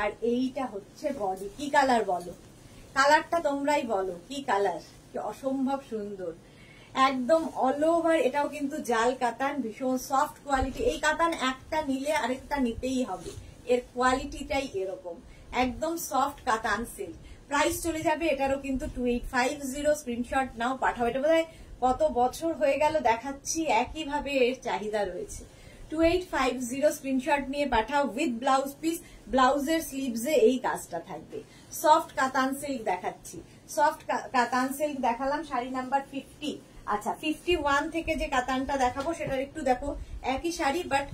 আর এইটা হচ্ছে বডি। কি কালার বলো? কালারটা তোমরাই বলো কি কালার, কি অসম্ভব সুন্দর, একদম অল ওভার। এটাও কিন্তু জাল কাতান, ভীষণ সফট কোয়ালিটি। এই কাতান একটা নিলে আরেকটা নিতেই হবে, এর কোয়ালিটিটাই এরকম, একদম সফট কাতান সিল্ক। প্রাইস চলে যাবে এটারও কিন্তু 2850। স্ক্রিনশট নাও, পাঠাও। এটা বোধহয় কত বছর হয়ে গেল দেখাচ্ছি, একইভাবে এর চাহিদা রয়েছে। 2850 স্ক্রিনশট নিয়ে পাঠাও উইথ ব্লাউজ পিস। ব্লাউজের স্লিভসে এই কাজটা থাকবে। সফট কাতান সিল্ক দেখাচ্ছি, সফট কাতান সিল্ক দেখালাম শাড়ি নাম্বার 50। আচ্ছা 51 থেকে যে কাতানটা দেখাবো সেটার একটু দেখো, একই শাড়ি বাট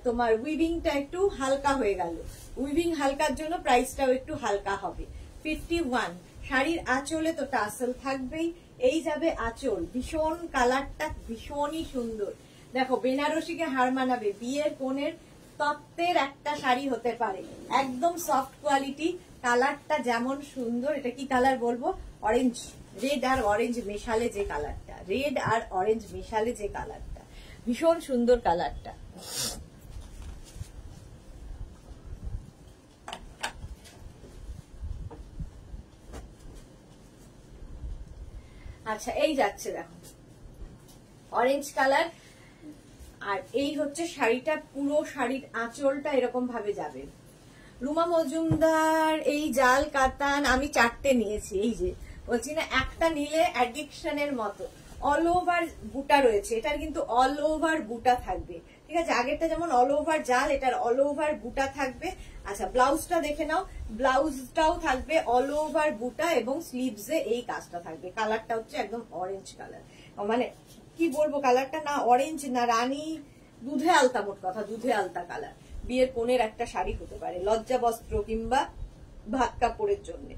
তোমার উইভিংটা একটু হালকা হয়ে গেল। উইভিং হালকার জন্য প্রাইসটাও একটু হালকা হবে। 51 শাড়ির আঁচলে তো টাসেল থাকবেই, এই যাবে আঁচল। ভীষণ কালারটা ভীষণই সুন্দর, দেখো বেনারসিকে হার মানাবে, বিয়ের কোণের তত্ত্বের একটা শাড়ি হতে পারে, একদম সফট কোয়ালিটি। কালারটা যেমন সুন্দর, এটা কি কালার বলবো, অরেঞ্জ, রেড আর অরেঞ্জ মেশালে যে কালারটা, রেড আর অরেঞ্জ মেশালে যে কালারটা, ভীষণ সুন্দর কালারটা। আচ্ছা এই যাচ্ছে দেখো অরেঞ্জ কালার, আর এই হচ্ছে শাড়িটা। পুরো শাড়ির আঁচলটা এরকম ভাবে যাবে। রুমা মজুমদার, এই জাল কাতান আমি 4টে নিয়েছি, এই যে বলছি না একটা নিলে অ্যাডিকশনের মতো। অল ওভার বুটা রয়েছে, এটার কিন্তু অল ওভার বুটা থাকবে, ঠিক আছে। আগেরটা যেমন অল ওভার জাল, এটার অল ওভার বুটা থাকবে। আচ্ছা ব্লাউজটা দেখে নাও, ব্লাউজটাও থাকবে অল ওভার বুটা এবং স্লিভসে এই কাজটা থাকবে। কালারটা হচ্ছে একদম অরেঞ্জ কালার, মানে কি বলবো কালারটা, না অরেঞ্জ না রানী, দুধে আলতা, মোট কথা দুধে আলতা কালার। বিয়ের কোণের একটা শাড়ি হতে পারে, লজ্জা বস্ত্র কিংবা ভাত কাপড়ের জন্য।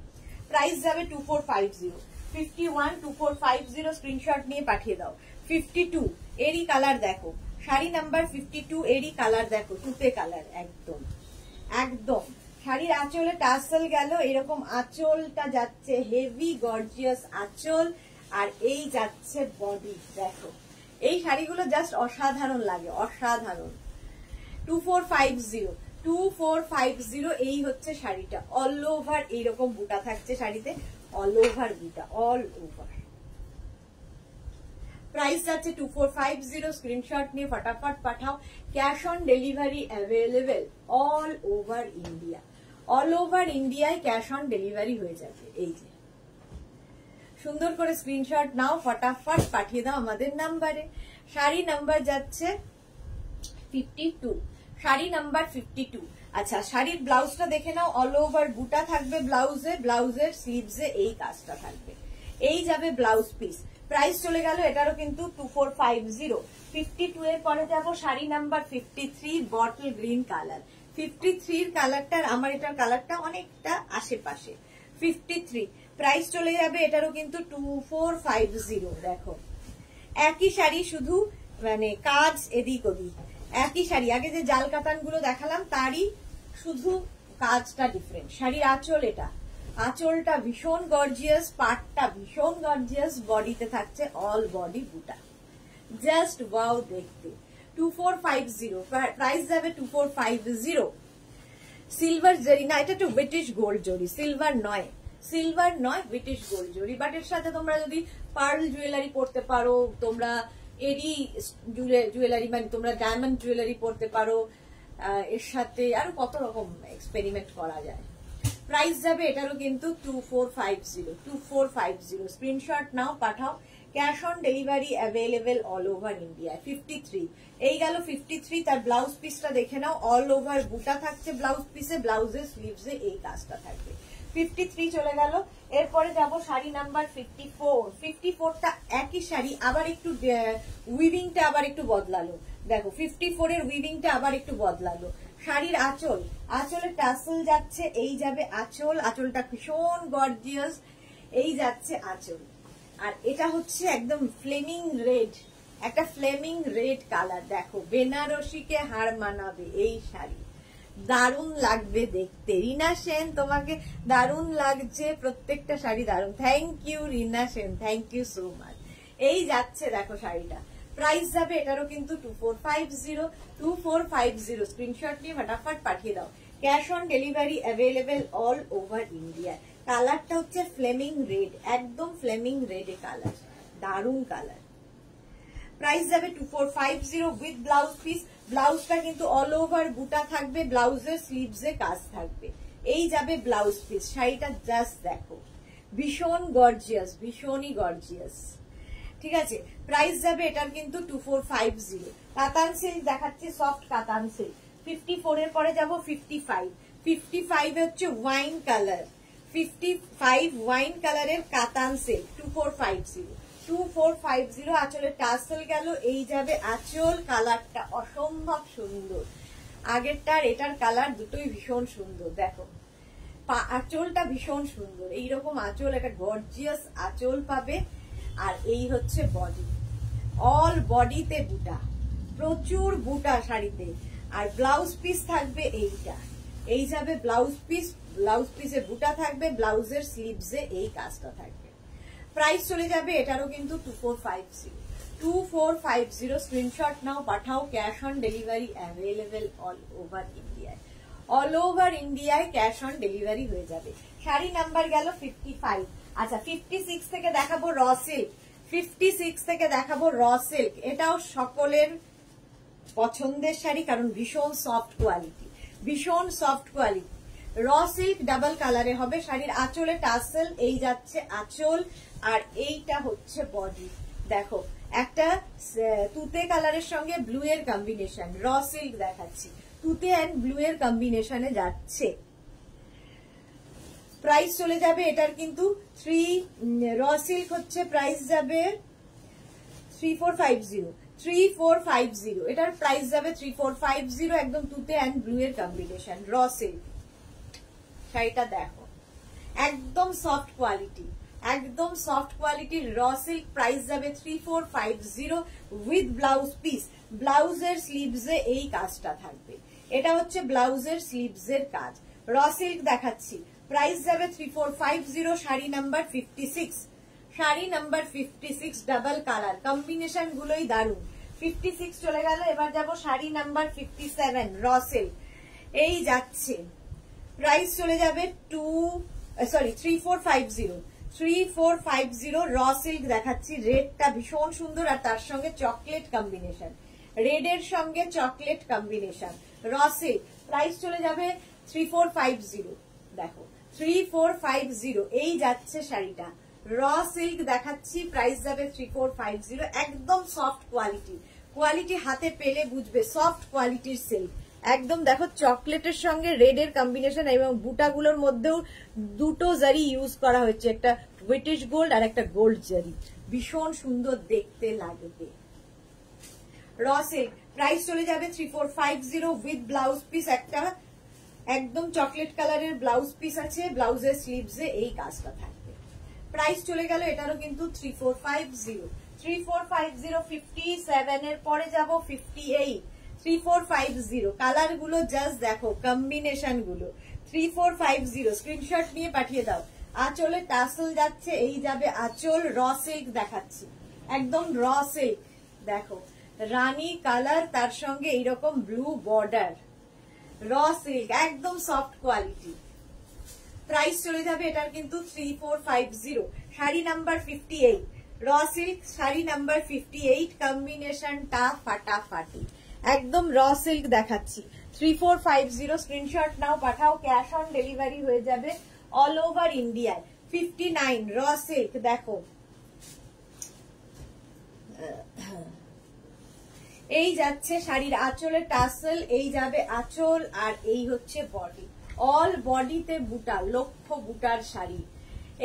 প্রাইস যাবে 2450। 51 2450 স্ক্রিনশট নিয়ে পাঠিয়ে দাও। 52 এরই কালার দেখো, শাড়ি নাম্বার 52 এরই কালার দেখো, তুতে কালার, একদম একদম। শাড়ির আঁচলে টাসেল গেল, এরকম আঁচলটা যাচ্ছে হেভি গর্জিয়াস আঁচল, আর এই যাচ্ছে বডি। দেখো এই শাড়িগুলো জাস্ট অসাধারণ লাগে, অসাধারণ। 2450 2450 এই হচ্ছে শাড়িটা। অল ওভার এইরকম বুটা থাকছে শাড়িতে, অল ওভার বুটা, অল ওভার। প্রাইস যাচ্ছে 2450। স্ক্রিনশট নিয়ে ফটাফট পাঠাও। Cash on delivery available all over India, all over ইন্ডিয়ায় ক্যাশ অন ডেলিভারি হয়ে যাবে। এই যে সুন্দর করে স্ক্রিনশট নাও, ফটাফট পাঠিয়ে দাও আমাদের নাম্বারে। শাড়ি নাম্বার যাচ্ছে 52, শাড়ি নাম্বার 52। আচ্ছা, শাড়ির ব্লাউজটা দেখে নাও, অল ওভার বুটা থাকবে ব্লাউজে, ব্লাউজের স্লিভসে এই কাজটা থাকবে। এই যাবে ব্লাউজ পিস। প্রাইস চলে গেল এটারও কিন্তু 2450। 52 এর পরে যাব sari number 53, bottle green colour. 53 কালারটার, আমার এটার কালারটা অনেকটা আশেপাশে। 53 প্রাইস চলে যাবে এটারও কিন্তু 2450। দেখো একই শাড়ি, শুধু মানে কাজ এদিক ওদিক, একই শাড়ি। আগে যে জাল কাতানগুলো দেখালাম তারই শুধু কাজটা ডিফারেন্ট। শাড়ির আঁচল, এটা আঁচলটা ভীষণ গর্জিয়াস, পাটটা ভীষণ গর্জিয়াস, বডিতে থাকছে অল বডি বুটা, জাস্ট ওয়াও দেখতে। 2450 প্রাইস যাবে 2450। সিলভার জরি না, এটা একটু ব্রিটিশ গোল্ড জরি, সিলভার নয়, সিলভার নয়, ব্রিটিশ গোল্ড জরি। বাট এর সাথে তোমরা যদি পার্ল জুয়েলারি পরতে পারো, তোমরা এডি জুয়েলারি মানে তোমরা ডায়মন্ড জুয়েলারি পরতে পারো, এর সাথে আরো কত রকম এক্সপেরিমেন্ট করা যায়। প্রাইস যাবে এটারও কিন্তু 2450। 2450 স্ক্রিনশট নাও, পাঠাও। Cash on delivery available all over India. 53 এই গেল 53। তার ব্লাউজ পিসটা দেখে নাও, অল ওভার বুটা থাকছে ব্লাউজ পিসে, ব্লাউজের স্লিভসে এই কাজটা থাকবে। 53 চলে গেল। এরপরে যাব শাড়ি নাম্বার 54। 54টা একই শাড়ি, আবার একটু উইভিংটা আবার একটু বদলালো। দেখো 54 এর উইভিংটা আবার একটু বদলালো। শাড়ির আঁচল, আঁচলের টাসেল যাচ্ছে, এই যাবে আঁচল, আঁচলটা ভীষণ গর্জিয়াস, এই যাচ্ছে আঁচল। আর এটা হচ্ছে একদম ফ্লেমিং রেড, একটা ফ্লেমিং রেড কালার। দেখো বেনারসিকে হার মানাবে এই শাড়ি, দারুণ লাগবে দেখতে। রিনা সেন, তোমাকে দারুণ লাগছে, প্রত্যেকটা শাড়ি দারুণ। Thank you Rina Sen, thank you so much. এই যাচ্ছে দেখো শাড়িটা। প্রাইস যাবে এটারও কিন্তু 2450। 2450 স্ক্রিনশট নিয়ে ফটাফট পাঠিয়ে দাও। Cash on delivery available all over India. কালারটা হচ্ছে ফ্লেমিং রেড, একদম ফ্লেমিং রেড এ কালার, দারুণ কালার। প্রাইস যাবে 2450 উইথ ব্লাউজ পিস। ব্লাউজটা কিন্তু অল ওভার বুটা থাকবে, ব্লাউজের স্লিভসে কাজ থাকবে। এই যাবে ব্লাউজ পিস। শাড়িটা জাস্ট দেখো, ভীষণ গর্জিয়াস, ভীষণই গর্জিয়াস। ঠিক আছে, প্রাইস যাবে এটার কিন্তু 2450। কাতান সিল্ক দেখাচ্ছি, সফট কাতান সিল্ক। 54 এর পরে যাব 55। 55 হচ্ছে ওয়াইন কালার, 55 ওয়াইন কালারের কাতান সিল্ক 2450। 2450 আঁচলের টাসেল গেল, এই যাবে আঁচল। কালারটা অসম্ভব সুন্দর, আগেরটার এটার কালার দুটোই ভীষণ সুন্দর। দেখো আঁচলটা ভীষণ সুন্দর, এইরকম আঁচল, একটা গর্জিয়াস আঁচল পাবে। আর এই হচ্ছে বডি, অল বডিতে বুটা, প্রচুর বুটা শাড়িতে। আর ব্লাউজ পিস থাকবে এইটা, এই যাবে ব্লাউজ পিস, ব্লাউজ পিসে বুটা থাকবে, ব্লাউজের স্লিভসে এই কাজটা থাকবে। প্রাইস চলে যাবে এটারও কিন্তু 2450। 2450 স্ক্রিনশট নাও, পাঠাও। Cash on delivery available all over ইন্ডিয়ায়, অল ওভার ইন্ডিয়ায় ক্যাশ অন ডেলিভারি হয়ে যাবে। শাড়ি নাম্বার গেল 55। আচ্ছা 56 থেকে দেখাবো র সিল্ক। 56 থেকে দেখাবো র সিল্ক। এটাও সকলের পছন্দের শাড়ি, কারণ ভীষণ সফট কোয়ালিটি, ভীষণ soft quality. Raw silk double কালারে হবে। শাড়ির আঁচলে টাসেল, এই যাচ্ছে আঁচল, আর এইটা হচ্ছে বডি। দেখো একটা তুতে কালারের সঙ্গে ব্লু এর কম্বিনেশন, র সিল্ক দেখাচ্ছি, তুতে অ্যান্ড ব্লু এর কম্বিনেশনে যাচ্ছে। প্রাইস চলে যাবে এটার কিন্তু র সিল্ক হচ্ছে, প্রাইস যাবে 3450। 3450 এটার প্রাইস যাবে 3450, একদম তুতে অ্যান্ড ব্লু এর কম্বিনেশন, র সিল্ক। শাড়িটা দেখো, একদম সফট কোয়ালিটি, একদম সফট কোয়ালিটির র সিল্ক। প্রাইস যাবে 3450 উইথ ব্লাউজ পিস। ব্লাউজের স্লিভসে এই কাজটা থাকবে, এটা হচ্ছে ব্লাউজের স্লিভসের কাজ। র সিল্ক দেখাচ্ছি, প্রাইস যাবে 3450। Sari number 56। Sari number 56 double colour, combination গুলোই দারুণ। 56 চলে গেল। এবার যাব শাড়ি নাম্বার 57 র সিল্ক। এই যাচ্ছে, প্রাইস চলে যাবে 3450। 3450 র সিল্ক দেখাচ্ছি। রেডটা ভীষণ সুন্দর, আর তার সঙ্গে চকলেট কম্বিনেশন, রেড এর সঙ্গে chocolate combination, raw silk. Price চলে যাবে 3450। দেখো 3450 এই যাচ্ছে শাড়িটা, র সিল্ক দেখাচ্ছি, প্রাইস যাবে 3450। একদম সফট কোয়ালিটি, কোয়ালিটি হাতে পেলে বুঝবে সফট কোয়ালিটির সিল্ক। একদম দেখো চকলেটের সঙ্গে রেড এর কম্বিনেশন এবং বুটাগুলোর মধ্যেও দুটো জারি ইউজ করা হয়েছে, একটা ব্রিটিশ গোল্ড আর একটা গোল্ড জারি, ভীষণ সুন্দর দেখতে লাগবে। র সিল্ক প্রাইস চলে যাবে 3450 উইথ ব্লাউজ পিস। একটা একদম চকলেট কালারের ব্লাউজ পিস আছে, ব্লাউজের স্লিভসে এই কাজটা থাকবে। প্রাইস চলে গেল এটারও কিন্তু 3450। 3450 57 এর পরে যাব 58। 3450 কালার গুলো জাস্ট দেখো, কম্বিনেশন গুলো। 3450 স্ক্রিনশট নিয়ে পাঠিয়ে দাও। আঁচলে টাসেল যাচ্ছে, এই যাবে আঁচল। র সিল্ক দেখাচ্ছি, একদম র সিল্ক দেখো, রানী কালার, তার সঙ্গে এইরকম ব্লু বর্ডার। র সিল্ক একদম সফট কোয়ালিটি। প্রাইস চলে যাবে এটার কিন্তু 3450। Sari number 58, raw silk sari number 58, কম্বিনেশনটা ফাটাফাটি। একদম র সিল্ক দেখাচ্ছি, 3450 স্ক্রিনশট নাও পাঠাও, ক্যাশ অন ডেলিভারি হয়ে যাবে অল ওভার ইন্ডিয়ায়। 59 র সিল্ক দেখো, এই যাচ্ছে শাড়ির আঁচলের টাসেল, এই যাবে আঁচল, আর এই হচ্ছে বডি। অল বডিতে বুটা, লক্ষ বুটার শাড়ি,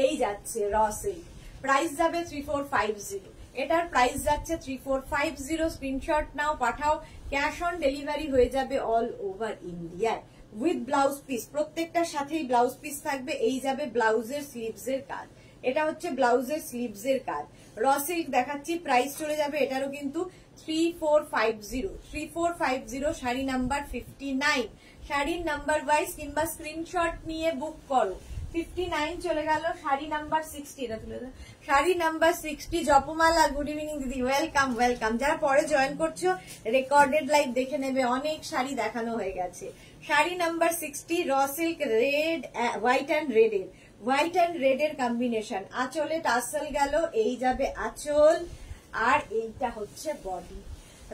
এই যাচ্ছে র সিল্ক। প্রাইস যাবে 3450। এটার প্রাইস যাচ্ছে 3450। স্ক্রিনশট নাও পাঠাও, ক্যাশ অন ডেলিভারি হয়ে যাবে অল ওভার ইন্ডিয়ায় উইথ ব্লাউজ পিস। প্রত্যেকটার সাথেই ব্লাউজ পিস থাকবে। এই যাবে ব্লাউজের স্লিভস এর কাজ, এটা হচ্ছে ব্লাউজের স্লিভস এর কাজ। র সিল্ক দেখাচ্ছি, প্রাইস চলে যাবে এটারও কিন্তু 3450। 3450 শাড়ি নাম্বার 59। শাড়ির নাম্বার ওয়াইজ কিংবা স্ক্রিনশট নিয়ে বুক করো। 59 চলে গেল। শাড়ি নাম্বার 60, এটা তুলে দাও। শাড়ি নাম্বার 60 জপমালা, গুড ইভিনিং দিদি, ওয়েলকাম ওয়েলকাম। যারা পরে জয়েন করছো রেকর্ডেড লাইভ দেখে নেবে, অনেক শাড়ি দেখানো হয়ে গেছে। Sari number 60 raw silk, red, white and red এর, হোয়াইট অ্যান্ড রেড এর কম্বিনেশন। আঁচলে টাসেল গেল, এই যাবে আঁচল, আর এইটা হচ্ছে বডি।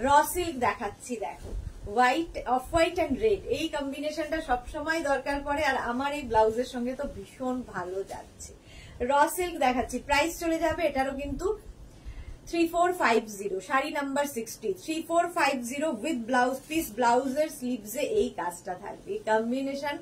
র সিল্ক দেখাচ্ছি দেখো, white, of white and red, এই কম্বিনেশনটা সবসময় দরকার পড়ে, আর আমার এই ব্লাউজের সঙ্গে তো ভীষণ ভালো যাচ্ছে। র সিল্ক দেখাচ্ছি, প্রাইস চলে যাবে এটারও কিন্তু 3450। Sari number 60, 3450 with blouse piece. ব্লাউজের স্লিভসে এই কাজটা থাকবে। কম্বিনেশন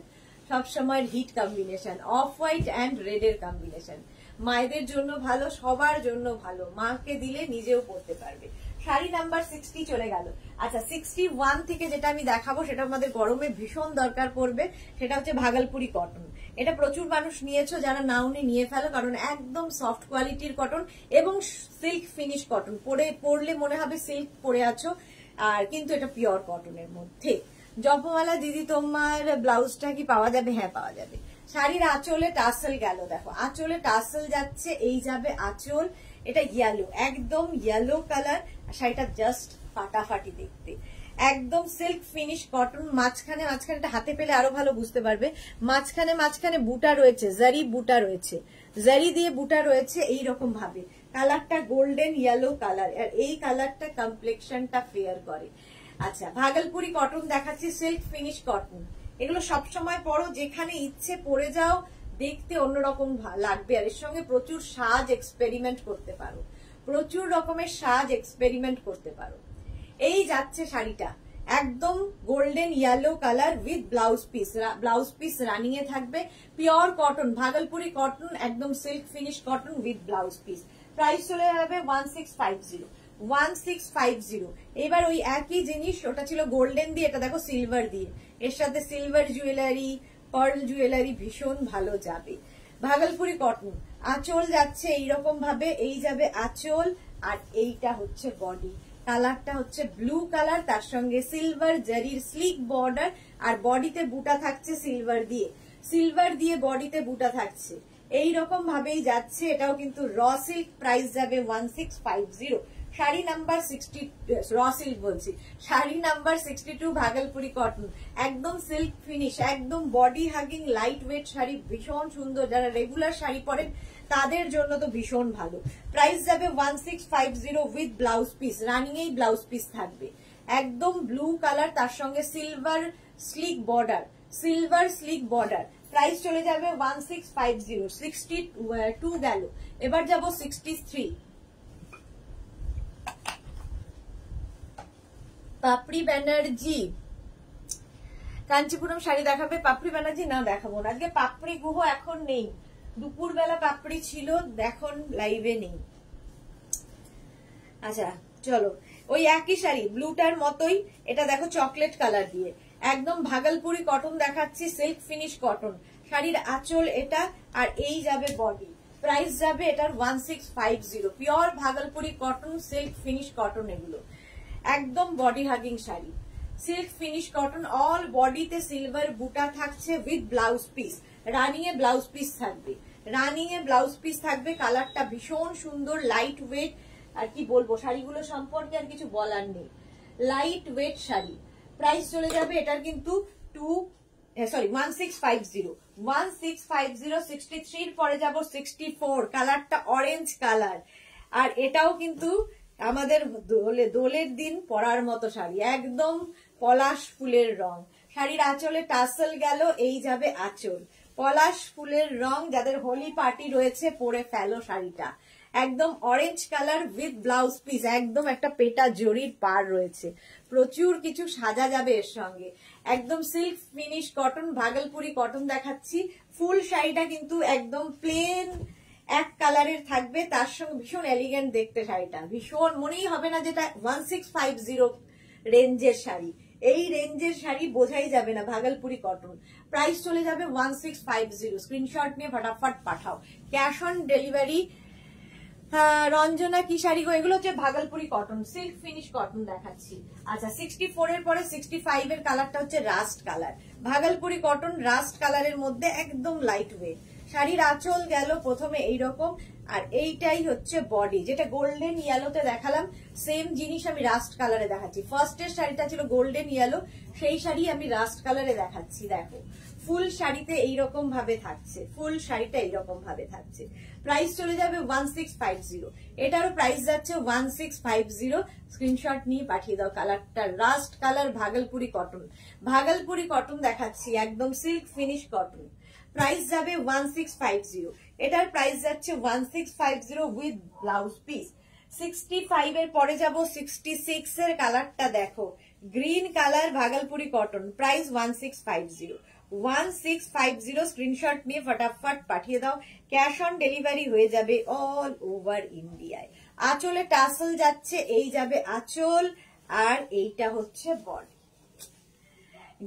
সবসময় hit combination, off white and red এর কম্বিনেশন। মায়েদের জন্য ভালো, সবার জন্য ভালো, মাকে দিলে নিজেও পরতে পারবে। শাড়ি নাম্বার 60 চলে গেল। আচ্ছা, 61 থেকে যেটা আমি দেখাবো সেটা আমাদের গরমে ভীষণ দরকার পড়বে, সেটা হচ্ছে ভাগলপুরি কটন। এটা প্রচুর মানুষ নিয়েছো, যারা নাওনি নিয়ে ফেলো, কারণ একদম সফট কোয়ালিটির কটন এবং সিল্ক ফিনিশ কটন। পরলে মনে হবে সিল্ক পরে আছো, আর কিন্তু এটা পিওর কটনের মধ্যে। জপমালা দিদি, তোমার ব্লাউজটা কি পাওয়া যাবে? হ্যাঁ পাওয়া যাবে। শাড়ির আঁচলে টাসেল গেল, দেখো আঁচলে টাসেল যাচ্ছে, এই যাবে আঁচল। এটা ইয়েলো, একদম ইয়েলো কালার, শাড়িটা জাস্ট ফাটাফাটি দেখতে। একদম সিল্ক ফিনিশ কটন। মাঝখানে মাঝখানেটা হাতে পেলে আরো ভালো বুঝতে পারবে। মাঝখানে মাঝখানে বুটা রয়েছে, জারি বুটা রয়েছে, জারি দিয়ে বুটা রয়েছে এইরকম ভাবে। কালারটা গোল্ডেন ইয়েলো কালার, আর এই কালারটা কমপ্লেক্সনটা ফেয়ার করে। আচ্ছা, ভাগলপুরি কটন দেখাচ্ছি, সিল্ক ফিনিশ কটন। এগুলো সবসময় পরো, যেখানে ইচ্ছে পরে যাও, দেখতে অন্যরকম লাগবে। আর এর সঙ্গে প্রচুর সাজ এক্সপেরিমেন্ট করতে পারো, প্রচুর রকমের সাজ এক্সপেরিমেন্ট করতে পারো। এই যাচ্ছে শাড়িটা, একদম golden yellow colour with blouse piece. Blouse piece running এ থাকবে, পিওর কটন, ভাগলপুরি কটন, একদম silk finish cotton with blouse piece. Price চলে যাবে 1650। 1650। এবার ওই একই জিনিস, ওটা ছিল গোল্ডেন দিয়ে, এটা দেখো সিলভার দিয়ে, এর সাথে সিলভার জুয়েলারি, পার্ল জুয়েলারি ভীষণ ভালো যাবে। ভাগলপুরি কটন, আঁচল যাচ্ছে এইরকম ভাবে, এই যাবে আঁচল, আর এইটা হচ্ছে বডি। কালারটা হচ্ছে ব্লু কালার, তার সঙ্গে সিলভার জারির স্লিক বর্ডার, আর বডিতে বুটা থাকছে সিলভার দিয়ে, সিলভার দিয়ে বডিতে বুটা থাকছে, এইরকম ভাবেই যাচ্ছে। এটাও কিন্তু র সিল্ক, প্রাইস যাবে 1650। শাড়ি নাম্বার 60, র সিল্ক বলছি, শাড়ি নাম্বার 62 ভাগলপুরি কটন, একদম সিল্ক ফিনিশ, একদম body hugging light weight sari, ভীষণ সুন্দর। যারা রেগুলার শাড়ি পরেন তাদের জন্য তো ভীষণ ভালো। প্রাইস যাবে 1650 উইথ ব্লাউজ পিস, রানিং এই ব্লাউজ পিস থাকবে, একদম ব্লু কালার, তার সঙ্গে silver slick border, silver slick border. Price চলে যাবে 1650, 62 গেল, এবার যাব 63। পাপড়ি ব্যানার্জি কাঞ্চিপুরম শাড়ি দেখাবে? পাপড়ি ব্যানার্জি না, দেখাবো না আজকে। পাপড়ি গুহ এখন নেই, দুপুরবেলা পাপড়ি ছিল, এখন লাইভে নেই। আচ্ছা চলো, ওই একই শাড়ি ব্লুটার মতোই, এটা দেখো চকলেট কালার দিয়ে, একদম ভাগলপুরি কটন দেখাচ্ছি, সিল্ক ফিনিশ কটন। শাড়ির আঁচল এটা, আর এই যাবে বডি। প্রাইস যাবে এটার 1650, pure Bhagalpuri cotton, silk finish cotton, এগুলো একদম body hugging sari, silk finish cotton. All বডিতে সিলভার বুটা থাকছে with blouse piece, running A blouse piece থাকবে, রানিং এ ব্লাউজ পিস থাকবে। কালারটা ভীষণ সুন্দর, লাইট ওয়েট। আর কি বলবো, শাড়িগুলো সম্পর্কে আর কিছু বলার নেই, লাইট ওয়েট শাড়ি। প্রাইস চলে যাবে এটার কিন্তু 1650, 1650। 63 পরে যাব 64, কালারটা অরেঞ্জ কালার। আর এটাও কিন্তু আমাদের দোলের দিন পরার মতো শাড়ি, একদম পলাশ ফুলের রং। শাড়ির আঁচলে টাসেল গেল, এই যাবে আঁচল, পলাশ ফুলের রং। যাদের হোলি পার্টি রয়েছে পরে ফেলো শাড়িটা, একদম orange colour with blouse piece, একদম একটা পেটা জরির পার রয়েছে, প্রচুর কিছু সাজা যাবে এর সঙ্গে। একদম silk finish cotton, Bhagalpuri cotton দেখাচ্ছি। ফুল শাড়িটা কিন্তু একদম প্লেন এক কালারের থাকবে, তার সঙ্গে ভীষণ এলিগেন্ট দেখতে শাড়িটা, ভীষণ মনেই হবে না যেটা 1650 রেঞ্জের শাড়ি। এই রেঞ্জের শাড়ি বোঝাই যাবে না, ভাগলপুরি কটন। প্রাইস চলে যাবে 1650, স্ক্রিনশট নিয়ে ফটাফট পাঠাও, ক্যাশ অন ডেলিভারি। রঞ্জনা কি শাড়ি গো? এগুলো হচ্ছে Bhagalpuri cotton, silk finish cotton দেখাচ্ছি। আচ্ছা 64 এর পরে 65 এর কালারটা হচ্ছে rust colour, Bhagalpuri cotton rust কালারের মধ্যে, একদম লাইট ওয়েট। শাড়ির আঁচল গেল প্রথমে এইরকম, আর এইটাই হচ্ছে বডি, যেটা গোল্ডেন ইয়েলোতে দেখালাম সেম জিনিস আমি রাস্ট কালারে দেখাচ্ছি। ফার্স্টের শাড়িটা ছিল গোল্ডেন ইয়েলো, সেই শাড়ি আমি রাস্ট কালারে দেখাচ্ছি। দেখো ফুল শাড়িতে এইরকম ভাবে থাকছে, ফুল শাড়িটা এইরকম ভাবে থাকছে। প্রাইস চলে যাবে 1650, এটারও প্রাইস যাচ্ছে 1650। স্ক্রিনশট নিয়ে পাঠিয়ে দাও। কালারটা rushed colour, Bhagalpuri cotton, Bhagalpuri cotton দেখাচ্ছি, একদম সিল্ক ফিনিশ কটন। প্রাইস যাবে 1650, এটার প্রাইস যাচ্ছে 1650 উইথ ব্লাউজ পিস। 65 এর পরে যাব 66 এর, কালারটা দেখো green colour, Bhagalpuri cotton. Price 1650, 1650। Screenshot নিয়ে ফটাফট পাঠিয়ে দাও, ক্যাশ অন ডেলিভারি হয়ে যাবে অল ওভার ইন্ডিয়ায়। আঁচলে টাসেল যাচ্ছে, এই যাবে আঁচল, আর এইটা হচ্ছে বডি।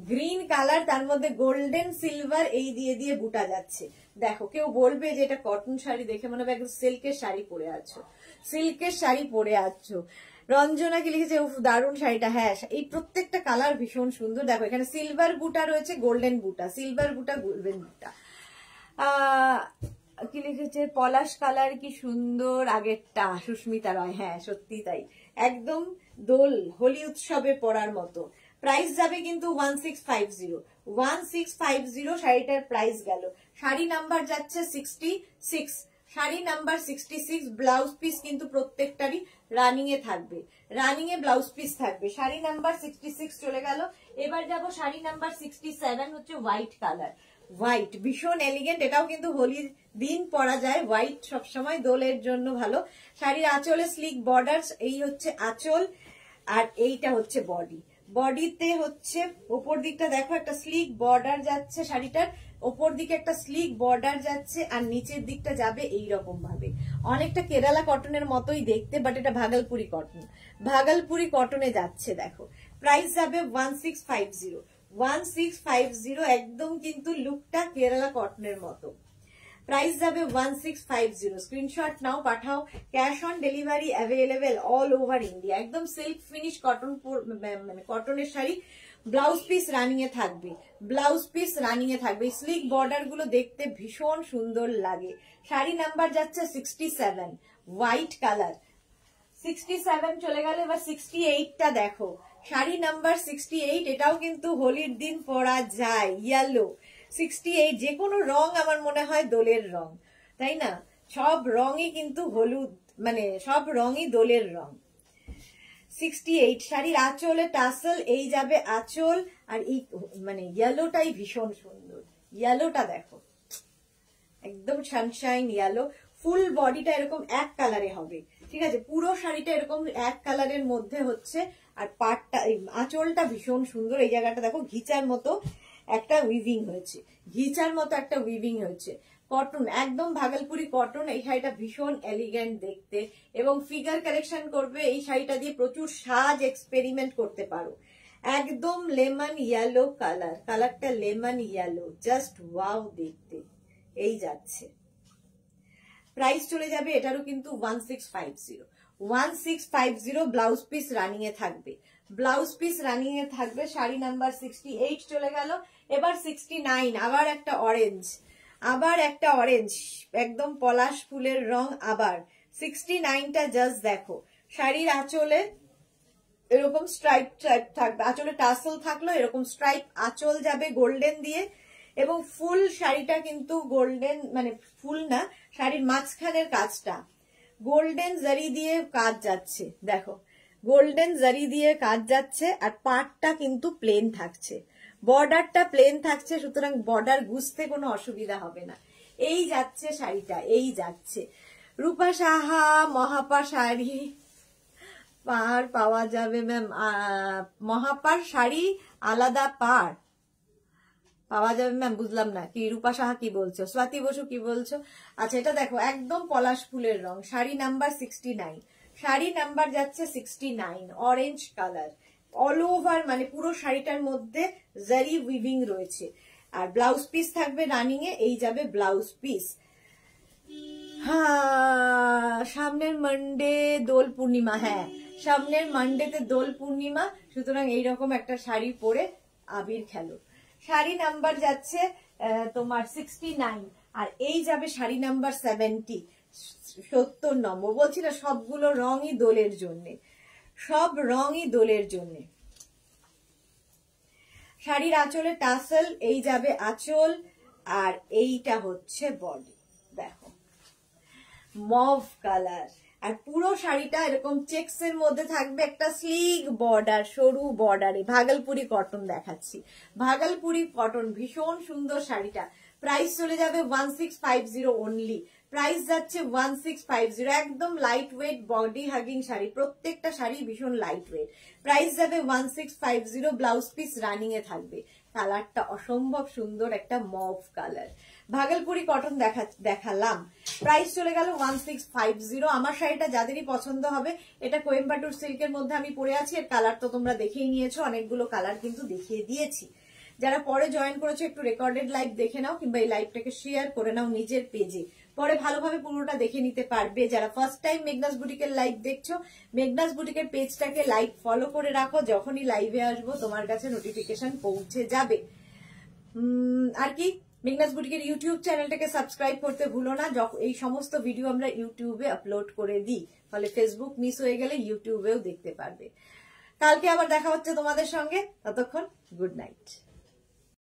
গ্রিন কালার, তার মধ্যে গোল্ডেন সিলভার এই দিয়ে দিয়ে বুটা যাচ্ছে। দেখো কেউ বলবে যে এটা কটন শাড়ি, দেখে মনে হবে একদম সিল্কের শাড়ি পরে আছো, সিল্কের শাড়ি পরে আছো। রঞ্জনা কি লিখেছে, উফ দারুণ শাড়িটা। হ্যাঁ, এই প্রত্যেকটা কালার ভীষণ সুন্দর। দেখো এখানে সিলভার বুটা রয়েছে, গোল্ডেন বুটা, সিলভার বুটা, গোল্ডেন বুটা। কি লিখেছে, পলাশ কালার কি সুন্দর আগেরটা, সুস্মিতা রয়। হ্যাঁ সত্যি তাই, একদম দোল হোলি উৎসবে পরার মতো। প্রাইস যাবে কিন্তু 1650, 1650 শাড়িটার প্রাইস গেল। শাড়ি নাম্বার যাচ্ছে 66, শাড়ি নাম্বার 66। ব্লাউজ পিস কিন্তু প্রত্যেকটারই রানিং এ থাকবে, রানিং এ ব্লাউজ পিস থাকবে। শাড়ি নাম্বার 66 চলে গেল। এবার যাব শাড়ি নাম্বার 67, হচ্ছে হোয়াইট কালার, হোয়াইট ভীষণ এলিগেন্ট। এটাও কিন্তু হোলির দিন পরা যায়, হোয়াইট সবসময় দোলের জন্য ভালো। শাড়ির আঁচলে স্লিক বর্ডার, এই হচ্ছে আঁচল, আর এইটা হচ্ছে বডি। বডিতে হচ্ছে ওপর দিকটা দেখো একটা স্লিক বর্ডার যাচ্ছে, শাড়িটার ওপর দিকে একটা স্লিক বর্ডার যাচ্ছে, আর নিচের দিকটা যাবে এইরকম ভাবে, অনেকটা কেরালা কটনের মতোই দেখতে, বাট এটা ভাগলপুরি কটন, ভাগলপুরি কটনে যাচ্ছে। দেখো প্রাইস যাবে 1650, 1650, একদম কিন্তু লুকটা কেরালা কটনের মতো। প্রাইস যাবে 1650। স্ক্রিনশট নাও পাঠাও, cash on delivery available all over India. একদম সিল্ক ফিনিশ কটন, মানে কটনের শাড়ি, ব্লাউজ পিস রানিং এ থাকবে, ব্লাউজ পিস রানিং এ থাকবে। স্লিক বর্ডার গুলো দেখতে ভীষণ সুন্দর লাগে। শাড়ি নাম্বার যাচ্ছে 67, হোয়াইট কালার। 67 চলে গেল, এবার 68টা দেখো, শাড়ি নাম্বার 68, এটাও কিন্তু হোলির দিন পরা যায়, ইয়েলো 68। যে কোনো রং আমার মনে হয় দোলের রং, তাই না? সব রঙই কিন্তু হলুদ, মানে সব রঙই দোলের রং। 68 শাড়ির আঁচলে টাসেল, এই যাবে আঁচল, আর এই মানে ইয়েলোটাই ভীষণ সুন্দর, ইয়েলোটা দেখো, একদম সানশাইন ইয়েলো। ফুল বডিটা এরকম এক কালারে হবে, ঠিক আছে, পুরো শাড়িটা এরকম এক কালারের মধ্যে হচ্ছে। আর পাটটা, আঁচলটা ভীষণ সুন্দর। এই জায়গাটা দেখো ঘিচার মতো একটা উইভিং হয়েছে, ঘিচার মতো একটা উইভিং হয়েছে। কটন, একদম ভাগলপুরি কটন। এই শাড়িটা ভীষণ এলিগেন্ট দেখতে, এবং ফিগার কালেকশন করবে এই শাড়িটা দিয়ে, প্রচুর সাজ এক্সপেরিমেন্ট করতে পারো। একদম লেমন ইয়েলো কালার, কালারটা লেমন ইয়েলো, জাস্ট ওয়াও দেখতে। এই যাচ্ছে, প্রাইস চলে যাবে এটারও কিন্তু 1650। 1650 ব্লাউজ পিস রানিং এ থাকবে, ব্লাউজ পিস রানিং এ থাকবে। শাড়ি নাম্বার 68 চলে গেল। এবার 69, আবার একটা অরেঞ্জ, আবার একটা অরেঞ্জ, একদম পলাশ ফুলের রং। আবার 69টা জাস্ট দেখো। শাড়ির আঁচলে এরকম স্ট্রাইপ স্ট্রাইপ থাকবে, আঁচলে টাসেল থাকলো, এরকম স্ট্রাইপ আঁচল যাবে গোল্ডেন দিয়ে, এবং ফুল শাড়িটা কিন্তু গোল্ডেন, মানে ফুল না, শাড়ির মাঝখানের কাজটা গোল্ডেন জারি দিয়ে কাজ যাচ্ছে, দেখো গোল্ডেন জারি দিয়ে কাজ যাচ্ছে। আর পাটটা কিন্তু প্লেন থাকছে, বর্ডারটা প্লেন থাকছে, সুতরাং বর্ডার গুছতে কোনো অসুবিধা হবে না। এই যাচ্ছে শাড়িটা, এই যাচ্ছে। রূপা সাহা মহাপা শাড়ি পার পাওয়া যাবে ম্যাম? মহাপার শাড়ি আলাদা পার পাওয়া যাবে ম্যাম? বুঝলাম না, কি রূপা সাহা কি বলছো, স্বাতি বসু কি বলছো? আচ্ছা, এটা দেখো একদম পলাশ ফুলের রং, শাড়ি নাম্বার 69, শাড়ি নাম্বার যাচ্ছে 69, অরেঞ্জ কালার, অল ওভার, মানে পুরো শাড়িটার মধ্যে জারি উইভিং রয়েছে। আর ব্লাউজ পিস থাকবে রানিং এ, এই যাবে ব্লাউজ পিস। হ্যাঁ, সামনের মানডে দোল পূর্ণিমা, হ্যাঁ সামনের মানডেতে দোল পূর্ণিমা, সুতরাং এইরকম একটা শাড়ি পরে আবির খেলো। শাড়ি নাম্বার যাচ্ছে তোমার 69, আর এই যাবে শাড়ি নাম্বার 70, 70 নম্বর। বলছি না, সবগুলো রঙই দোলের জন্য, সব রঙই দোলের জন্য। শাড়ির আঁচলে টাসেল, এই যাবে আঁচল, আর এইটা হচ্ছে বডি, দেখো মভ কালার। আর পুরো শাড়িটা এরকম চেক্স এর মধ্যে থাকবে, একটা স্লিক বর্ডার, সরু বর্ডারে। ভাগলপুরি কটন দেখাচ্ছি, ভাগলপুরি কটন, ভীষণ সুন্দর শাড়িটা। প্রাইস চলে যাবে 1650 অনলি, প্রাইস যাচ্ছে 1650। একদম light wait body hugging sari, প্রত্যেকটা শাড়ি ভীষণ লাইট ওয়েট। প্রাইস যাবে 1650, ব্লাউজ পিস রানিং এ থাকবে। কালারটা অসম্ভব সুন্দর, একটা মভ কালার, ভাগলপুরি কটন দেখালাম। প্রাইস চলে গেল 1650। আমার শাড়িটা যাদেরই পছন্দ হবে, এটা কোয়েম্বাটুর সিল্কের মধ্যে আমি পরে আছি। এর কালার তো তোমরা দেখেই নিয়েছো, অনেকগুলো কালার কিন্তু দেখিয়ে দিয়েছি। যারা পরে জয়েন করেছো, একটু রেকর্ডেড লাইভ দেখে নাও, কিংবা এই লাইভটাকে শেয়ার করে নাও নিজের পেজে, পরে ভালোভাবে পুরোটা দেখে নিতে পারবে। যারা ফার্স্ট টাইম মেঘনাস বুটিকের লাইভ দেখছো, মেঘনাস বুটিকের পেজটাকে লাইভ ফলো করে রাখো, যখনই লাইভে আসবো তোমার কাছে নোটিফিকেশন পৌঁছে যাবে। আর কি, মেঘনাস বুটিকের ইউটিউব চ্যানেলটাকে সাবস্ক্রাইব করতে ভুলো না। এই সমস্ত ভিডিও আমরা ইউটিউবে আপলোড করে দিই, ফলে ফেসবুক মিস হয়ে গেলে ইউটিউবেও দেখতে পারবে। কালকে আবার দেখা হচ্ছে তোমাদের সঙ্গে, ততক্ষণ গুড নাইট।